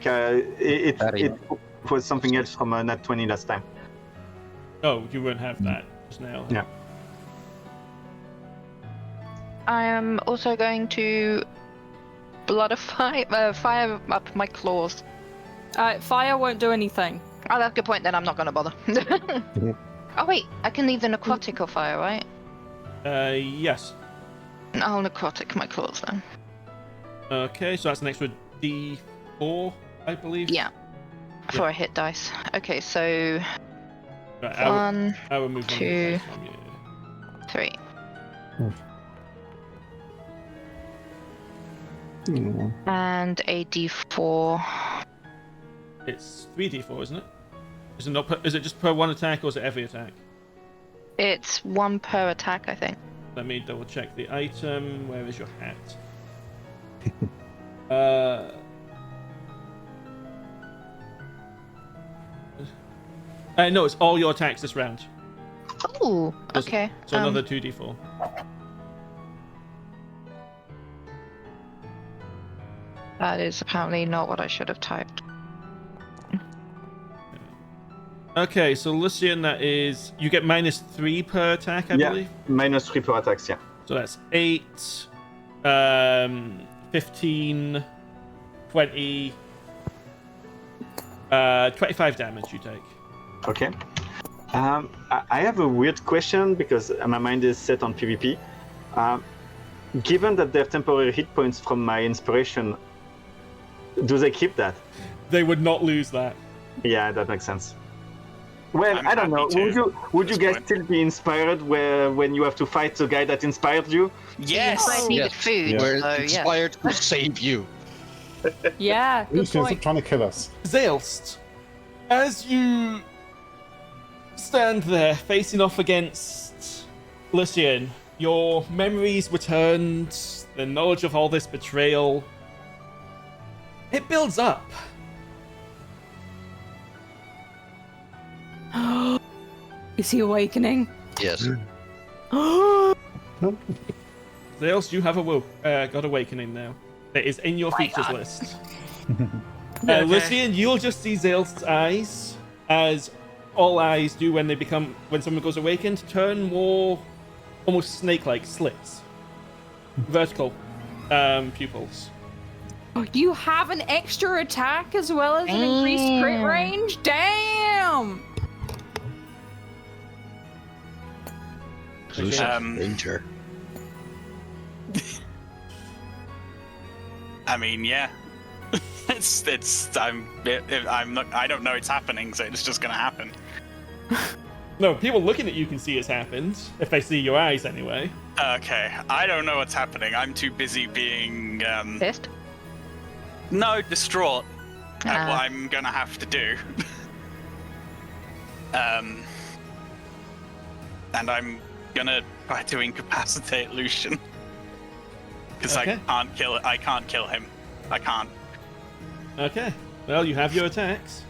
was something else from Nat 20 last time. Oh, you won't have that just now. Yeah. I am also going to fire up my claws. Fire won't do anything. Oh, that's a good point. Then I'm not going to bother. Oh wait, I can leave the necrotic or fire, right? Yes. I'll necrotic my claws then. Okay, so that's an extra D4, I believe. Yeah. Before I hit dice. Okay, so Right, 1, I will move on 2, from you. 3. And a D4. It's 3D4, isn't it? Is it not? Is it just per one attack, or is it every attack? It's 1 per attack, I think. Let me double check the item. Where is your hat? No, it's all your attacks this round. Oh, okay. So another 2d4. That is apparently not what I should have typed. Okay, so Lucien, that is... You get -3 per attack, I believe? -3 per attacks, yeah. So that's 8, 15, 20... 25 damage you take. Okay. I have a weird question because my mind is set on PvP. Given that they're temporary hit points from my inspiration, do they keep that? They would not lose that. Yeah, that makes sense. Well, I don't know. happy to, Would you at this guys point. still be inspired when you have to fight the guy that inspired you? Yes! I needed food, We're so yeah. inspired to save you. Yeah, good Lucian's point. trying to kill us. Zaelste, as you stand there facing off against Lucien, your memories returned, the knowledge of all this betrayal, it builds up. Is he awakening? Yes. Zaelste, you have got awakening now. It is in your features list. Okay. Lucien, you'll just see Zaelste's eyes, as all eyes do when someone goes awakened, turn more almost snake-like slits. Vertical pupils. You have an extra attack as well as an increased crit Damn. range? Damn! Lucien, danger. I mean, yeah. I don't know it's happening, so it's just gonna happen. No, people looking at you can see it's happened, if they see your eyes anyway. Okay, I don't know what's happening. I'm too busy being, Pissed? no, distraught at Ah. what I'm gonna have to do. And I'm gonna try to incapacitate Lucien. Because Okay. I can't kill him. I can't. Okay. Well, you have your attacks.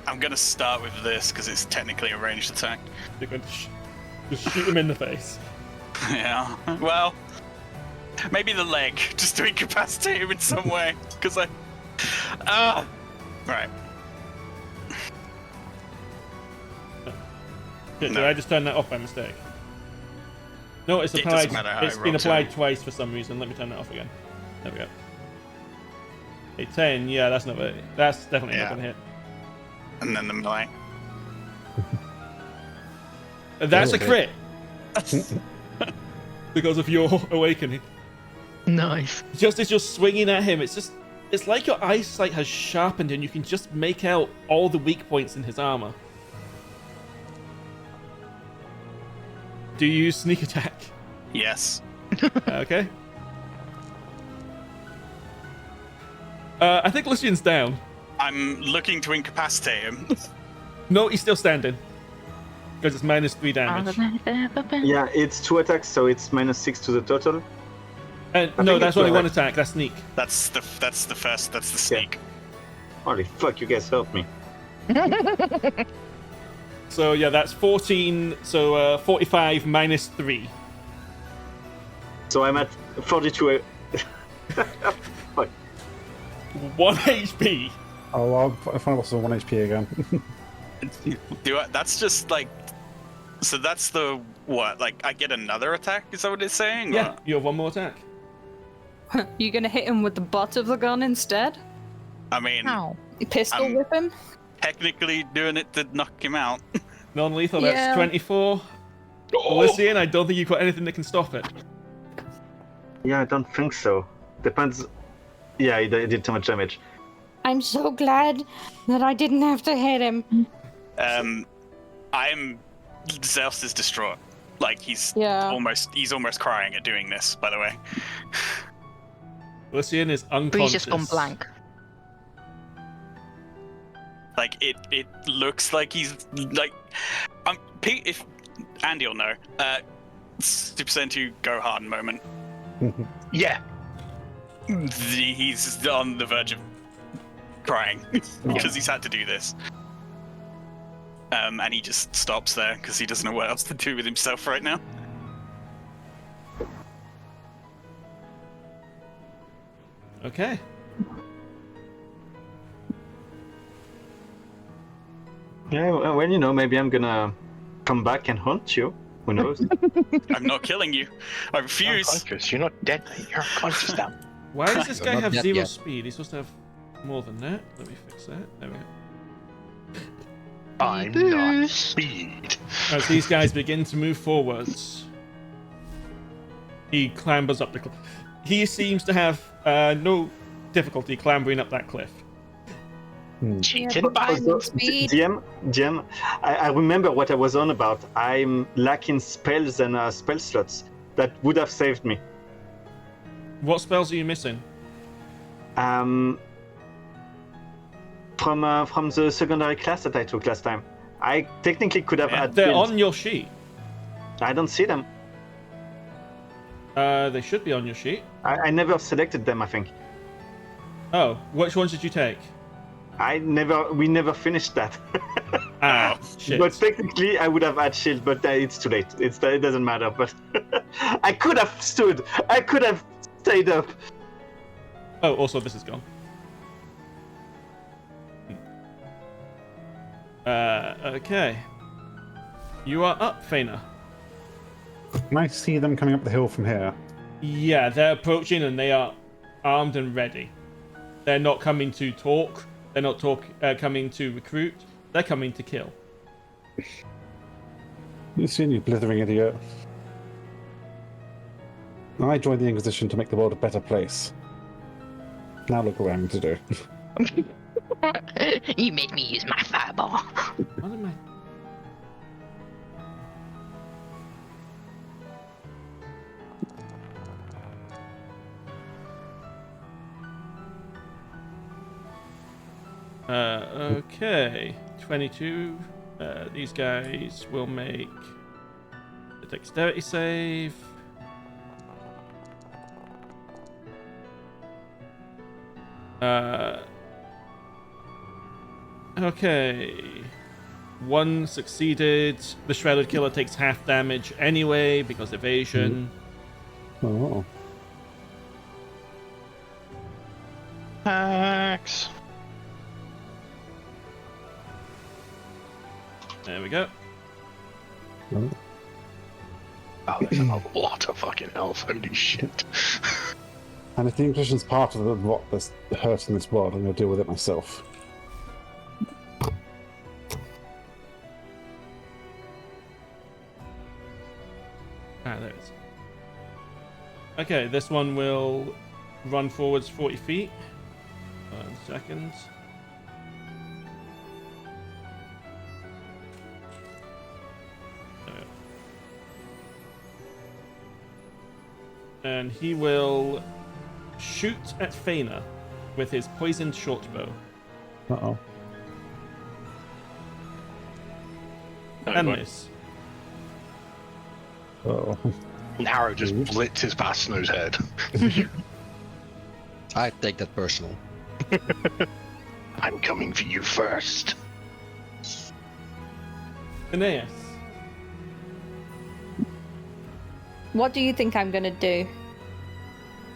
I'm gonna start with this because it's technically a ranged attack. You're going to just shoot him in the face. Yeah. Well, maybe the leg, just to incapacitate him in some way. Because right. Did No. I just turn that off by mistake? No, it's It applied. doesn't matter how It's I been roll, applied so- twice for some reason. Let me turn that off again. There we go. A 10. Yeah, that's not. That's definitely Yeah. not gonna hit. And then the melee. That's a Okay. crit. Because of your awakening. Nice. Just as you're swinging at him, it's like your eyesight has sharpened and you can just make out all the weak points in his armor. Do you use sneak attack? Yes. Okay. I think Lucien's down. I'm looking to incapacitate him. No, he's still standing. Because it's -3 damage. Yeah, it's 2 attacks, so it's -6 to the total. And I no, think that's it's only one like- attack. That's sneak. That's the first. That's the sneak. Holy fuck, you guys helped me. So yeah, that's 14. So 45 -3. So I'm at 42. Fuck. 1 HP. Oh, well, I find myself on 1 HP again. That's just like. So that's the what? Like I get another attack? Is that what it's saying? Yeah, Or- you have one more attack. You gonna hit him with the butt of the gun instead? I mean, Ow. You pistol I'm- whip him? technically doing it to knock him out. Non-lethal. Yeah. That's 24. Oh! Lucien, I don't think you've got anything that can stop it. Yeah, I don't think so. Depends. Yeah, it did too much damage. I'm so glad that I didn't have to hit him. I'm Zaelste is distraught. Like he's Yeah. almost crying at doing this. By the way, Lucien is Bree's unconscious. just gone blank. like it looks like he's like if Andy will know. Super Saiyan 2 go hard moment. Yeah. He's on the verge of crying because he's had to do this. And he just stops there because he doesn't know what else to do with himself right now. Okay. Yeah, well, you know, maybe I'm gonna come back and hunt you. Who knows? I'm not killing you. I refuse. Unconscious. You're not dead. You're unconscious now. Why does this guy Not have yet, 0 yet. speed? He's supposed to have more than that. Let me fix that. There we go. I'm not speed. As these guys begin to move forwards, he clambers up the cliff. He seems to have no difficulty clambering up that cliff. Cheating but- by Also, Speed. DM, I remember what I was on about. I'm lacking spells and spell slots that would have saved me. What spells are you missing? From the secondary class that I took last time. I technically could have had They're builds. on your sheet. I don't see them. They should be on your sheet. I never selected them, I think. Oh, which ones did you take? We never finished that. Ah, shit. But technically, I would have had shield, but it's too late. It doesn't matter. But I could have stood. I could have stayed up. Oh, also this is gone. Okay. You are up, Faena. Can I see them coming up the hill from here? Yeah, they're approaching and they are armed and ready. They're not coming to talk. They're not coming to recruit. They're coming to kill. Lucien, you blithering idiot. I joined the Inquisition to make the world a better place. Now look what I'm to do. You made me use my fireball. What am I? Okay, 22. These guys will make a dexterity save. Okay. One succeeded. The Shredded Killer takes half damage anyway because evasion. Oh. Max. There we go. Oh. Oh, there's a lot of fucking health. Holy shit. And if the Inquisition's part of what that's hurting this world, I'm going to deal with it myself. Ah, there it is. Okay, this one will run forwards 40 feet. 1 second. There we go. And he will shoot at Faena with his poisoned shortbow. Uh-oh. And miss. Uh-oh. Narrow just blitzes past Snow's head. I take that personal. I'm coming for you first. Phineas. What do you think I'm gonna do?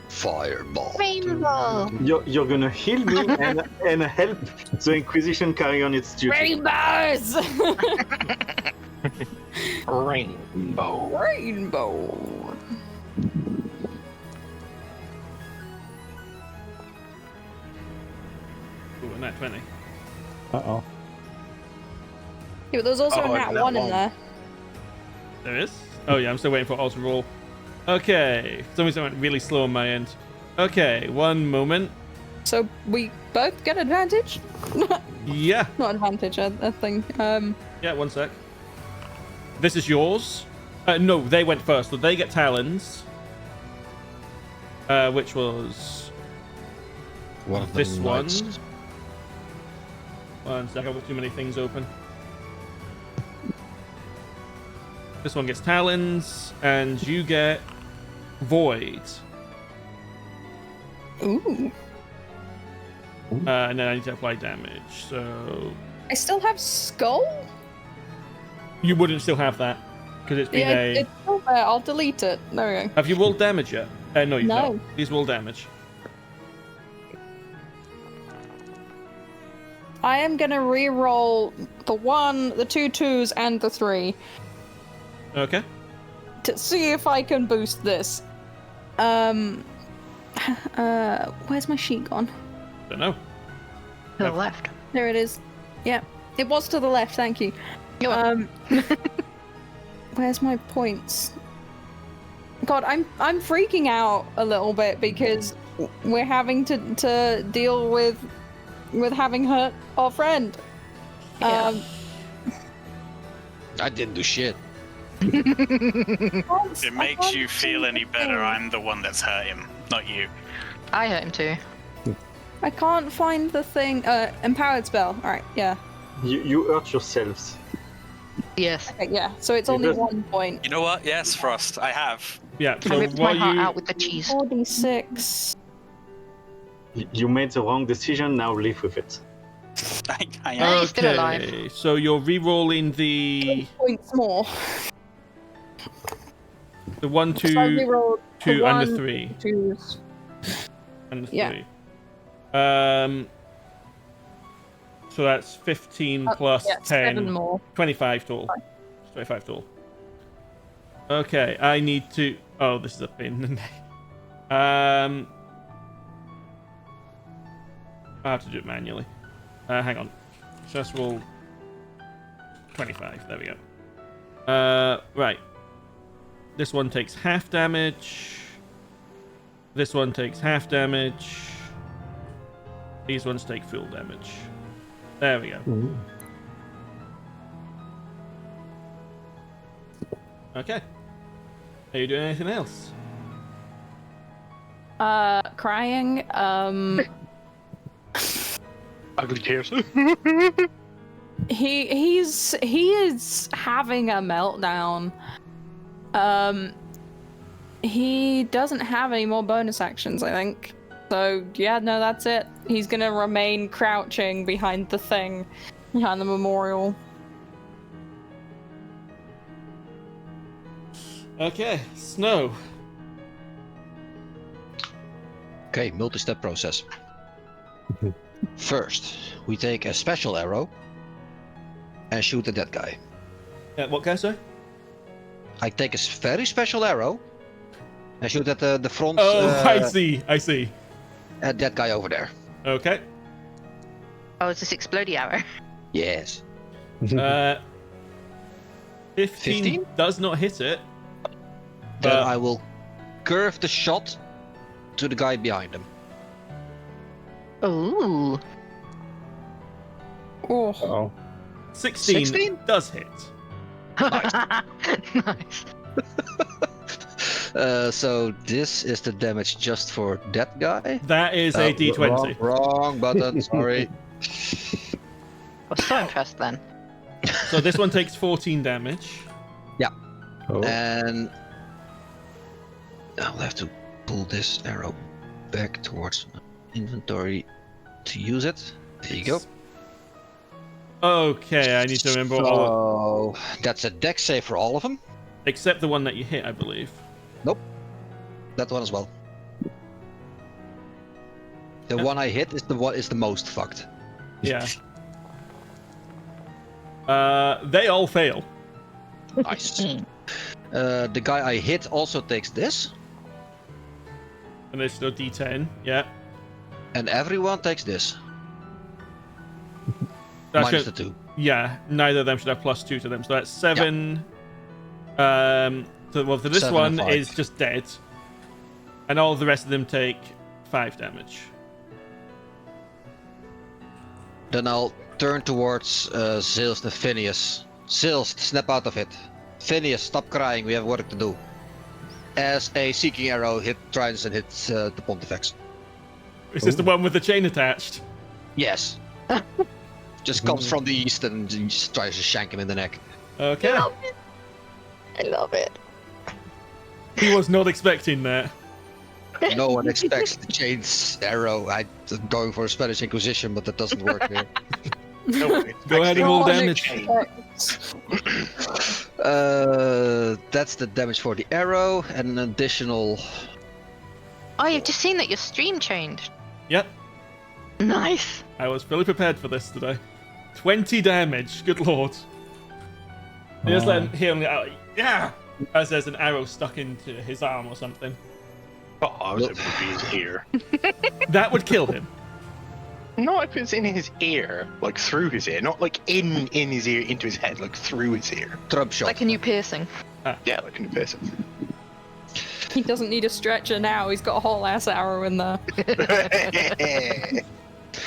Fireball. Rainbow. You're gonna heal me and help the Inquisition carry on its duty. Rainbows! Rainbow. Rainbow. Ooh, and that 20. Uh-oh. Yeah, but there's also a nat nat 1 in one. there. There is? Oh yeah, I'm still waiting for Oz to roll. Okay, for some reason I went really slow on my end. Okay, one moment. So we both get advantage? Yeah, Not advantage, I think. yeah, 1 sec. This is yours. No, they went first, so they get talons. Which was One of this them one. lights. 1 sec, I've got too many things open. This one gets talons, and you get void. Ooh. And then I need to apply damage, so I still have skull? you wouldn't still have that because it's been Yeah, it's still there. I'll delete it. There we go. Have you rolled damage yet? No, you've No. not. Please roll damage. I am gonna re-roll the 1, the 2 2s, and the 3 Okay. to see if I can boost this. Where's my sheet gone? Don't know. To the Yep. left. There it is. Yeah, it was to the left. Thank you. You're welcome. Where's my points? God, I'm freaking out a little bit because we're having to deal with having hurt our friend. Yeah. I didn't do shit. If it makes you feel any better, I'm the one that's hurt him, not you. I hurt him too. I can't find the thing. Empowered spell. All right. Yeah. You hurt yourselves. Yes. Okay, yeah. So it's only doesn't- 1 point. You know what? Yes, Frost, I have. Yeah. I So ripped my while heart you out with the cheese. 46. You made the wrong decision. Now live with it. I Yeah, am. he's still alive. Okay, so you're re-rolling the Points more. 1, So I 2, rerolled 2, the and 1, the 3, 2s. and the Yeah. 3. So that's 15 plus Yeah, 10, 7 more. 25 total. 25 total. Okay, I need to. Oh, this is a pain in the neck. I have to do it manually. Hang on. Just roll 25. There we go. Right. This one takes half damage. This one takes half damage. These ones take full damage. There we go. Ooh. Okay. Are you doing anything else? Crying. Ugly tears. He is having a meltdown. He doesn't have any more bonus actions, I think. So yeah, no, that's it. He's gonna remain crouching behind the thing, behind the memorial. Okay, Snow. Okay, multi-step process. First, we take a special arrow and shoot at that guy. What guy, sorry? I take a very special arrow and shoot at the front. Oh, I see. At that guy over there. Okay. Oh, it's this explodey arrow. Yes. 15 15? does not hit it. Then I will curve the shot to the guy behind him. Ooh. Oh, Oh. 16 16? does hit. Nice. So this is the damage just for that guy. That is a d20. Wrong button. Sorry. Well, so impressed then. So this one takes 14 damage. Oh. And I'll have to pull this arrow back towards my inventory to use it. There you go. Okay, I need to remember all. So that's a dex save for all of them. Except the one that you hit, I believe. That one as well. The one I hit is the most fucked. Yeah. They all fail. Nice. The guy I hit also takes this, And there's still d10. Yeah. and everyone takes this. That's Minus good. the 2. Yeah, neither of them should have +2 to them. So that's 7. So this 7 one and 5. is just dead. And all the rest of them take 5 damage. Then I'll turn towards Zaelste and Phineas. Zaelste, snap out of it. Phineas, stop crying, we have work to do. As a seeking arrow tries and hits the Pontifex. Is this the one with the chain attached? Yes. Just comes from the east and just tries to shank him in the neck. Okay. I love it. He was not expecting that. No one expects the chain's arrow. I'm going for a Spanish Inquisition, but that doesn't work here. Go ahead and roll God, damage. That's the damage for the arrow, and an additional. Oh, you've just seen that your stream changed. Yep. Nice. I was fully prepared for this today. 20 damage. Good lord. You just let him hear him out. Yeah! As there's an arrow stuck into his arm or something. Oh, I was hoping it would be his ear. That would kill him. Not if it's in his ear, like through his ear, not like in his ear, into his head, like through his ear. Trump shot. Like a new piercing. Yeah, like in a person. he doesn't need a stretcher now. He's got a whole ass arrow in there.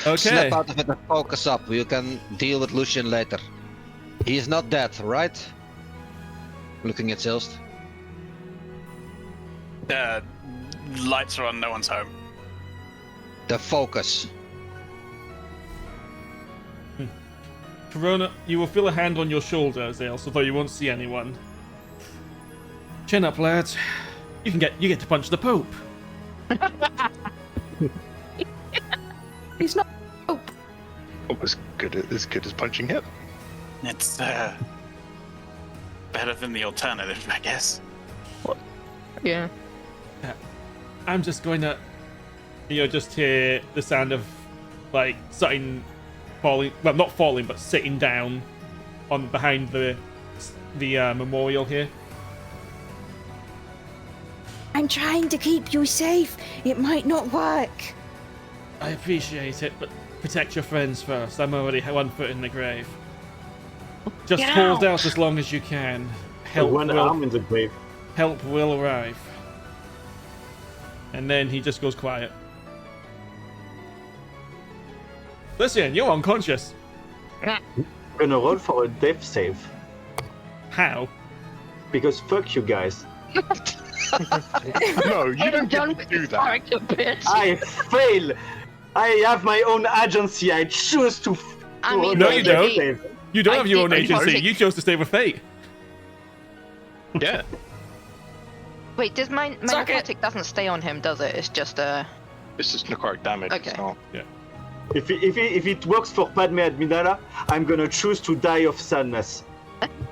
Okay. Snap out of it and focus up. You can deal with Lucien later. He is not dead, right? Looking at Zaelste. Lights are on, no one's home. The focus. Corona, you will feel a hand on your shoulder, Zaelste, although you won't see anyone. Chin up, lads. You get to punch the Pope. He's not. Oh, As good as punching him. It's better than the alternative, I guess. Yeah. I'm just going to, just hear the sound of, like, something falling. Well, not falling, but sitting down on behind the memorial here. I'm trying to keep you safe. It might not work. I appreciate it, but protect your friends first. I'm already 1 foot in the grave. Just Get hold out. out as long as you can. Help One will, arm in the grave. help will arrive. And then he just goes quiet. Lucien, you're unconscious. Gonna roll for a death save. How? Because fuck you guys. No, you don't get to do that. Character, bitch. I fail! I have my own agency. I choose to. I mean, No, you don't. Save. You don't I have your own think- agency. You chose to stay with fate. Yeah. Wait, does my Suck it. necrotic doesn't stay on him, does it? It's just This is necrotic damage. Okay. It's not. If it works for Padme Amidala, I'm gonna choose to die of sadness.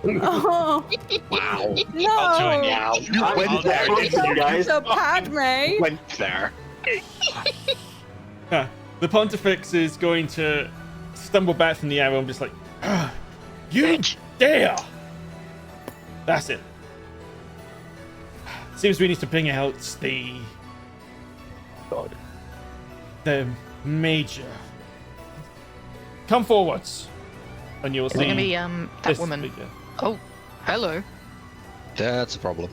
Oh, Wow. I'll join no! you. You I'm went there, fucking didn't you? guys. So Padme. Went there. Yeah. The Pontifex is going to stumble back from the arrow and just like, "Ah, you dare! That's it. Seems we need to bring out the major. Come forwards, and you'll is see it gonna be that this woman? figure. Oh, hello. That's a problem.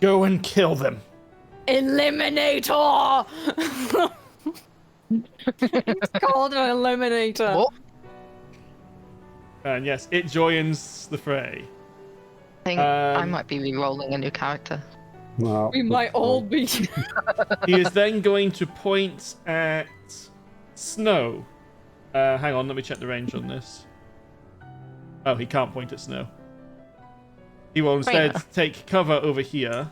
Go and kill them. Eliminator! It's called an eliminator. What? And yes, it joins the fray. I think I Um, might be re-rolling a new character. No. We might all be. He is then going to point at Snow. Hang on, let me check the range on this. Oh, he can't point at Snow. He will instead Faena. take cover over here.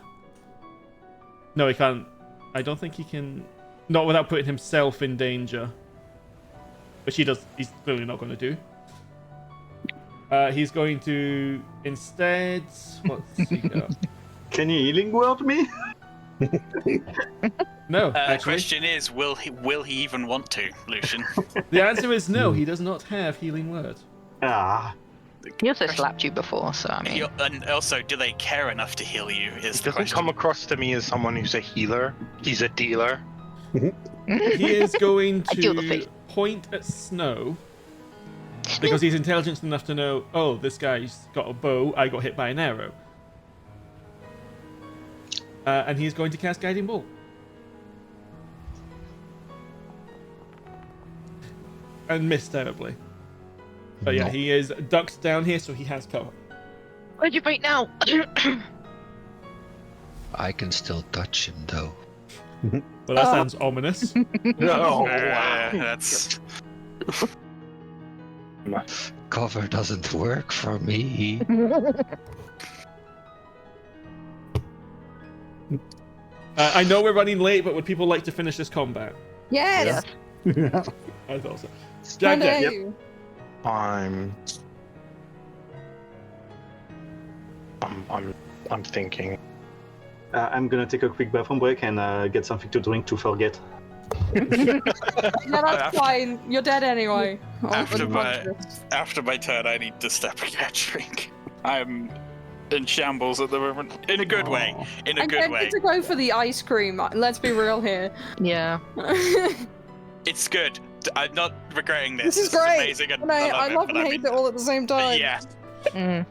No, he can't. I don't think he can. Not without putting himself in danger. Which he does. He's clearly not going to do. He's going to instead. What's he got? Can you healing word me? No, The actually. question is, will he even want to, Lucien? The answer is no. He does not have healing word. Ah, He also slapped you before, so I mean. And also, do they care enough to heal you? Is He the doesn't question. come across to me as someone who's a healer. He's a dealer. He is going I deal the to fate. point at Snow because he's intelligent enough to know, oh, this guy's got a bow, I got hit by an arrow. And he's going to cast Guiding Bolt. And miss terribly. But yeah, No. he is ducked down here, so he has cover. Where'd you fight now? I can still touch him though. Well, that sounds ominous. No. That's Cover doesn't work for me. I know we're running late, but would people like to finish this combat? Yes! Yeah. I thought so. Stand Jagdek, at you. I'm thinking. I'm gonna take a quick bathroom break and get something to drink to forget. Yeah, that's fine. You're dead anyway. Oh, After unconscious. after my turn. I need to step and get a drink. I'm in shambles at the moment. In a good way. In a I'm good way. tempted to go for the ice cream. Let's be real here. Yeah. It's good. I'm not regretting this. This is great. amazing. And And I love and hate it all at the same time. Yeah. Mm.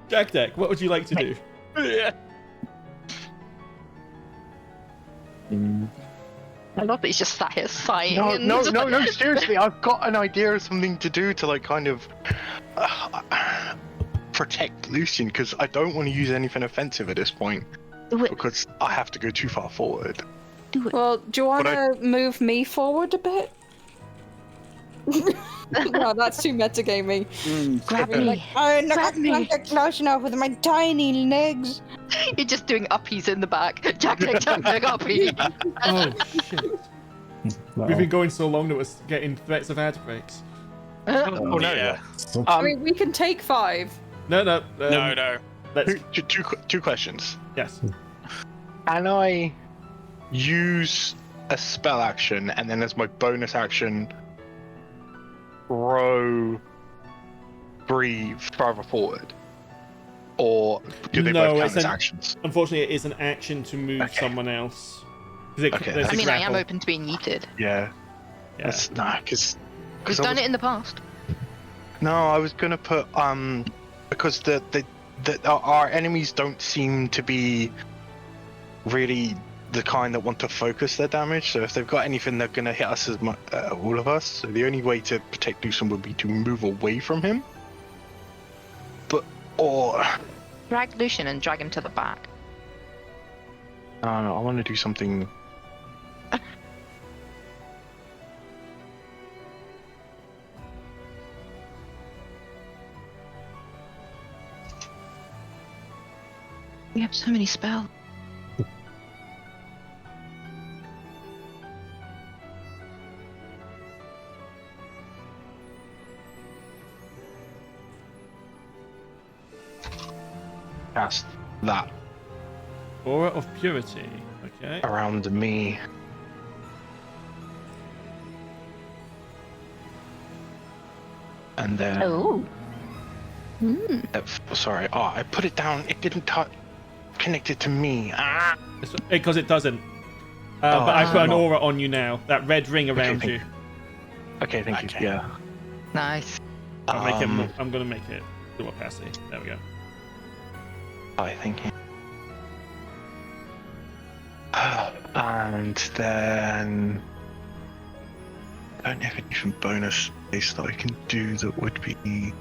Jagdek, what would you like to do? Yeah. I love that he's just sat here sighing. No, seriously, I've got an idea of something to do to like kind of protect Lucien because I don't want to use anything offensive at this point Do it. because I have to go too far forward. Do it. Well, do you want But to move me forward a bit? No, that's too metagamey. Grab Like, me. oh, no, I Grab me. can't get close enough with my tiny legs. You're just doing uppies in the back. Jagdek, uppie. Oh, shit. No. We've been going so long that we're getting threats of ad breaks. Oh no! Yeah. I mean, we can take 5. No. No. Let's. Two questions. Yes. Can I use a spell action and then as my bonus action throw Bree further forward? Or do they No, both it's count as an- actions? Unfortunately, it is an action to move Okay. someone else. 'Cause it- Okay, there's I a mean, I am grapple. open to being yeeted. Yeah. Yeah. That's nah, because We've done it in the past. No, I was gonna put because our enemies don't seem to be really the kind that want to focus their damage. So if they've got anything, they're going to hit us as much, all of us. So the only way to protect Lucien would be to move away from him. Or Drag Lucien and drag him to the back. no, I want to do something. We have so many spells. Cast that Aura of Purity. Okay. around me. And then. Oh. Sorry. Oh, I put it down. It didn't connect it to me. Ah. Because it doesn't. But I put an aura on you now. That red ring around you. Okay, thank you. Yeah. Nice. I'll make it. I'm gonna make it do opacity. There we go. Hi, thank you. And then I don't have anything bonus base that I can do that would be.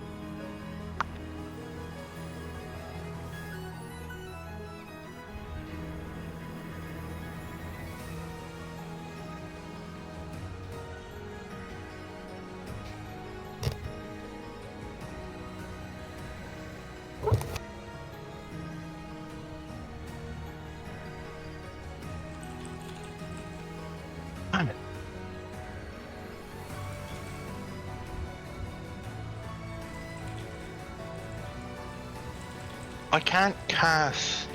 I can't cast.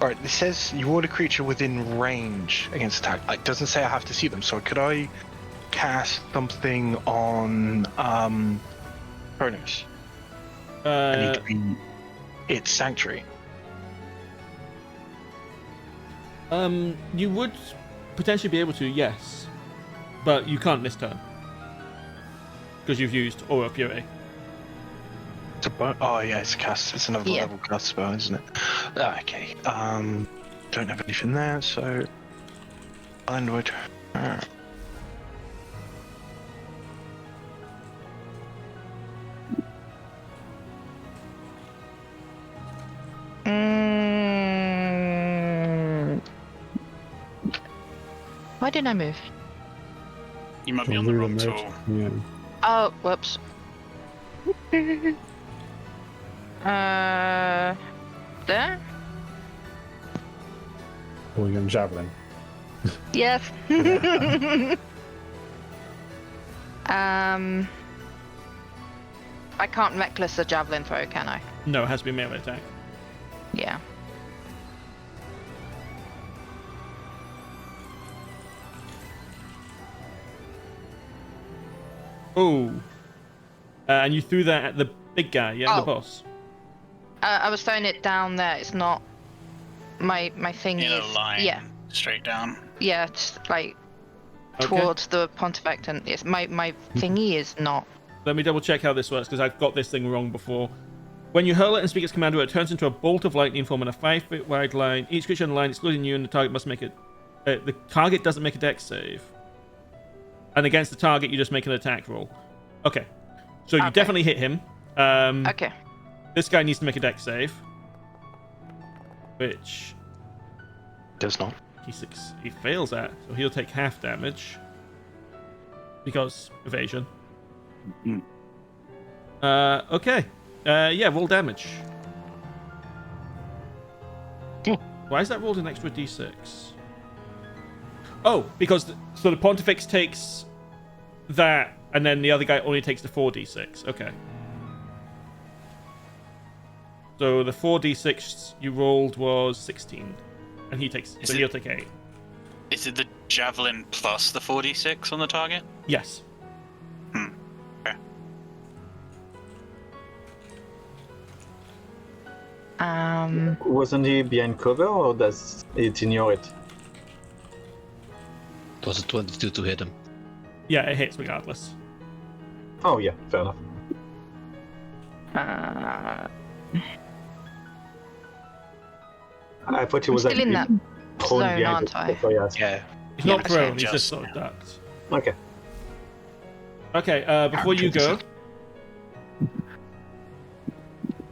Alright, this says you order a creature within range against attack. It doesn't say I have to see them, so could I cast something on Kronos? I need to be its sanctuary. You would potentially be able to, yes. But you can't this turn. Because you've used Aura of Purity. Oh yeah, it's a cast. It's another level cast spell, isn't it? Okay. Don't have anything there, so Landwood. Why didn't I move? You might be on the wrong tool. Yeah. Oh, whoops. There? Or you're javelin. Yes. I can't reckless a javelin throw, can I? No, it has to be melee attack. Yeah. Oh. And you threw that at the big guy, yeah, the boss. I was throwing it down there. It's not my thing. In is a line, yeah, straight down. yeah, it's like Okay. towards the Pontifex, and it's my thingy is not. Let me double check how this works because I've got this thing wrong before. When you hurl it and speak its command word, it turns into a bolt of lightning forming a 5-foot wide line. Each creature in the line, excluding you, and the target must make it. The target doesn't make a dex save. And against the target, you just make an attack roll. Okay. So you definitely hit him. Okay. This guy needs to make a dex save. Which Does not. he fails at. So he'll take half damage. Because evasion. Okay. Yeah, roll damage. Why is that rolled an extra d6? Oh, because so the Pontifex takes that, and then the other guy only takes the 4d6. Okay. So the 4d6 you rolled was 16, and he takes. So he'll take 8. Is it the javelin plus the 4d6 on the target? Yes. Okay. Wasn't he behind cover, or does it ignore it? It was a 22 to hit him. Yeah, it hits regardless. Oh yeah, fair enough. I thought he I'm was still in that prone zone, behind aren't the I? Victorias. Yeah. He's not Yeah, prone, okay. he's just Just- sort of ducked. Okay. Okay, before you go...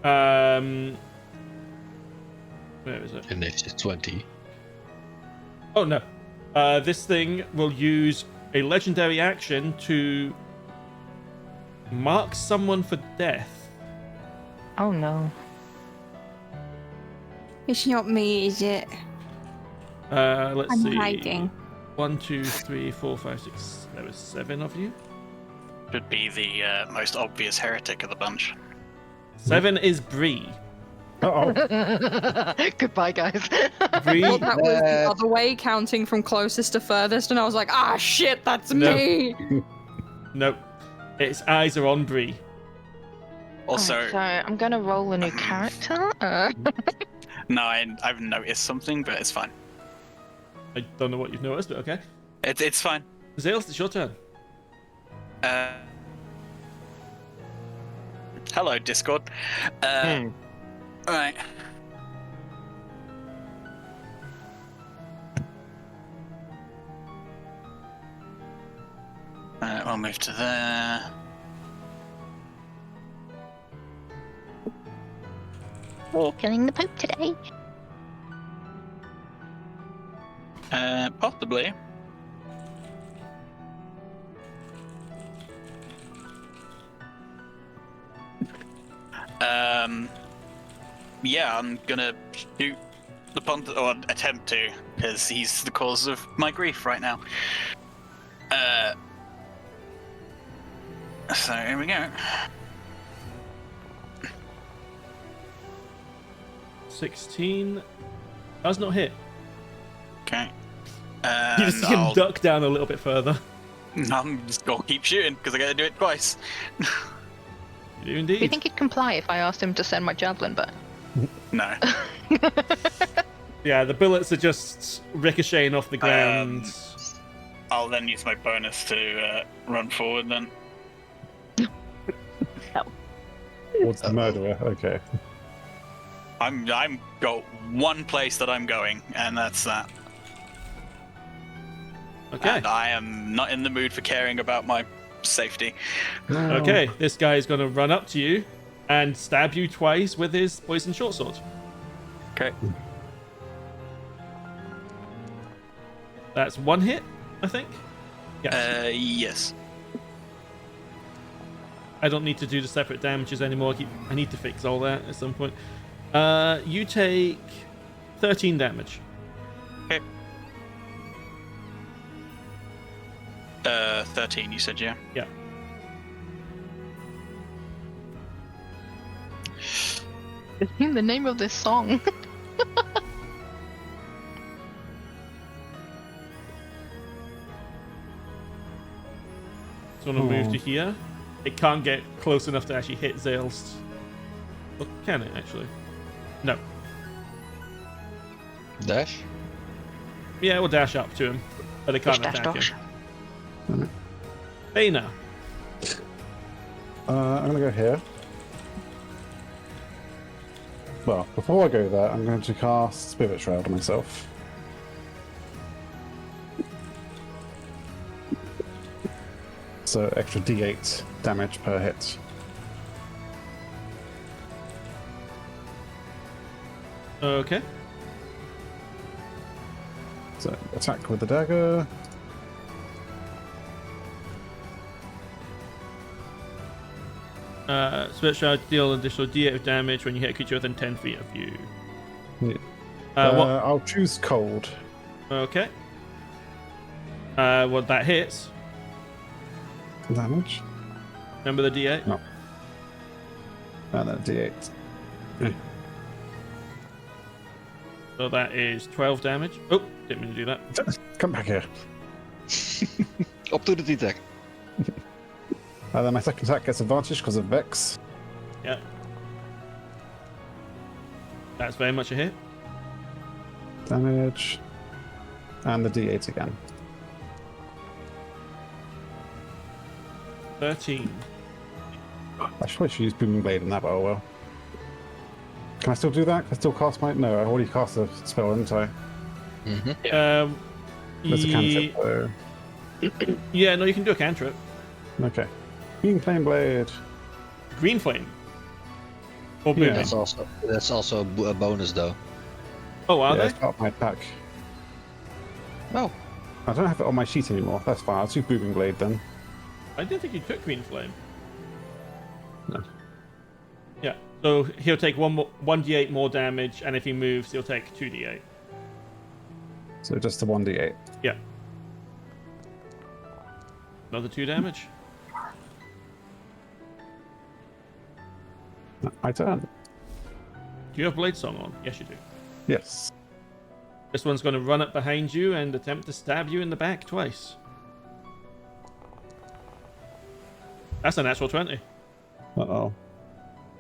Where is it? Initiative 20. Oh, no. This thing will use a legendary action to mark someone for death. Oh no. It's not me, is it? Let's I'm see. hiding. 1, 2, 3, 4, 5, 6. There was 7 of you. Should be the most obvious heretic of the bunch. 7 is Bree. Uh-oh. Goodbye, guys. Bree. Well, that was the other way, counting from closest to furthest, and I was like, ah, shit, that's No. me. Nope. Its eyes are on Bree. Also, Alright, so I'm gonna roll a new character. no, I've noticed something, but it's fine. I don't know what you've noticed, but okay. It's fine. Zaelste, it's your turn. Hello, Discord. Alright. We'll move to there. We're killing the Pope today. Possibly. Yeah, I'm gonna shoot the pont, or attempt to, because he's the cause of my grief right now. So here we go. 16 does not hit. Okay. You just see him I'll, duck down a little bit further. I'm just gonna keep shooting because I gotta do it twice. You do Do you indeed. think he'd comply if I asked him to send my javelin back? No. Yeah, the bullets are just ricocheting off the ground. I'll then use my bonus to run forward then. Towards the murderer. Okay. I'm got one place that I'm going, and that's that. Okay. And I am not in the mood for caring about my safety. Okay, this guy is going to run up to you and stab you twice with his poison short sword. Okay. That's 1 hit, I think. Yes. Yes. I don't need to do the separate damages anymore. I need to fix all that at some point. You take 13 damage. Okay. 13, you said, yeah? Yeah. In the name of this song. So I'm going to move to here. It can't get close enough to actually hit Zaelste. Or can it, actually? No. Dash? Yeah, we'll dash up to him. But it can't Dash, attack dash. him. Faena. I'm going to go here. Well, before I go there, I'm going to cast Spirit Shroud on myself. So extra d8 damage per hit. Okay. So attack with the dagger. Spirit Shroud deal additional d8 of damage when you hit a creature within 10 feet of you. Yeah. What? I'll choose cold. Okay. Well, that hits. Damage. Remember the d8? No. And then d8. So that is 12 damage. Oh, didn't mean to do that. Come back here. Up to the attack. And then my second attack gets advantage because of Vex. Yeah. That's very much a hit. Damage. And the d8 again. 13. I should use Booming Blade in that, but oh well. Can I still do that? Can I still cast my... No, I already cast a spell, didn't I? Mm-hmm. There's a cantrip, though. Yeah, no, you can do a cantrip. Okay. Green Flame Blade. Green flame. Or Yeah. blue That's That's also a bonus, though. Oh, are Yeah, they? it's part of my pack. Oh, I don't have it on my sheet anymore. That's fine. I'll do Booming Blade then. I didn't think you took green flame. No. Yeah, so he'll take 1d8 more damage, and if he moves, he'll take 2d8. So just a 1d8. Yeah. Another 2 damage. My turn. Do you have Blade Song on? Yes, you do. Yes. This one's going to run up behind you and attempt to stab you in the back twice. That's a natural 20. Uh-oh.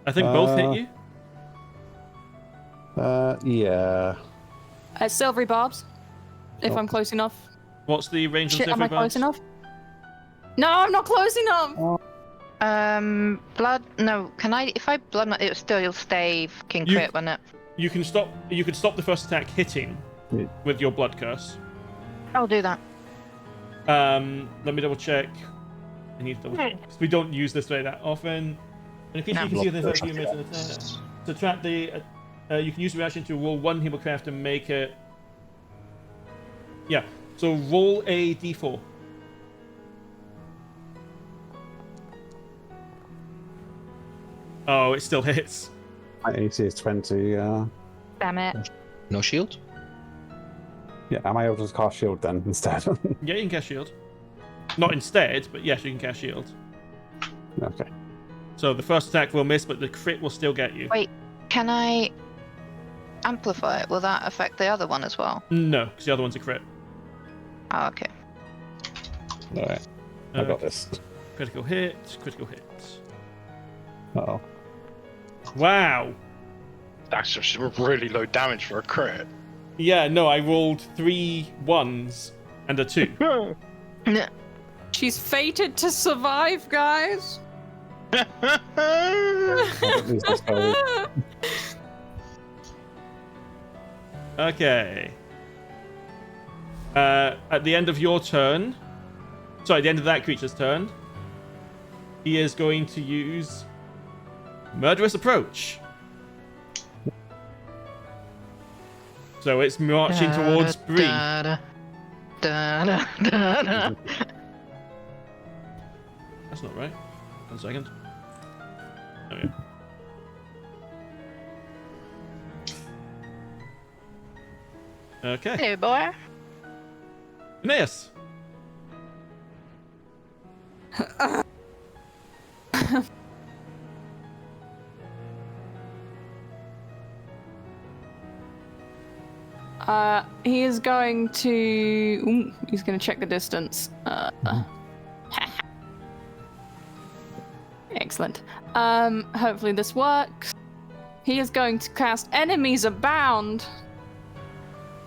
I think both hit you. Yeah. Silvery barbs. If I'm close enough. What's the range Shit, of am I silvery close barbs? enough? No, I'm not close enough. Blood. No, can I? If I blood, it still stay fucking You- crit, wouldn't it? You can stop the first attack hitting Yeah. with your blood curse. I'll do that. Let me double check. I need to double check. 'Cause we don't use this way that often. And in case No. you can see this as you make an attack. To track the, you can use the reaction to roll 1 Hebelcraft and make it. Yeah. So roll a d4. Oh, it still hits. My AC is 20, Damn it. no shield? Yeah, am I able to cast Shield then instead? Yeah, you can cast shield. Not instead, but yes, you can cast shield. Okay. So the first attack will miss, but the crit will still get you. Wait, can I amplify it? Will that affect the other one as well? No, because the other one's a crit. Oh, okay. Alright. I got this. Critical hit, critical hit. Uh-oh. Wow. That's just really low damage for a crit. Yeah, no, I rolled 3 1s and a 2. She's fated to survive, guys. At least I suppose. Okay. At the end of your turn, sorry, the end of that creature's turn, he is going to use Murderous Approach. So it's marching towards Bree. That's not right. 1 second. Oh yeah. Okay. Hey, boy. Phineas. He is going to. Ooh, he's going to check the distance. Excellent. Hopefully this works. He is going to cast Enemies Abound.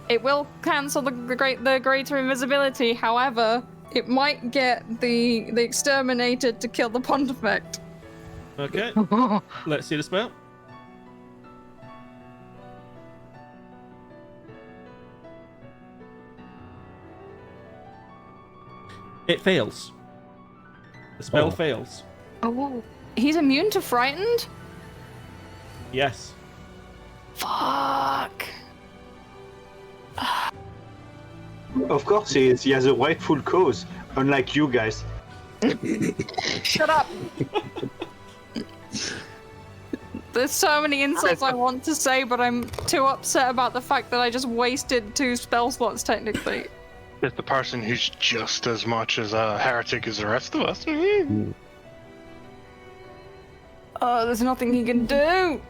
It will cancel the greater invisibility. However, it might get the exterminator to kill the Pontifex. Okay. Let's see the spell. It fails. The spell fails. Oh, he's immune to frightened? Yes. Fuck. Of course he is. He has a rightful cause, unlike you guys. Shut up. There's so many insults I want to say, but I'm too upset about the fact that I just wasted 2 spell slots, technically. There's the person who's just as much as a heretic as the rest of us. Oh, there's nothing he can do.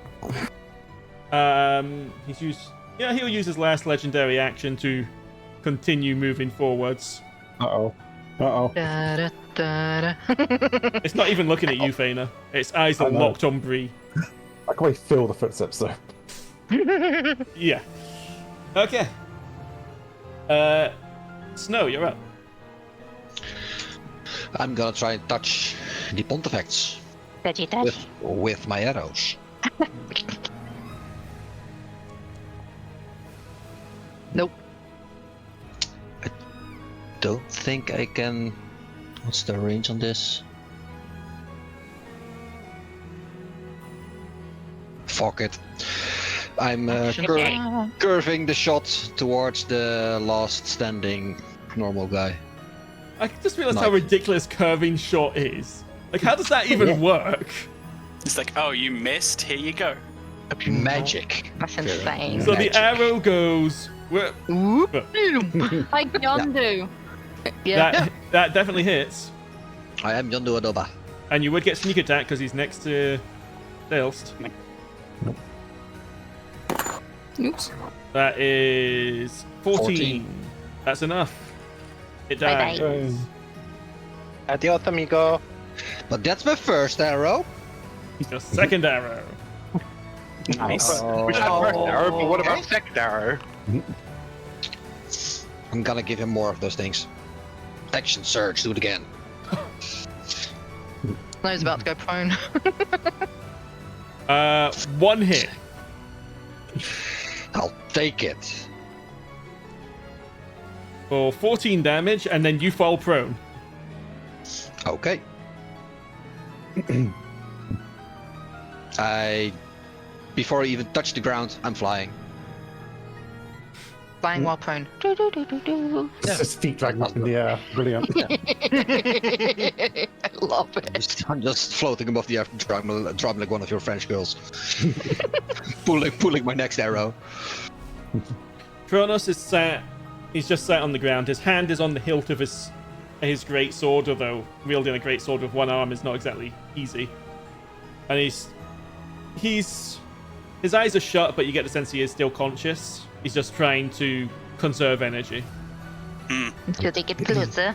He's used. Yeah, he'll use his last legendary action to continue moving forwards. Uh-oh. Uh-oh. It's not even looking at you, Faena. Its eyes are I know. locked on Bree. I can feel the footsteps, though. Yeah. Okay. Snow, you're up. I'm gonna try and touch the Pontifex Veggie touch. with my arrows. don't think I can. What's the range on this? Fuck it. I'm curving the shot towards the last standing normal guy. I just realized how ridiculous curving shot is. Like, how does that even work? It's like, oh, you missed. Here you go. Magic. That's insane. So the arrow goes. Like Yondu. Yeah. That definitely hits. I am Yondu Adoba. And you would get sneak attack because he's next to Zaelste. Oops. That is 14. That's enough. It dies. Adios, amigo. But that's my first arrow. Your second arrow. Nice. Which is first arrow, but what about second arrow? I'm gonna give him more of those things. Action surge, do it again. No, he's about to go prone. One hit. I'll take it. For 14 damage, and then you fall prone. Okay. Before I even touch the ground, I'm flying. Flying while prone. His feet dragging up in the air. Brilliant. I love it. I'm just floating above the air, dropping like one of your French girls. pulling my next arrow. Kronos is sat. He's just sat on the ground. His hand is on the hilt of his great sword, although wielding a great sword with one arm is not exactly easy. And his eyes are shut, but you get the sense he is still conscious. He's just trying to conserve energy. Until they get closer.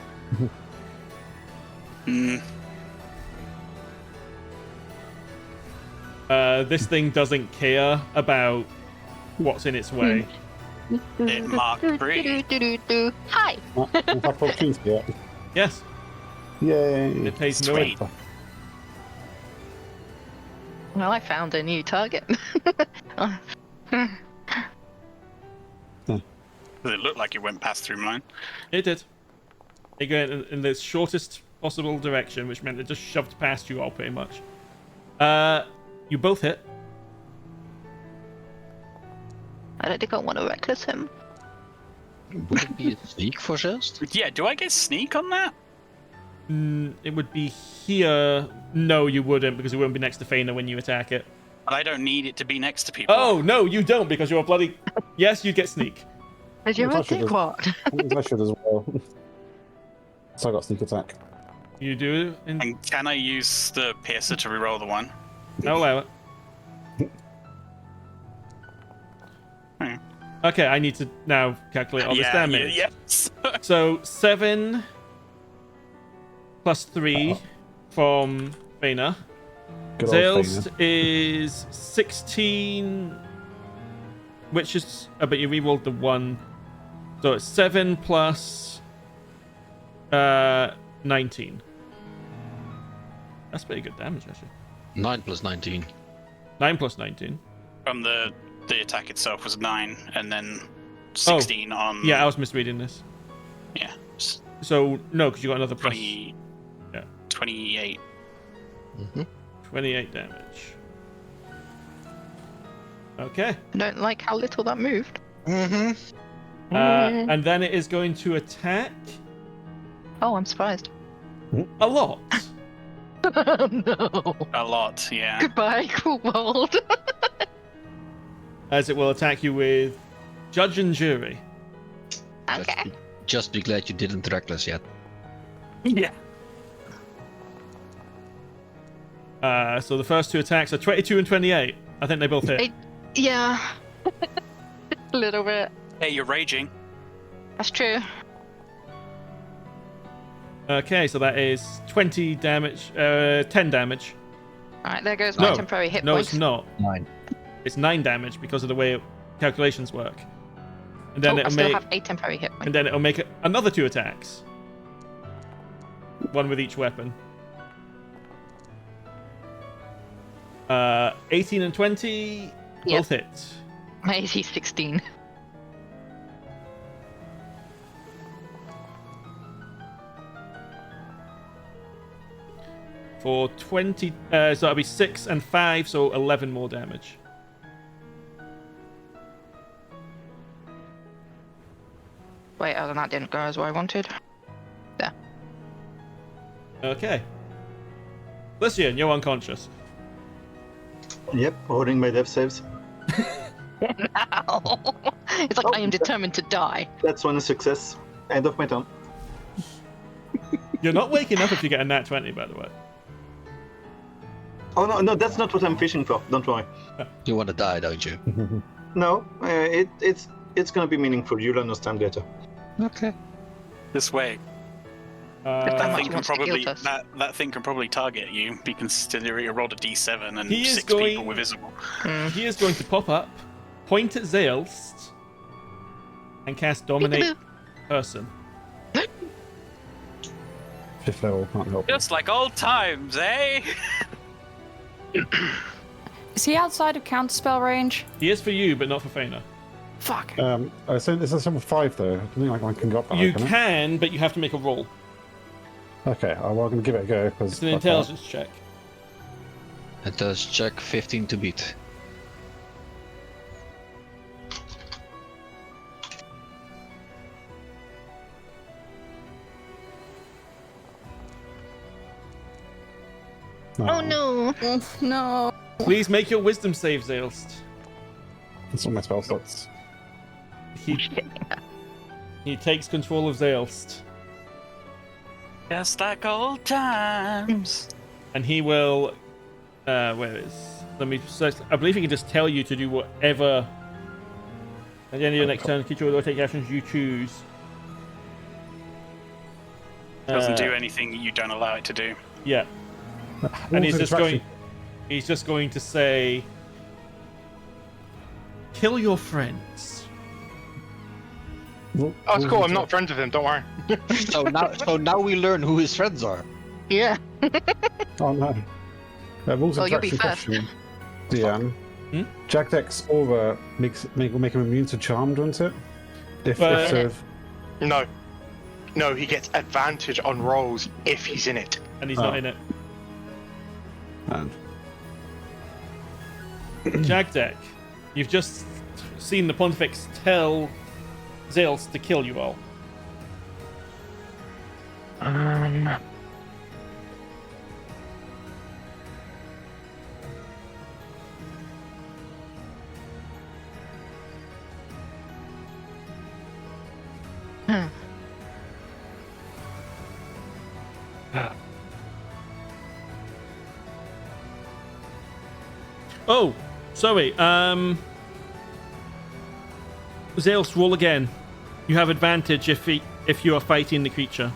This thing doesn't care about what's in its way. It marked Bree. Hi. Have opportunity yet? Yes, Yay. it pays Sweet. no. Well, I found a new target. It looked like it went past through mine. It did. It went in the shortest possible direction, which meant it just shoved past you all pretty much. You both hit. I don't think I want to reckless him. Would it be a sneak for Zaelste? Yeah, do I get sneak on that? It would be here. No, you wouldn't, because it wouldn't be next to Faena when you attack it. But I don't need it to be next to people. Oh, no, you don't, because you're a bloody... Yes, you get sneak. Did you Yes, I should think what? I should as well. So I got sneak attack. You do. And can I use the piercer to reroll the one? I'll allow it. Okay, I need to now calculate all this damage. Yes. So 7 plus 3 from Faena. Good old Zaelste Faena. is 16, which is... but you rerolled the 1. So it's 7 plus 19. That's pretty good damage, actually. 9 plus 19. 9 plus 19. From the attack itself was 9, and then 16 on... Yeah, I was misreading this. Yeah. So, no, because you got another plus... 20... Yeah. 28. 28 damage. Okay. I don't like how little that moved. And then it is going to attack Oh, I'm surprised. a lot. No. A lot, yeah. Goodbye, cool world. As it will attack you with Judge and Jury. Okay. Just be glad you didn't reckless yet. Yeah. So the first two attacks are 22 and 28. I think they both hit. Yeah. A little bit. Hey, you're raging. That's true. Okay, so that is 20 damage, 10 damage. Alright, there goes my No, temporary hit No, points. it's not. 9. It's 9 damage because of the way calculations work. And then I it'll still make, have a temporary hit point. and then it'll make another 2 attacks. One with each weapon. 18 and 20, Yep. both hit. My AC 16. for 20. So that'll be 6 and 5, so 11 more damage. Wait, oh, that didn't go as what I wanted. There. Okay. Lucien, you're unconscious. Yep, rolling my death saves. No. It's like I am determined to die. That's one success. End of my turn. You're not waking up if you get a nat 20, by the way. Oh no, that's not what I'm fishing for. Don't worry. You want to die, don't you? No, it's gonna be meaningful. You'll understand later. Okay. This way. Uh, That much thing he can wants to probably guilt us. that thing can probably target you. You consider you rolled a d7 and He is 6 going- people were visible. he is going to pop up, point at Zaelste, and cast Dominate Peekaboo. Person. 5th level, can't help. Just like old times, eh? Is he outside of counterspell range? He is for you, but not for Faena. Fuck. I said this is level 5 though. I don't think like one can go up that You high, can it? can, but you have to make a roll. Okay, well, I'm going to give it a go. It's an intelligence check. It does check 15 to beat. Oh no. No. Please make your wisdom save, Zaelste. That's all my spell slots. He takes control of Zaelste. Just like old times. And he will... where is... Let me search. I believe he can just tell you to do whatever... At the end of your next turn, creature will take actions you choose. Doesn't do anything you don't allow it to do. Yeah. And he's just going... He's just going to say... Kill your friends. Oh, it's cool. I'm not friends with him. Don't worry. So now we learn who his friends are. Yeah. Oh no. Rules Oh, of you'll be interaction first. question. DM. Jagdek's aura make him immune to charm, doesn't it? If But- sort of, No, he gets advantage on rolls if he's in it. And he's not in it. and Jagdek, you've just seen the Pontifex tell Zaelste to kill you all. Oh, sorry. Zaelste, roll again. You have advantage if you are fighting the creature.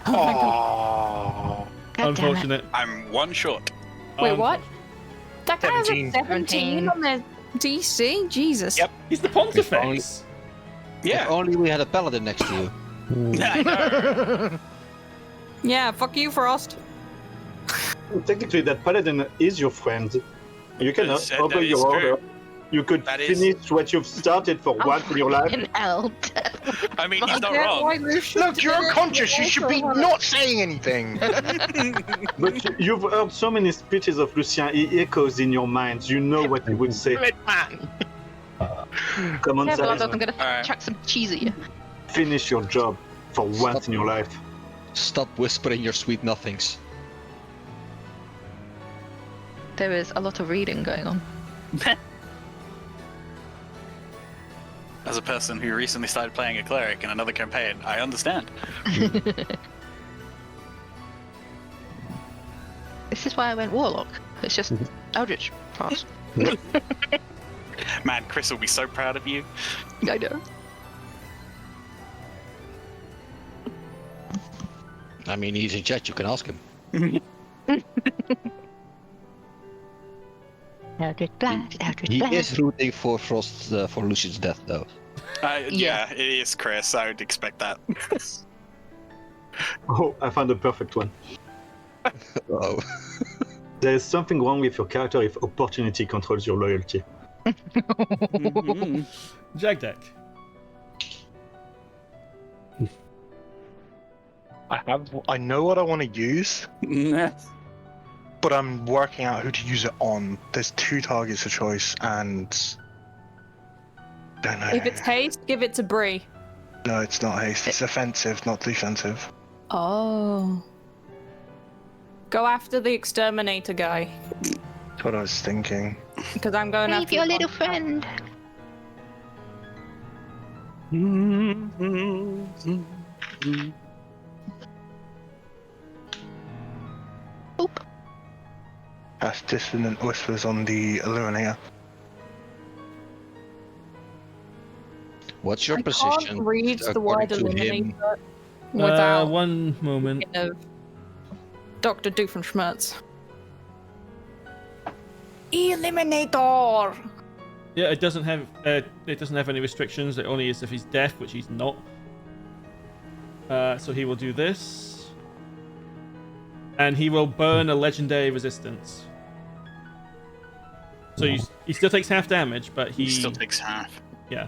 Oh my god. Oh, God damn it. Unfortunate. I'm one short. Wait, what? That guy has a 17. 17 on their DC? Jesus. Yep. He's the Pontifex. Yeah. If only we had a paladin next to you. I know. Yeah, fuck you, Frost. Technically, that paladin is your friend. You can That obey is your true. order. You could That is- finish what you've started for once in your life. In hell. I mean, he's not Yeah, wrong. why Lucien look, you're did it, unconscious. You should be also not saying anything. But you've heard so many speeches of Lucien, he echoes in your mind. You know what he would say. Split man. Come on, Yeah, but I'm Zaelste, gonna Alright. chuck some cheese at you. finish your job for once in your life. Stop whispering your sweet nothings. There is a lot of reading going on. As a person who recently started playing a cleric in another campaign, I understand. This is why I went warlock. It's just Eldritch pass. Man, Chris will be so proud of you. I know. I mean, he's in chat, you can ask him. Eldritch blast, Eldritch He blast. is rooting for Frost, for Lucien's death, though. Yeah, it is Chris. I would expect that. Oh, I found the perfect one. Oh. There is something wrong with your character if opportunity controls your loyalty. Jagdek. I know what I want to use, but I'm working out who to use it on. There's 2 targets of choice, and don't know. If it's haste, give it to Bree. No, it's not haste. It's offensive, not defensive. Oh. Go after the exterminator guy. That's what I was thinking. Because I'm going Leave after your the little one- friend. Oop. That's dissonant whispers on the illuminator. What's your I position? can't read the word according to him? eliminator without One moment. thinking of Dr. Doofenshmirtz. Eliminator! Yeah, it doesn't have any restrictions. It only is if he's deaf, which he's not. So he will do this, and he will burn a legendary resistance. So he still takes half damage, but He still takes half. yeah.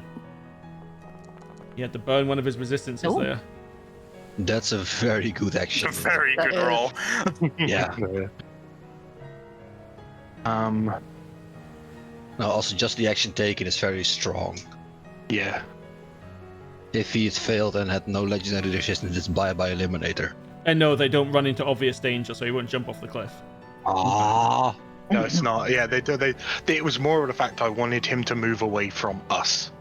He had to burn one of his resistances Oh. there. That's a very good action. A very That good is- roll. Yeah. No, also just the action taken is very strong. Yeah. If he had failed and had no legendary resistance, it's bye-bye eliminator. And no, they don't run into obvious danger, so he won't jump off the cliff. Ah. No, it's not. Yeah, it was more of the fact I wanted him to move away from us.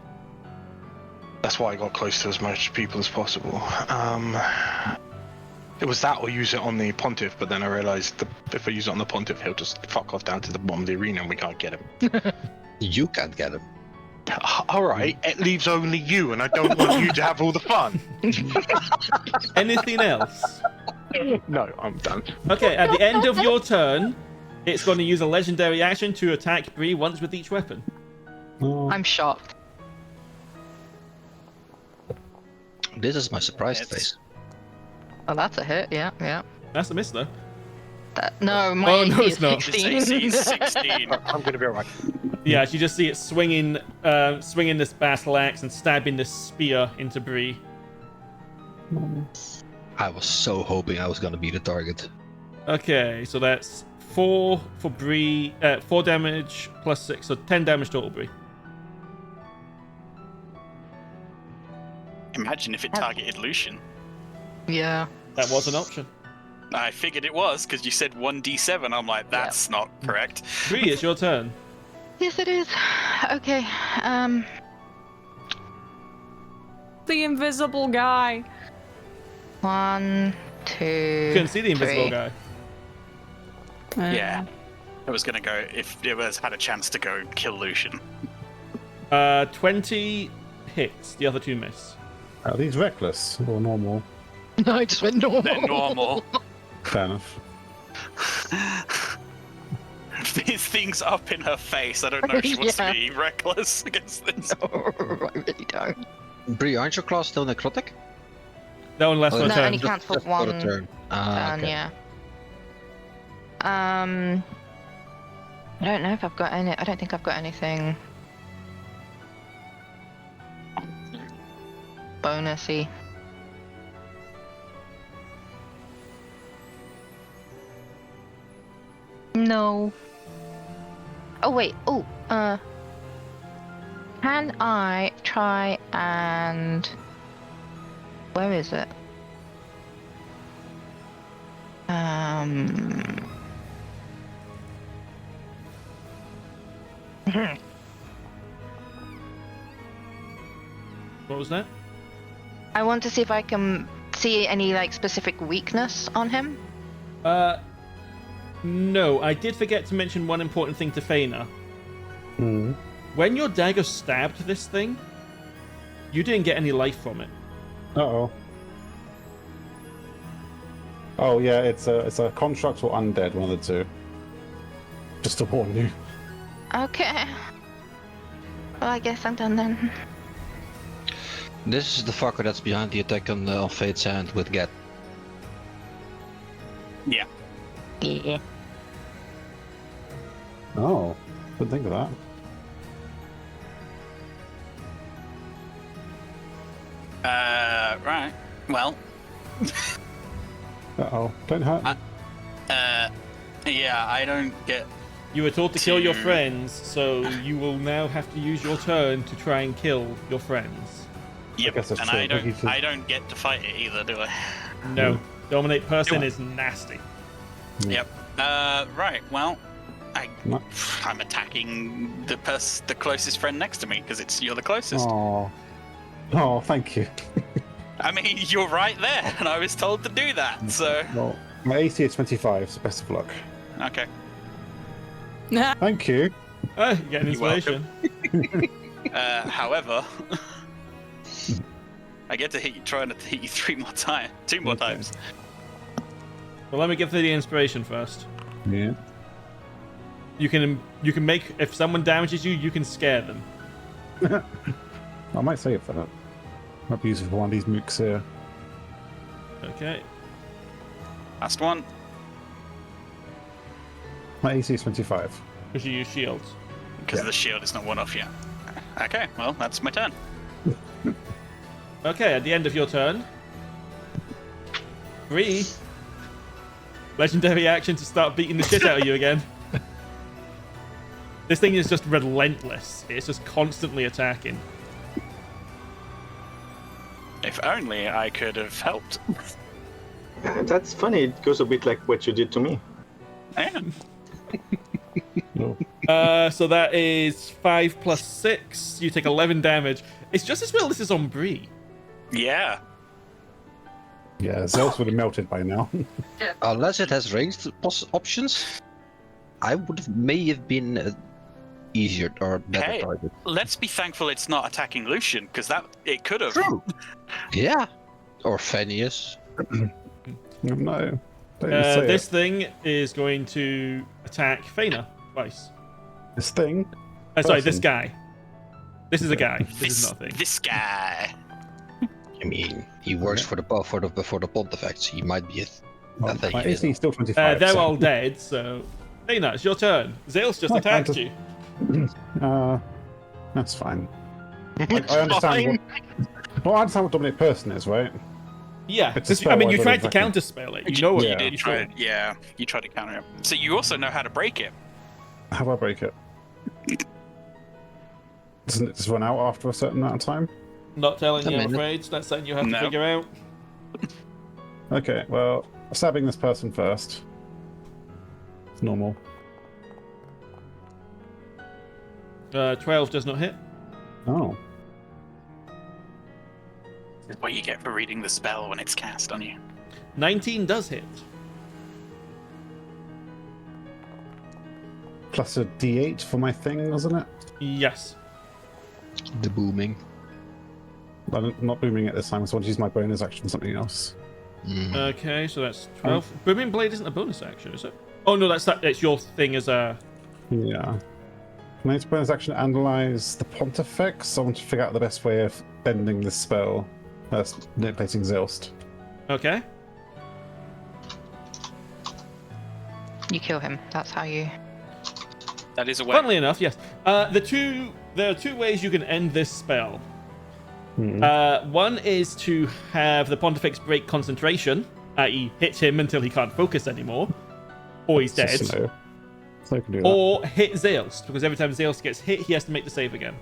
That's why I got close to as much people as possible. It was that or use it on the Pontiff, but then I realized if I use it on the Pontiff, he'll just fuck off down to the bottom of the arena and we can't get him. You can't get him. Alright, it leaves only you, and I don't want you to have all the fun. Anything else? No, I'm done. Okay, at the end of your turn, it's going to use a legendary action to attack Bree once with each weapon. I'm shocked. This is my surprised It's- face. Oh, that's a hit. Yeah, yeah. That's a miss, though. No, my Oh, AC no, is it's not. 16. His AC is 16. I'm gonna be alright. Yeah, you just see it swinging this battle axe and stabbing this spear into Bree. I was so hoping I was gonna be the target. Okay, so that's 4 for Bree, 4 damage plus 6, so 10 damage total, Bree. Imagine if it targeted Lucien. Yeah. That was an option. I figured it was because you said 1d7. I'm like, that's not correct. Bree, it's your turn. Yes, it is. Okay. The invisible guy. 1, 2. You couldn't see the invisible 3. guy. Yeah. I was gonna go if it was had a chance to go kill Lucien. 20 hits, the other 2 miss. Are these reckless or normal? No, I just went normal. They're normal. Fair enough. These things up in her face. I don't know if she wants Yeah. to be reckless against this. No, I really don't. Bree, aren't your claws still necrotic? That one lasts Oh, for a No, turn. only counts for Just one a turn. Ah, okay. yeah. I don't know if I've got any. I don't think I've got anything bonusy. No. Oh wait. Oh. Can I try and? Where is it? What was that? I want to see if I can see any like specific weakness on him. No, I did forget to mention one important thing to Faena. Hmm. When your dagger stabbed this thing, you didn't get any life from it. Uh-oh. Oh yeah, it's a construct or undead, one of the two. Just to warn you. Okay. Well, I guess I'm done then. This is the fucker that's behind the attack on Fate's hand with Gert. Yeah. Yeah. Oh, didn't think of that. Right. Well, Uh-oh. Don't hurt me. Yeah, I don't get. You were told to kill your To- friends, so you will now have to use your turn to try and kill your friends. Yep, guess that's and true. I don't get to fight it either, do I? No. Dominate person Do I? is nasty. Yep. Right. Well, No. I'm attacking the closest friend next to me because you're the closest. Oh. Oh, thank you. I mean, you're right there, and I was told to do that. So Well, my AC is 25, so best of luck. okay. Thank you. Oh, you get an You're welcome. inspiration. However, I get to trying to hit you 2 more Okay. times. Well, let me give the inspiration first. Yeah. You can make, if someone damages you, you can scare them. I might save for that. Might be useful for one of these mooks here. Okay. Last one. My AC is 25. Because you use shields. Because Yeah. the shield is not one off yet. Okay, well, that's my turn. Okay, at the end of your turn, Bree, legendary action to start beating the shit out of you again. This thing is just relentless. It's just constantly attacking. If only I could have helped. That's funny. It goes a bit like what you did to me. Yeah. Oh. So that is 5 plus 6. You take 11 damage. It's just as well this is on Bree. Yeah. Yeah, Zaelste would have melted by now. Unless it has ranged options, I may have been easier or better Hey. target. Let's be thankful it's not attacking Lucien, because it could have. True. Yeah. Or Phineas. No. Don't even say This it. thing is going to attack Faena twice. This thing? Sorry, this Person. guy. This is a guy. This is not a thing. This guy. I mean, he works for the Pontifex. He might be a Well, thing. my AC is still 25. They're so- all dead, so... Faena, it's your turn. Zaelste just I attacked just- you. That's fine. I understand what... Well, I understand what dominate person is, right? Yeah, It's a I spell, mean, I you don't tried to exactly- counterspell it. You know what Yeah. You did you try did. it. Yeah, you tried to counter it. So you also know how to break it. How do I break it? Doesn't it just run out after a certain amount of time? Not telling A you, I'm minute. afraid. That's something you have to No. figure out. Okay, well, stabbing this person first. It's normal. 12 does not hit. Oh. That's what you get for reading the spell when it's cast on you. 19 does hit. Plus a d8 for my thing, wasn't it? Yes. The booming. I'm not booming it this time, so I want to use my bonus action on something else. Mm. Okay, so that's 12. Booming Blade isn't a bonus action, is it? Oh, no, it's your thing as a... Yeah. Can I use bonus action to analyze the Pontifex? I want to figure out the best way of bending this spell. Manipulating Zaelste. Okay. You kill him. That's how you. That is a way. Funnily enough, yes. There are two ways you can end this spell. One is to have the Pontifex break concentration, i.e. hit him until he can't focus anymore, or he's dead. So I can do that. Or hit Zaelste, because every time Zaelste gets hit, he has to make the save again.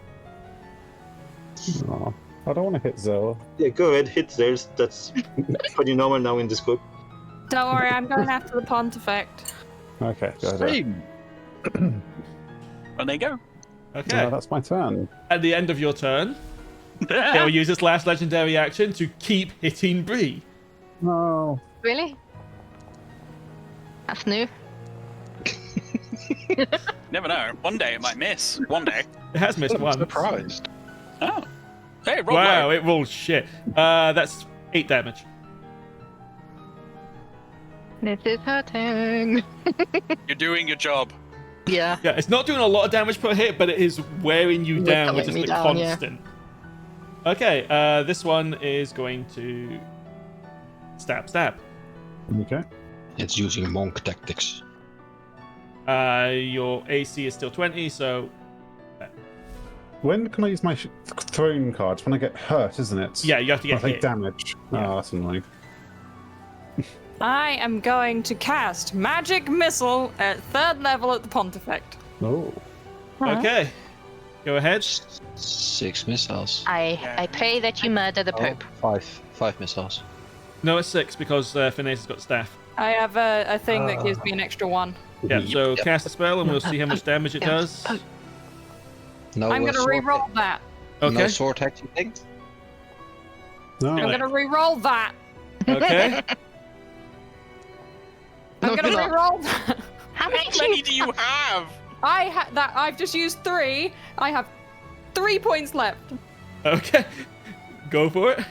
Aw, I don't want to hit Zell. Yeah, go ahead, hit theirs. That's pretty normal now in this group. Don't worry, I'm going after the Pontifex. Okay, go ahead. Same. When they go. Okay. That's my turn. At the end of your turn, he'll use his last legendary action to keep hitting Bree. No. Really? That's new. Never know. One day it might miss. One day. It has missed I'm once. surprised. Oh. Hey, roll Wow, low. it rolls shit. That's 8 damage. This is hurting. You're doing your job. Yeah. Yeah, it's not doing a lot of damage per hit, but it is wearing you down with Whittling just me the down, yeah. constant. Okay, this one is going to stab. Okay. It's using monk tactics. Your AC is still 20, so When can I use my throne cards? When I get hurt, isn't it? yeah, you have to I get take hit. damage. Yeah. Oh, that's annoying. I am going to cast Magic Missile at 3rd level at the Pontifex. Oh. Okay. Go ahead. 6 missiles. I pray that you murder the Pope. 5 missiles. No, it's 6 because Phineas has got staff. I have a thing that gives me an extra 1. Yeah, so cast a spell and we'll see how much damage it does. No, I'm gonna re-roll that. Okay. No sword hacking thing. No. I'm gonna re-roll that. Okay. I'm gonna re-roll that. How many do you have? I've just used 3. I have 3 points left. Okay. Go for it.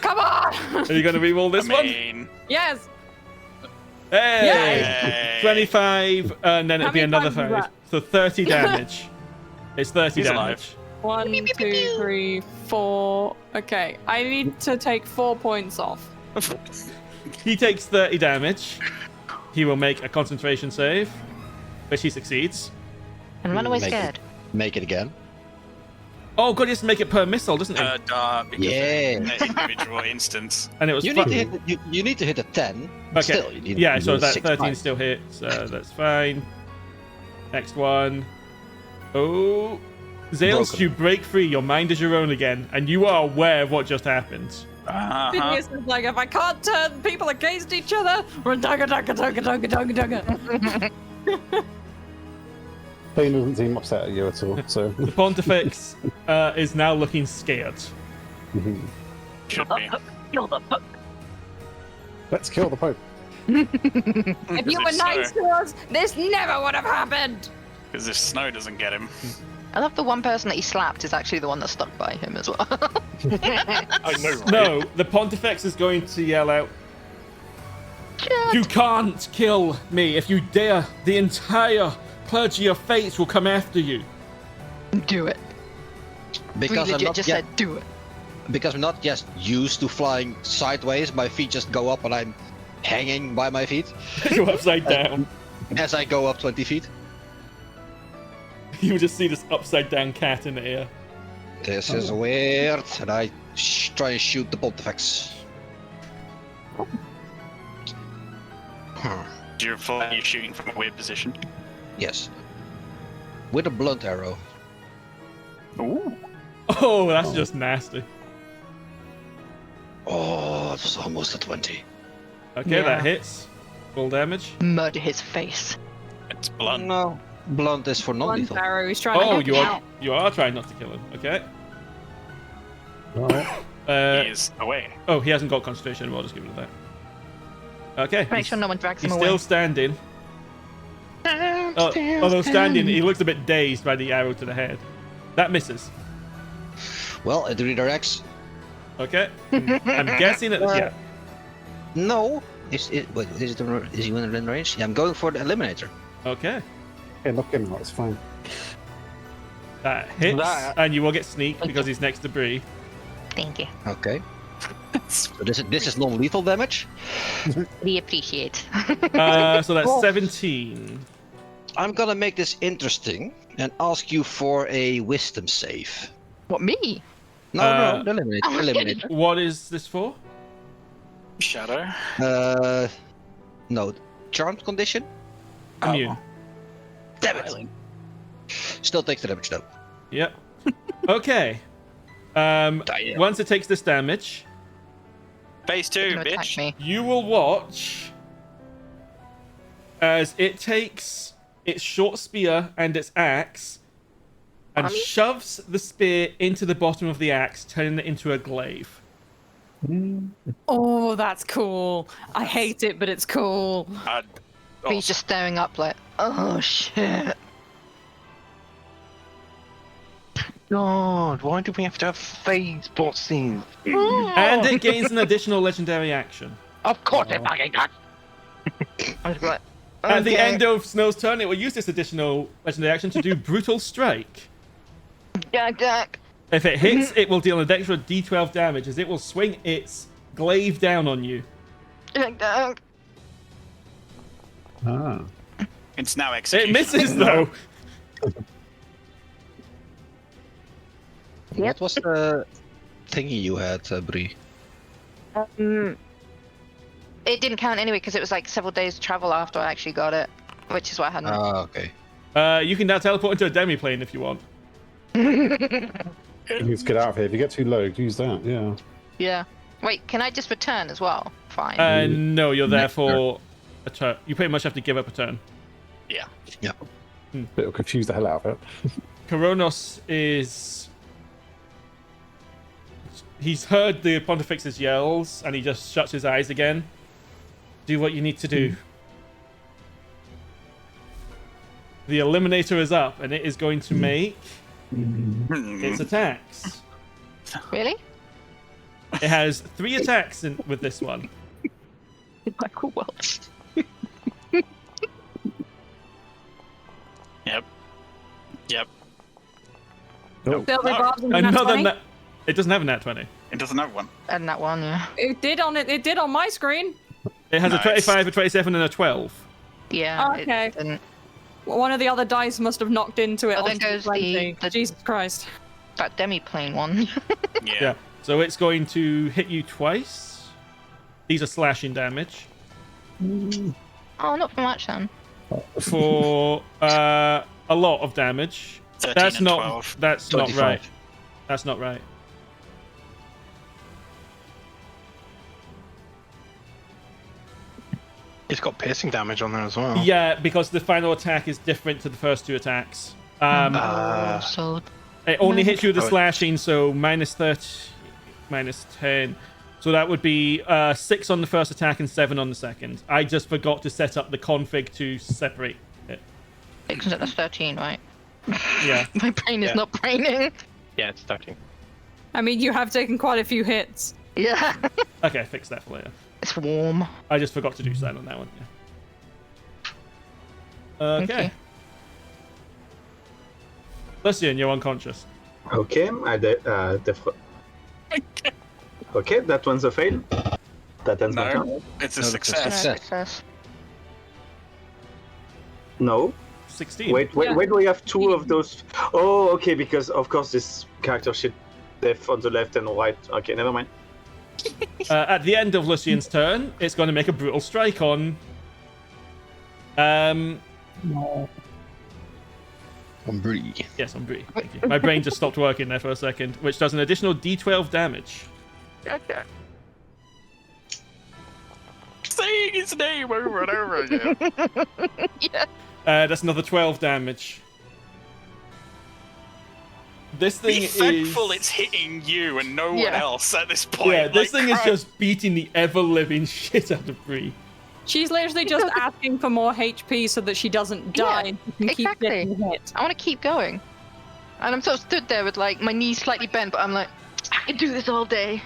Come on! Are you going to re-roll this one? Yes. Hey! 25, and then How it'll be many another times is 5. that? So 30 damage. It's 30 He's damage. alive. 1, 2, 3, 4. Okay, I need to take 4 points off. He takes 30 damage. He will make a concentration save, which he succeeds. And run away Make scared. Make it again. Oh god, he has to make it per missile, doesn't he? Because Yeah. they're an individual instance. And it was You need to hit. You need to hit a 10. Okay. Still, you need Yeah, to so do that 6 13 times. still hits. That's fine. Next one. Oh. Zaelste, Broken. you break free. Your mind is your own again, and you are aware of what just happened. Phineas is like, if I can't turn people against each other, we're dugga. Faena doesn't seem upset at you at all, so. The Pontifex is now looking scared. Should be. Let's kill the Pope. If you were nice to us, this never would have happened. Because if snow doesn't get him. I love the one person that he slapped is actually the one that stuck by him as well. I know, right? No, the Pontifex is going to yell out, "You can't kill me! If you dare, the entire clergy of fates will come after you." Do it. Because We I'm legit not just yet, said do it. because I'm not just used to flying sideways. My feet just go up and I'm hanging by my feet You're upside down. as I go up 20 feet. You would just see this upside down cat in the air. This is weird, and I try and shoot the Pontifex. You're shooting from a weird position. Yes. With a blunt arrow. Ooh. Oh, that's just nasty. Oh, it's almost a 20. Okay, Yeah. that hits. Full damage. Murder his face. It's blunt. No. Blunt is for One non-lethal. arrow, he's trying to Oh, help you are trying not to kill him. Okay. Alright. He is away. Oh, he hasn't got concentration anymore. I'll just give it that. Okay. Make sure no one drags He's him still away. standing. Although standing, he looks a bit dazed by the arrow to the head. That misses. Well, it redirects. Okay. I'm guessing it. Yeah. No. Is he within range? Yeah, I'm going for the eliminator. Okay. Yeah, look him out, it's fine. That hits, That- and you will get sneak because he's next to Bree. Thank you. Okay. So this is non-lethal damage. We appreciate. So that's 17. I'm gonna make this interesting and ask you for a wisdom save. What, me? No, the eliminator. I was kidding. Eliminator. What is this for? Shadow. No, charmed condition. Immune. Damn it. Still takes the damage though. Yep. Okay. Once it takes this damage, Phase 2, Gonna attack bitch. me. you will watch as it takes its short spear and its axe and Mommy? shoves the spear into the bottom of the axe, turning it into a glaive. Oh, that's cool. I hate it, but it's cool. He's just staring up like, oh shit. God, why do we have to have phase bot scenes? And it gains an additional legendary action. Of course it fucking does. I was like, At the okay. end of Snow's turn, it will use this additional legendary action to do Brutal Strike. Jagdek. If it hits, it will deal an extra d12 damage as it will swing its glaive down on you. Jagdek. Ah. It's now It execution. misses though. What was the thingy you had, Bree? It didn't count anyway because it was like several days travel after I actually got it, which is why I hadn't. Okay. You can now teleport into a demi-plane if you want. You need to get out of here. If you get too low, use that. Yeah. Yeah. Wait, can I just return as well? Fine. No, you're there Next for a turn. You pretty much have to give up a turn. Yeah. It'll confuse the hell out of it. Koronos is... He's heard the Pontifex's yells, and he just shuts his eyes again. Do what you need to do. The Eliminator is up, and it is going to make its attacks. Really? It has 3 attacks with this one. Michael Welch. Yep. Nope. Still revolves in nat Another 20? It doesn't have a nat 20. It doesn't have one. And that one, yeah. It did on my screen. It has Nice. a 25, a 27, and a 12. Yeah. it Okay. didn't. One of the other dice must have knocked into it. Oh, there onto goes 20. the- Jesus Christ. That demi-plane one. Yeah. So it's going to hit you twice. These are slashing damage. Oh, not for much then. For a lot of damage. 13 That's and not 12. that's not 25. right. That's not right. It's got piercing damage on there as well. Yeah, because the final attack is different to the first 2 attacks. So It only hits you with the Oh. slashing, so minus 30, minus 10. So that would be 6 on the first attack and 7 on the second. I just forgot to set up the config to separate it. that's 13, right? Yeah. My brain is Yeah. not braining. Yeah, it's 13. I mean, you have taken quite a few hits. Yeah. Okay, fix that for later. It's warm. I just forgot to do that on that one. Yeah. Okay. Okay. Lucien, you're unconscious. Okay, okay, that one's a fail. That ends my No, turn. it's a No, success. success. No. 16. Wait, Yeah. wait, we have 2 of those. Oh, okay, because of course this character sheet left on the left and right. Okay, never mind. At the end of Lucien's turn, it's going to make a brutal strike on. On Bree. Yes, on Bree. Thank you. My brain just stopped working there for a second, which does an additional D12 damage. Okay. Saying his name over and over again. Yeah. That's another 12 damage. This thing Be is. thankful it's hitting you and no one Yeah. else at this point. Yeah, this Like, thing is Christ. just beating the ever living shit out of Bree. She's literally just asking for more HP so that she doesn't die Yeah, and she can keep exactly. getting hit. I want to keep going. And I'm sort of stood there with like my knees slightly bent, but I'm like, I can do this all day.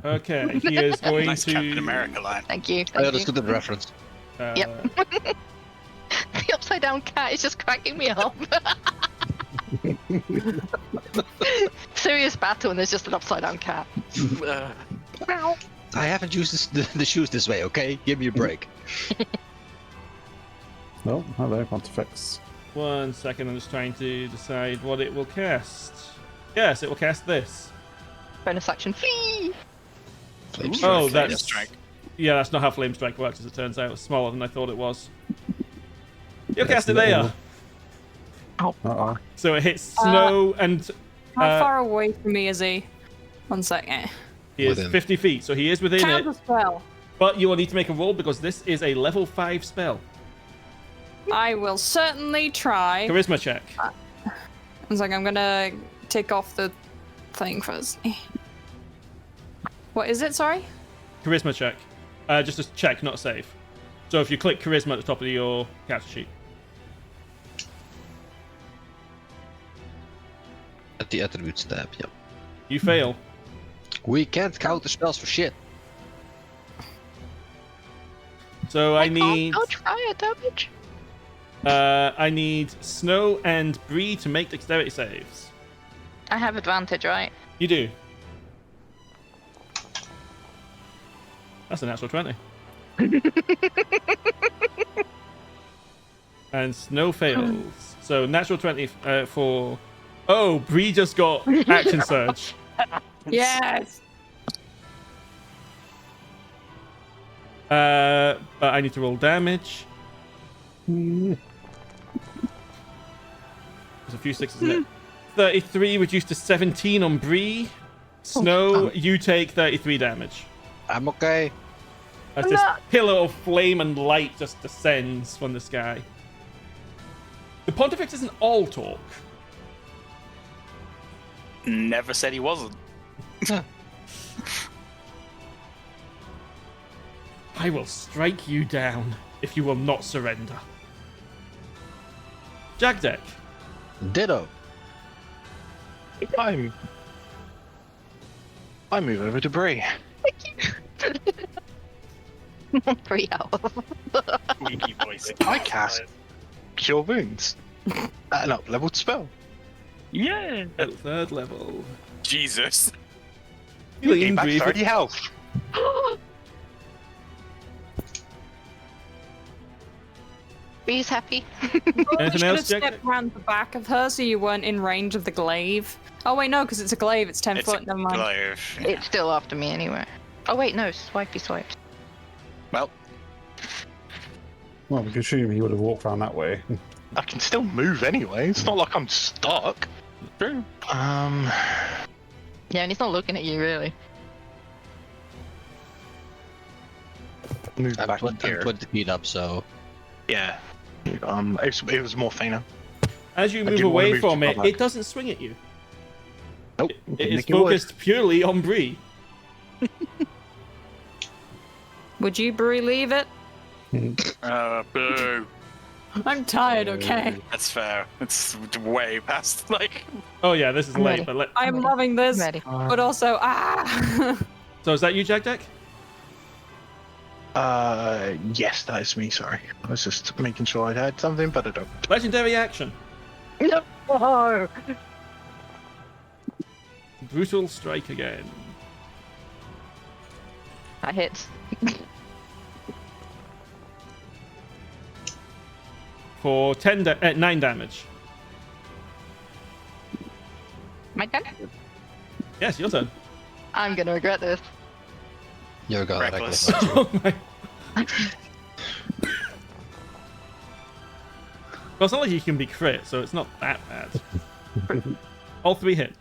Okay, he is going Nice to. Captain America line. Thank you. I Thank you. understood the reference. Yep. The upside down cat is just cracking me up. Serious battle and there's just an upside down cat. I haven't used the shoes this way, okay? Give me a break. Oh, hello, Pontifex. 1 second, I'm just trying to decide what it will cast. Yes, it will cast this. Bonus action, flee! Flame Oh, strike. Flame that's. strike. Yeah, that's not how Flame Strike works, as it turns out. It's smaller than I thought it was. You'll cast it there. Uh-oh. So it hits Snow and. How far away from me is he? 1 second. He is Within. 50 feet, so he is within Counter it. spell. But you will need to make a roll because this is a level 5 spell. I will certainly try. Charisma check. It's like I'm gonna take off the thing first. What is it? Sorry. Charisma check. Just a check, not a save. So if you click Charisma at the top of your character sheet. At the attributes tab, yep. You fail. We can't counter spells for shit. So I need. I'll try a damage. I need Snow and Bree to make dexterity saves. I have advantage, right? You do. That's a natural 20. And Snow fails. So natural 20 for. Oh, Bree just got action surge. Yes. But I need to roll damage. There's a few sixes in it. 33 reduced to 17 on Bree. Snow, you take 33 damage. I'm okay. As this pillar of flame and light just descends from the sky. The Pontifex isn't all talk. Never said he wasn't. I will strike you down if you will not surrender. Jagdek. Ditto. I move over to Bree. Free hours. Squeaky voice. I cast Cure Wounds. An up-leveled spell. Yeah. At 3rd level. Jesus. Feeling Gain back angry. 30 health. Bree's happy. Anything You else, should have Jagdek? stepped around the back of her so you weren't in range of the glaive. Oh wait, no, because it's a glaive. It's 10 It's foot. a Never mind. glaive. Yeah. It's still after me anyway. Oh wait, no, swipey swipes. Well, Well, we can assume he would have walked around that way. I can still move anyway. It's not like I'm stuck. true. Yeah, and he's not looking at you really. Move I'm back 20, here. 20 feet up, so Yeah. It was more Faena. As you I move didn't wanna away move from too it, far back. it doesn't swing at you. Nope. It is Nicky would. focused purely on Bree. Would you relieve it? Boo. I'm tired, okay? That's fair. It's way past, like... Oh yeah, this is I'm late, ready. but I'm loving this, Ready. but also, So is that you, Jagdek? Yes, that is me, sorry. I was just making sure I had something, but I don't. Legendary action. No. Oh. Brutal strike again. That hits. For 9 damage. My turn? Yes, your turn. I'm gonna regret this. you're gonna Reckless. Oh my. Well, it's not like you can be crit, so it's not that bad. All 3 hit.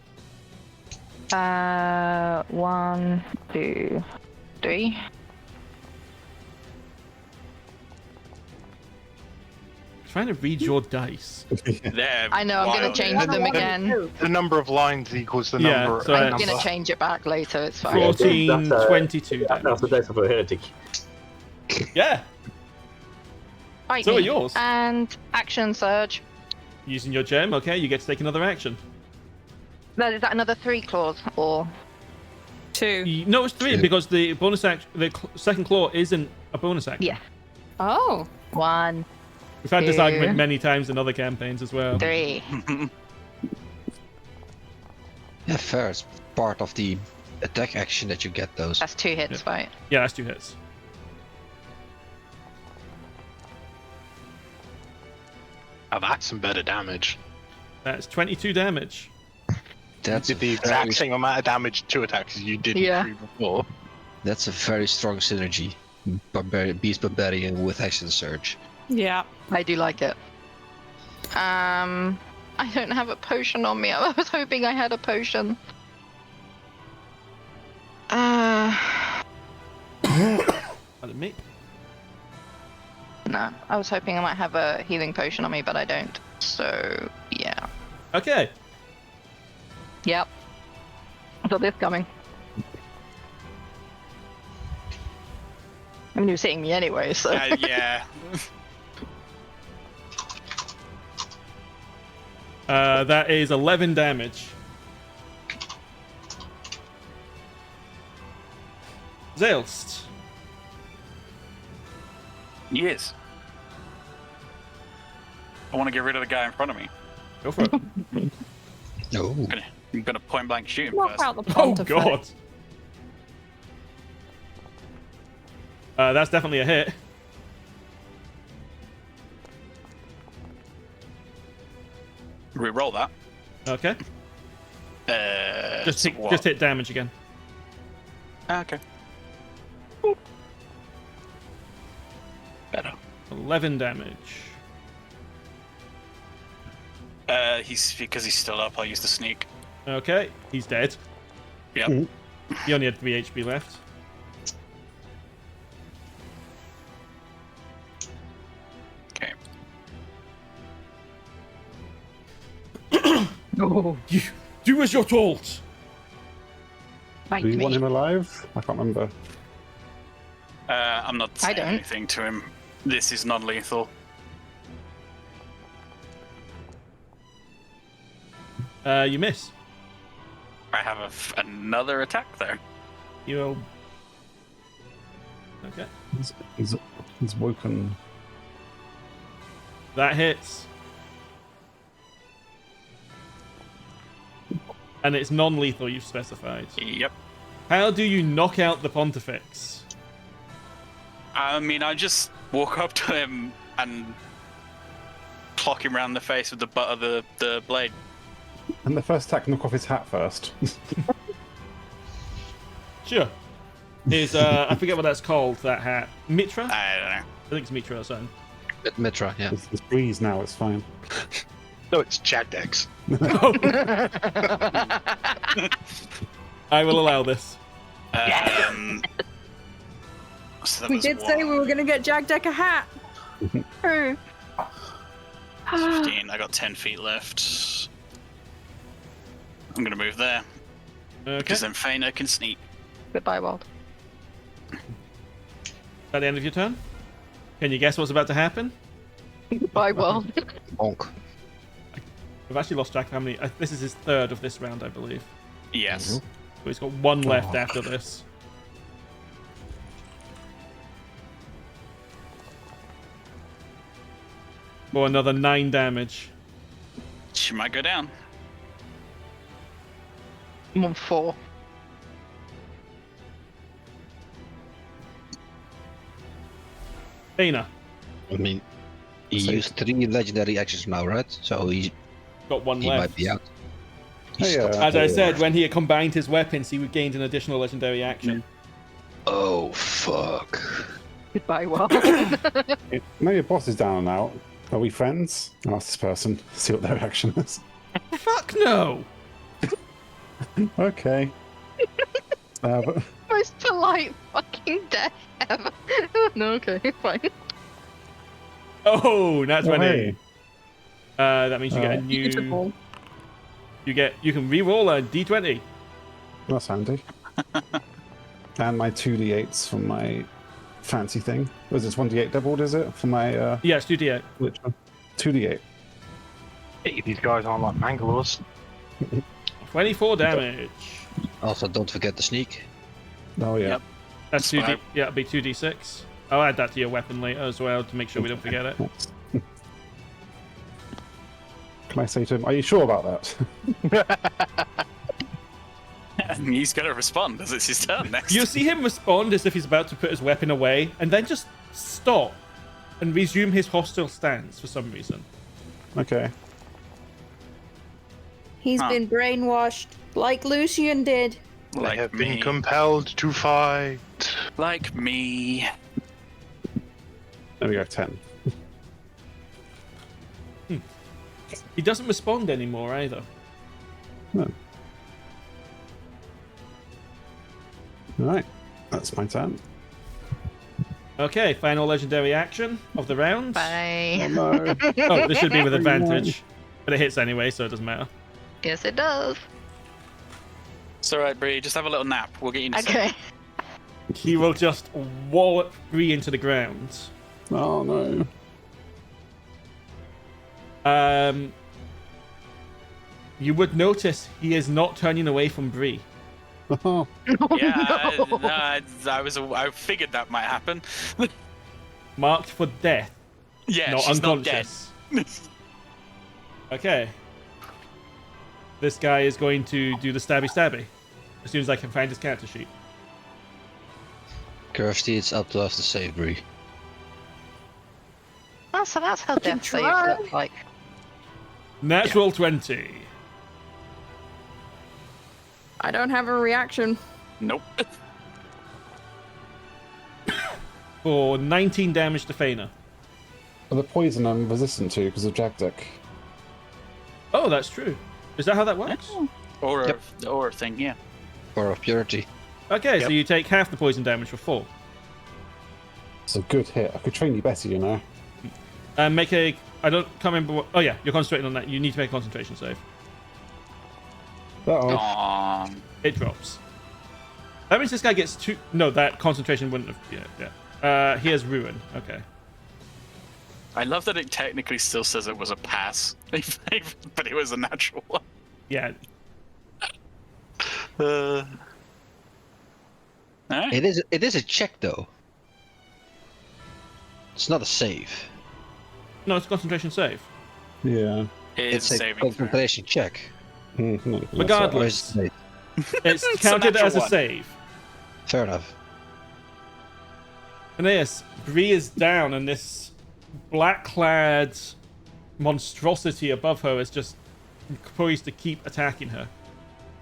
1, 2, 3. Trying to read your dice. They're I know, I'm gonna wild. change them again. The number of lines equals the Yeah, number. so I'm it's- gonna change it back later, it's fine. 14, That's, 22 That's damage. the dice of a heretic. Yeah, Fight so are me. yours. And action surge. Using your gem, okay, you get to take another action. Is that another 3 claws or 2. No, it's 3 because the bonus action, the second claw isn't a bonus action. Yeah. Oh. 1, We've had this 2, argument many times in other campaigns as well. 3. Yeah, fair. It's part of the attack action that you get those. That's 2 hits, right? Yeah, that's 2 hits. Oh, that's some better damage. That's 22 damage. That's You did the a exact very, same amount of damage 2 attacks as you did Yeah. before. that's a very strong synergy. Beast Barbarian with action surge. Yeah. I do like it. I don't have a potion on me. I was hoping I had a potion. Pardon me. No, I was hoping I might have a healing potion on me, but I don't. So, yeah. Okay. Yep. Saw this coming. I mean, he was hitting me anyway, so. Yeah. That is 11 damage. Zaelste. Yes. I want to get rid of the guy in front of me. Go for it. Oh, I'm gonna point blank shoot him Knock first. out the Oh Pontifex. god. That's definitely a hit. Re-roll that. Okay. Just what? hit damage again. Ah, okay. 11 damage. Because he's still up, I'll use the sneak. Okay, he's dead. Yep. He only had 3 HP left. Okay. Oh, Do as you're told. bite Do you me. want him alive? I can't remember. I'm not I saying don't. anything to him. This is non-lethal. You miss. I have another attack there. You'll. Okay. He's woken. That hits. And it's non-lethal, you've specified. Yep. How do you knock out the Pontifex? I mean, I just walk up to him and clock him round the face with the butt of the blade. And the first attack, knock off his hat first. Sure. Is I forget what that's called, that hat. Mitra? I don't know. I think it's Mitra or something. Mitra, yeah. It's Breeze now, it's fine. No, it's Jagdek's. I will allow this. So that We was did say we were going to get Jagdek a hat. 15. I got 10 feet left. I'm gonna move there Okay. because then Faena can sneak. Goodbye, world. At the end of your turn? Can you guess what's about to happen? Goodbye, world. Bonk. I've actually lost track of how many. This is his third of this round, I believe. Yes. So he's got one left Oh. after this. For another 9 damage. She might go down. I'm on 4. Faena I mean, he So- used 3 legendary actions now, right? So he got one might left. be out. Hey, As I said, when he combined his weapons, he gained an additional legendary action. Oh, fuck. Goodbye, world. Now your boss is down and out. Are we friends? I'll ask this person, see what their reaction is. Fuck no! Okay. But Most polite fucking death ever. No, okay, fine. Oh, that's when hey. it. That means you get a new. Beautiful. You can re-roll a d20. That's handy. And my 2d8s from my fancy thing. Was this 1d8 doubled, is it? For my Yeah, it's 2d8. which one? 2d8. Hey, these guys aren't like Mangalores. 24 damage. Also, don't forget the sneak. Oh yeah. Yep. That's That's 2d. fine. Yeah, it'll be 2d6. I'll add that to your weapon later as well to make sure we don't forget it. Can I say to him, are you sure about that? And he's gonna respond as it's his turn next. You see him respond as if he's about to put his weapon away, and then just stop and resume his hostile stance for some reason. Okay. He's Huh. been brainwashed, like Lucien did. They Like have me. been compelled to fight. Like me. There we go, 10. He doesn't respond anymore either. No. Alright. That's my turn. Okay, final legendary action of the round. Oh Bye. no. Oh, this should be with advantage. But it hits anyway, so it doesn't matter. Yes, it does. It's alright, Bree. Just have a little nap. We'll get you into Okay. He will just wallop Bree into the ground. Oh no. You would notice he is not turning away from Bree. Oh, Yeah, I figured that might happen. Marked for death, Yeah, not she's not dead. unconscious. Okay. This guy is going to do the stabby stabby as soon as I can find his character sheet. Kirsty, it's up to us to save Bree. Oh, so that's how can death saves try. look like. Natural 20 I don't have a reaction. Nope. for 19 damage to Faena. The poison I'm resistant to because of Jagdek. Oh, that's true. Is that how that works? Or Yep. the aura thing, yeah. Or of purity. Okay, so Yep. you take half the poison damage for 4. It's a good hit. I could train you better, you know. And make a... can't remember what... Oh yeah, you're concentrating on that. You need to make a concentration save. Uh-oh. Aw. It drops. That means this guy gets 2... No, that concentration wouldn't have... Yeah. He has Ruin. Okay. I love that it technically still says it was a pass, but it was a natural one. Yeah. Alright. It is a check though. It's not a save. No, it's a concentration save. Yeah. It is It's a a saving throw. concentration check. No, that's Regardless. Or is it- It's It's a counted natural as a one. save. Fair enough. Phineas, Bree is down, and this black-clad monstrosity above her is just poised to keep attacking her.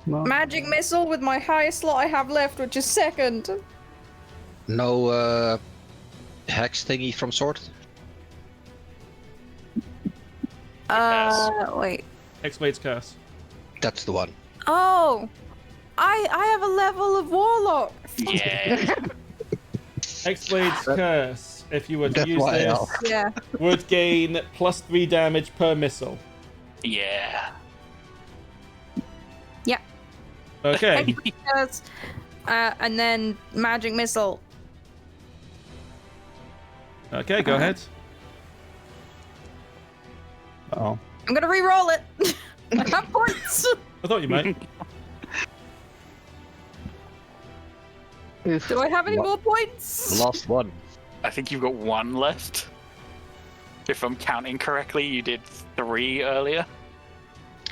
No. Magic missile with my highest slot I have left, which is second. No hex thingy from sword? Wait. X-Blade's curse. That's the one. Oh, I have a level of warlock. Yeah. X-Blade's curse, if you were to That's use why I this, asked. Yeah. would gain +3 damage per missile. Yeah. Yeah. Okay. Yes. And then magic missile. Okay, go ahead. Oh. I'm gonna re-roll it. I have points. I thought you might. Do I have any What? more points? Last one. I think you've got 1 left. If I'm counting correctly, you did 3 earlier.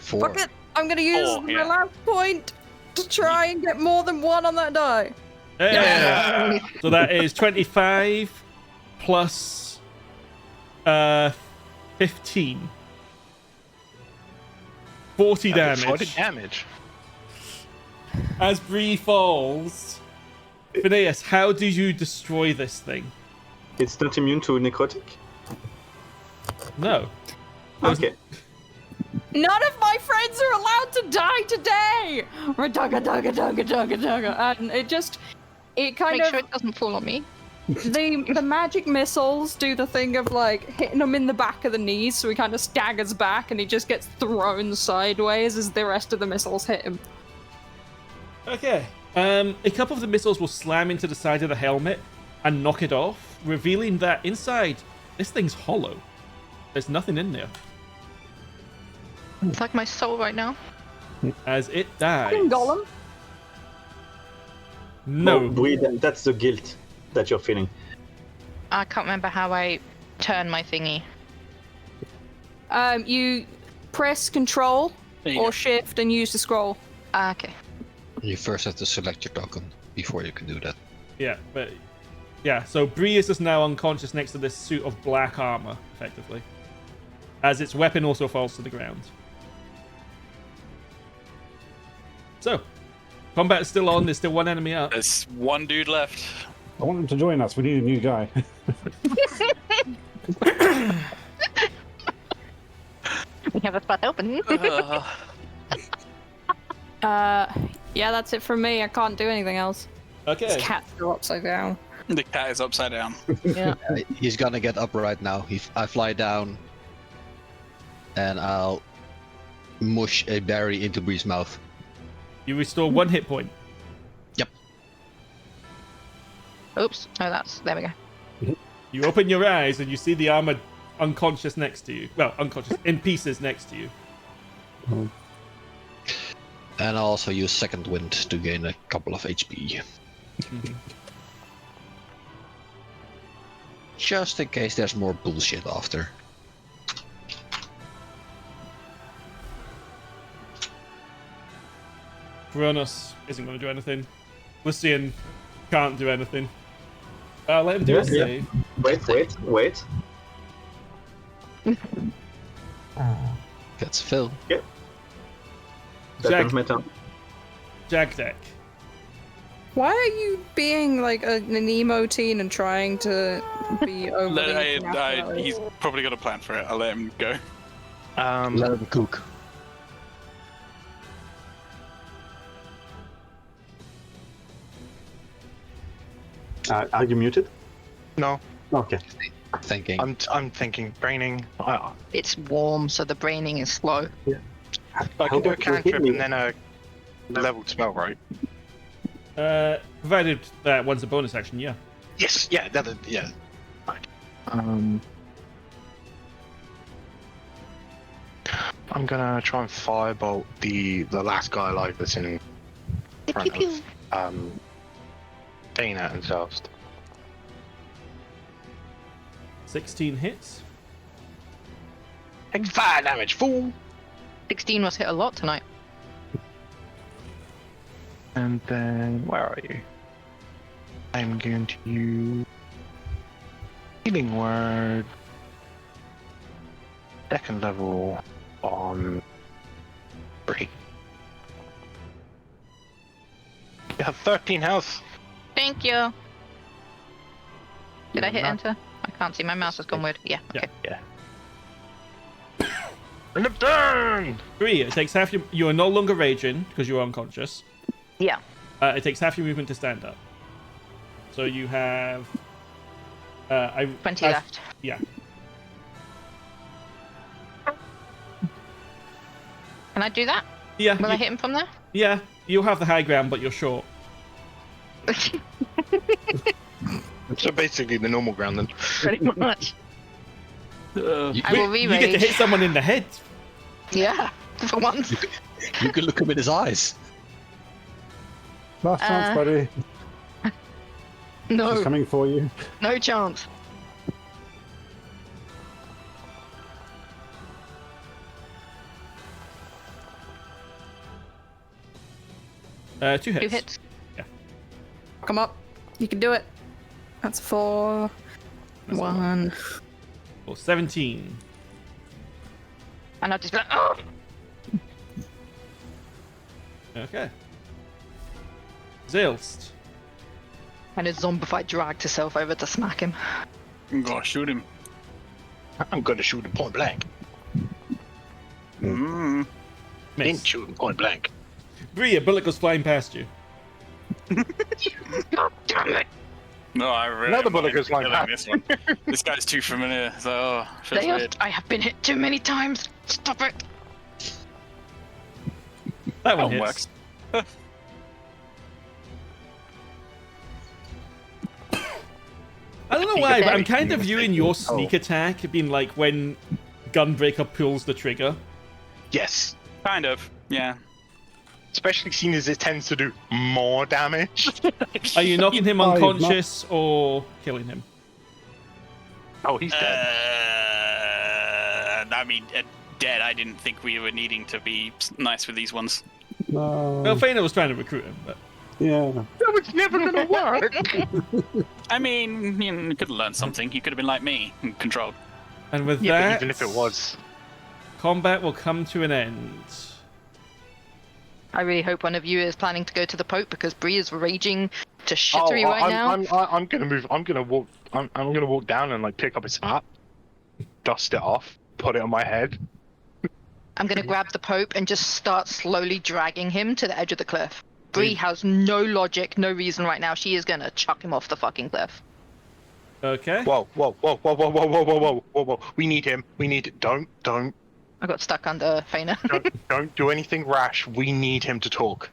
4. Fuck it. I'm gonna use Oh, yeah. my last point to try and get more than 1 on that die. Hey. So that is 25 plus 15. 40 That's 40 damage. damage. As Bree falls. Phineas, how do you destroy this thing? It's not immune to necrotic? No. Okay. None of my friends are allowed to die today. Dugga. And it kind Make of sure it doesn't fall on me. the magic missiles do the thing of like hitting him in the back of the knees, so he kind of staggers back and he just gets thrown sideways as the rest of the missiles hit him. Okay. A couple of the missiles will slam into the side of the helmet and knock it off, revealing that inside, this thing's hollow. There's nothing in there. It's like my soul right now. As it dies. Fucking golem. No. Oh, Bree, that's the guilt that you're feeling. I can't remember how I turn my thingy. You press Control There you or go. Shift and use the scroll. Okay. You first have to select your token before you can do that. Yeah, but yeah, so Bree is just now unconscious next to this suit of black armor, effectively. As its weapon also falls to the ground. So, combat is still on, there's still 1 enemy up. There's 1 dude left. I want him to join us. We need a new guy. We have a spot open. Yeah, that's it from me. I can't do anything else. Okay. This cat's still upside down. The cat is upside down. Yeah. He's gonna get up right now. I fly down, and I'll mush a berry into Bree's mouth. You restore 1 hit point. Oops. Oh, there we go. You open your eyes and you see the armor unconscious next to you. Well, unconscious, in pieces next to you. And I'll also use second wind to gain a couple of HP. Just in case there's more bullshit after. Kronos isn't going to do anything. Lucien can't do anything. Let him do a save. Wait. That's Phil. That Jag- was my turn. Jagdek. Why are you being like an emo teen and trying to be overly international? He's probably got a plan for it. I'll let him go. Let him cook. Are you muted? No, Okay. Thinking. I'm thinking braining. It's warm, so the braining is slow. I How can do a about you hit cantrip me? and then a leveled spell, right? Provided that one's a bonus action, yeah. Yes, yeah, yeah. Right. I'm gonna try and firebolt the last guy alive that's in front of Faena and Zaelste. 16 hits. Take 5 damage, fool! 16 was hit a lot tonight. And then, where are you? I'm going to use Healing Word. Second level on Bree. You have 13 health. Thank you. Did I hit not- enter? I can't see. My mouse has gone weird. Yeah. Okay. Yeah. And I'm done! 3, it takes half your... You are no longer raging, because you are unconscious. Yeah. It takes half your movement to stand up. So you have... 20 left. Yeah. Can I do that? Yeah. Will I hit him from there? Yeah. You'll have the high ground, but you're short. So basically the normal ground then. Pretty much. I will You get to re-rage. hit someone in the head. Yeah. For once. You can look him in his eyes. Last chance, buddy. He's No. coming for you. No chance. Two hits. 2 hits. Come up. You can do it. That's 4. That's a lot. 1. Or 17. And I'll just be like, oh! Okay. Zaelste. And a zombified dragged herself over to smack him. I'm gonna shoot him. I'm gonna shoot him point blank. Mm. Didn't Miss. shoot him point blank. Bree, a bullet goes flying past you. God damn it! No, I really Another bullet mind goes like killing that. this one. This guy's too familiar, so feels weird. I have been hit too many times. Stop it. That one That hits. works. I don't know why, but I'm attack. kind of viewing your sneak Oh. attack being like when Gunbreaker pulls the trigger. Yes. Kind of, yeah. Especially seeing as it tends to do more damage. Are you knocking him Oh, he's not- unconscious or killing him? Oh, he's dead. I mean, dead. I didn't think we were needing to be nice with these ones. No. Well, Faena was trying to recruit him, but Yeah. That was never gonna work. I mean, you could have learned something. You could have been like me and controlled. and with Yeah, but that, even if it was. combat will come to an end. I really hope one of you is planning to go to the Pope because Bree is raging to shittery right now. I'm gonna move. I'm gonna walk. I'm gonna walk down and like pick up his hat, dust it off, put it on my head. I'm gonna grab the Pope and just start slowly dragging him to the edge of the cliff. Bree has no logic, no reason right now. She is gonna chuck him off the fucking cliff. Okay. Whoa, whoa, whoa, whoa, whoa, whoa, whoa, whoa, whoa, whoa, whoa. We need him. We need. Don't I got stuck under Faena. don't do anything rash. We need him to talk.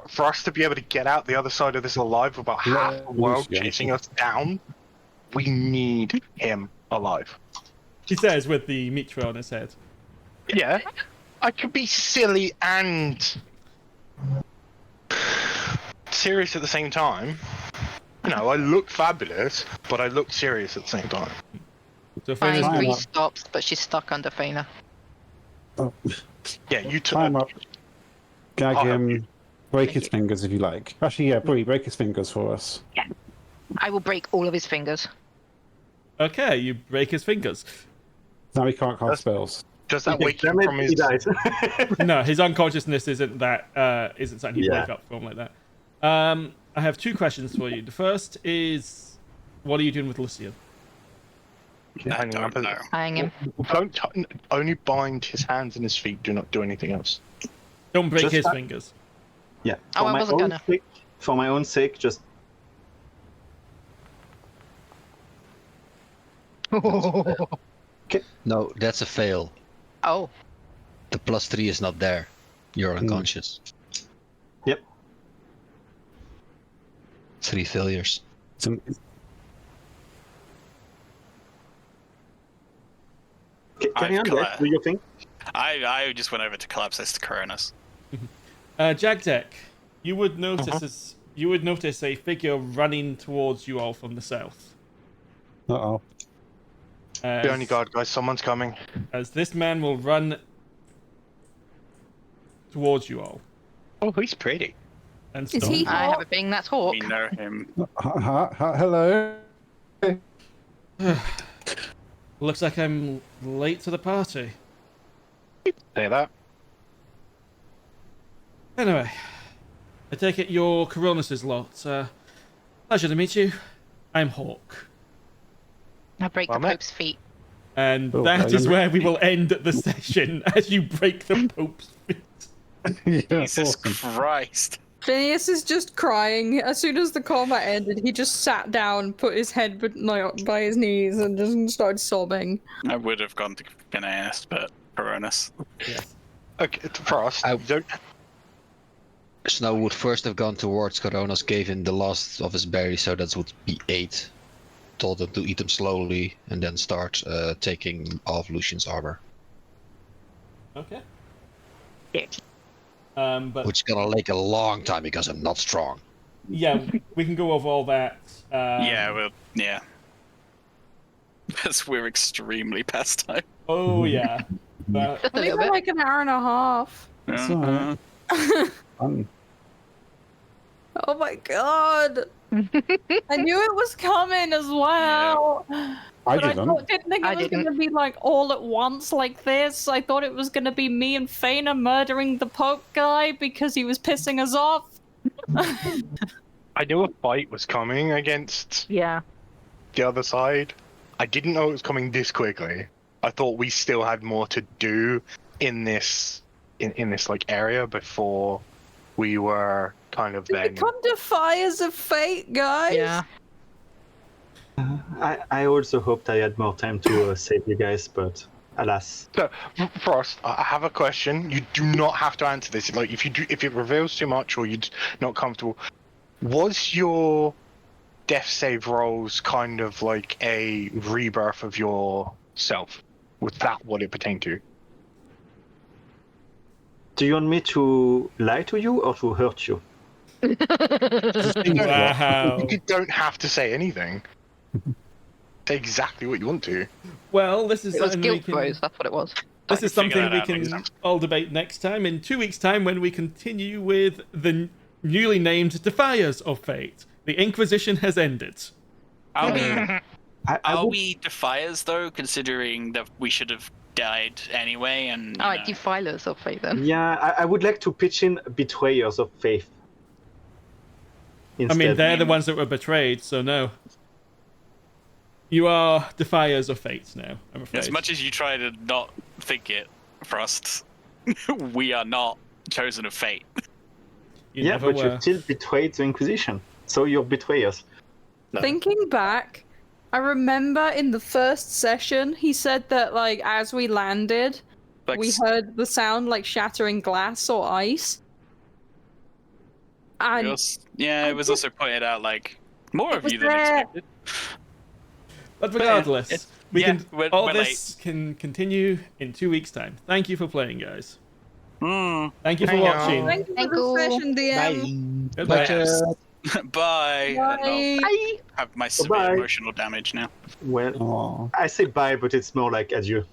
For us to be able to get out the other side of this alive without half the world Lucien. chasing us down, we need him alive. He says with the mitra on his head. Yeah, I could be silly and serious at the same time. You know, I look fabulous, but I look serious at the same time. So Fine, Faena's Bree up. stops, but she's stuck under Faena. Oh, Yeah, you took. climb up. Gag I'll help you. him. Break his fingers if you like. Actually, yeah, Bree, break his fingers for us. I will break all of his fingers. Okay, you break his fingers. Now he can't cast spells. Does that He wake him takes damage, from he his? dies. No, his unconsciousness isn't something he'd Yeah. wake up from like that. I have two questions for you. The first is, what are you doing with Lucien? I don't know. Tying him. Only bind his hands and his feet. Do not do anything else. Don't break Just his that- fingers. Yeah. Oh, I my wasn't own gonna. sake- for my own sake, just No, that's a fail. Oh, The +3 is not there. You're unconscious. Yep. 3 failures. So, carry on, I've guys. Do your thing. I just went over to collapse this to Coronis. Jagdek, you would notice a figure running towards you all from the south. uh-oh. Be on your guard, guys. Someone's coming. As this man will run towards you all Oh, he's pretty. and Is stop. he I have a hot? being that's Hawk. We know him. Hello? Looks like I'm late to the party. Say that. Anyway, I take it you're Coronis' lot. Pleasure to meet you. I'm Hawk. I break Well the met. Pope's feet. And Oh, that is I'm- where we will end the session as you break the Pope's feet. Yeah, Jesus awesome. Christ. Phineas is just crying. As soon as the combat ended, he just sat down, put his head by his knees, and just started sobbing. I would have gone to Phineas, but Coronis. Yes. Okay, Frost. I- Don't. Snow would first have gone towards Coronis, gave him the last of his berries, so that would be 8. Told him to eat them slowly, and then start taking off Lucien's armor. Okay. Yeah. But Which is gonna take a long time because I'm not strong. yeah, we can go over all that. Yeah, well, yeah. Because we're extremely past time. Oh yeah. But Just a Only little for bit. like an hour and a half. It's alright. Oh my god! I knew it was coming as well. I But I didn't. didn't think I it was didn't. gonna be like all at once like this. I thought it was gonna be me and Faena murdering the Pope guy because he was pissing us off. I knew a fight was coming against Yeah. the other side. I didn't know it was coming this quickly. I thought we still had more to do in this in this like area before we were kind of We then. become defiers of fate, guys. Yeah. I also hoped I had more time to save you guys, but alas. So, Frost, I have a question. You do not have to answer this. Like, if it reveals too much or you're not comfortable, was your death save rolls kind of like a rebirth of yourself? Was that what it pertained to? Do you want me to lie to you or to hurt you? wow. You don't have to say anything. Say exactly what you want to. Well, this is It was something we guilt can. throws, that's what it was. This is Figure something that we out next can time. all debate next time in 2 weeks' time when we continue with the newly named Defiers of Fate. The Inquisition has ended. Are we, I are would- we defiers, though, considering that we should have died anyway? And you Alright, know, defilers of fate then. Yeah, I would like to pitch in Betrayers of Faith. I mean, Instead. they're the ones that were betrayed, so no. You are Defiers of Fate now, I'm afraid. as much as you try to not think it, Frost, we are not chosen of fate. You Yeah, never but were. you still betrayed the Inquisition. So you're betrayers. No. Thinking back, I remember in the first session he said that like as we landed, Like, we heard the sound like shattering glass or ice. And it was also pointed out, like, more It of was you than there. expected. But regardless, it's- we yeah, can we're- all we're this can continue in 2 weeks' time. Thank you for playing, guys. Mm. Thank you for Thank you. watching. thank you Thank for the you. session, DM. Goodbye. Bye. And I'll Bye. have my severe Bye-bye. emotional damage now. Well, Aw. I say bye, but it's more like adieu.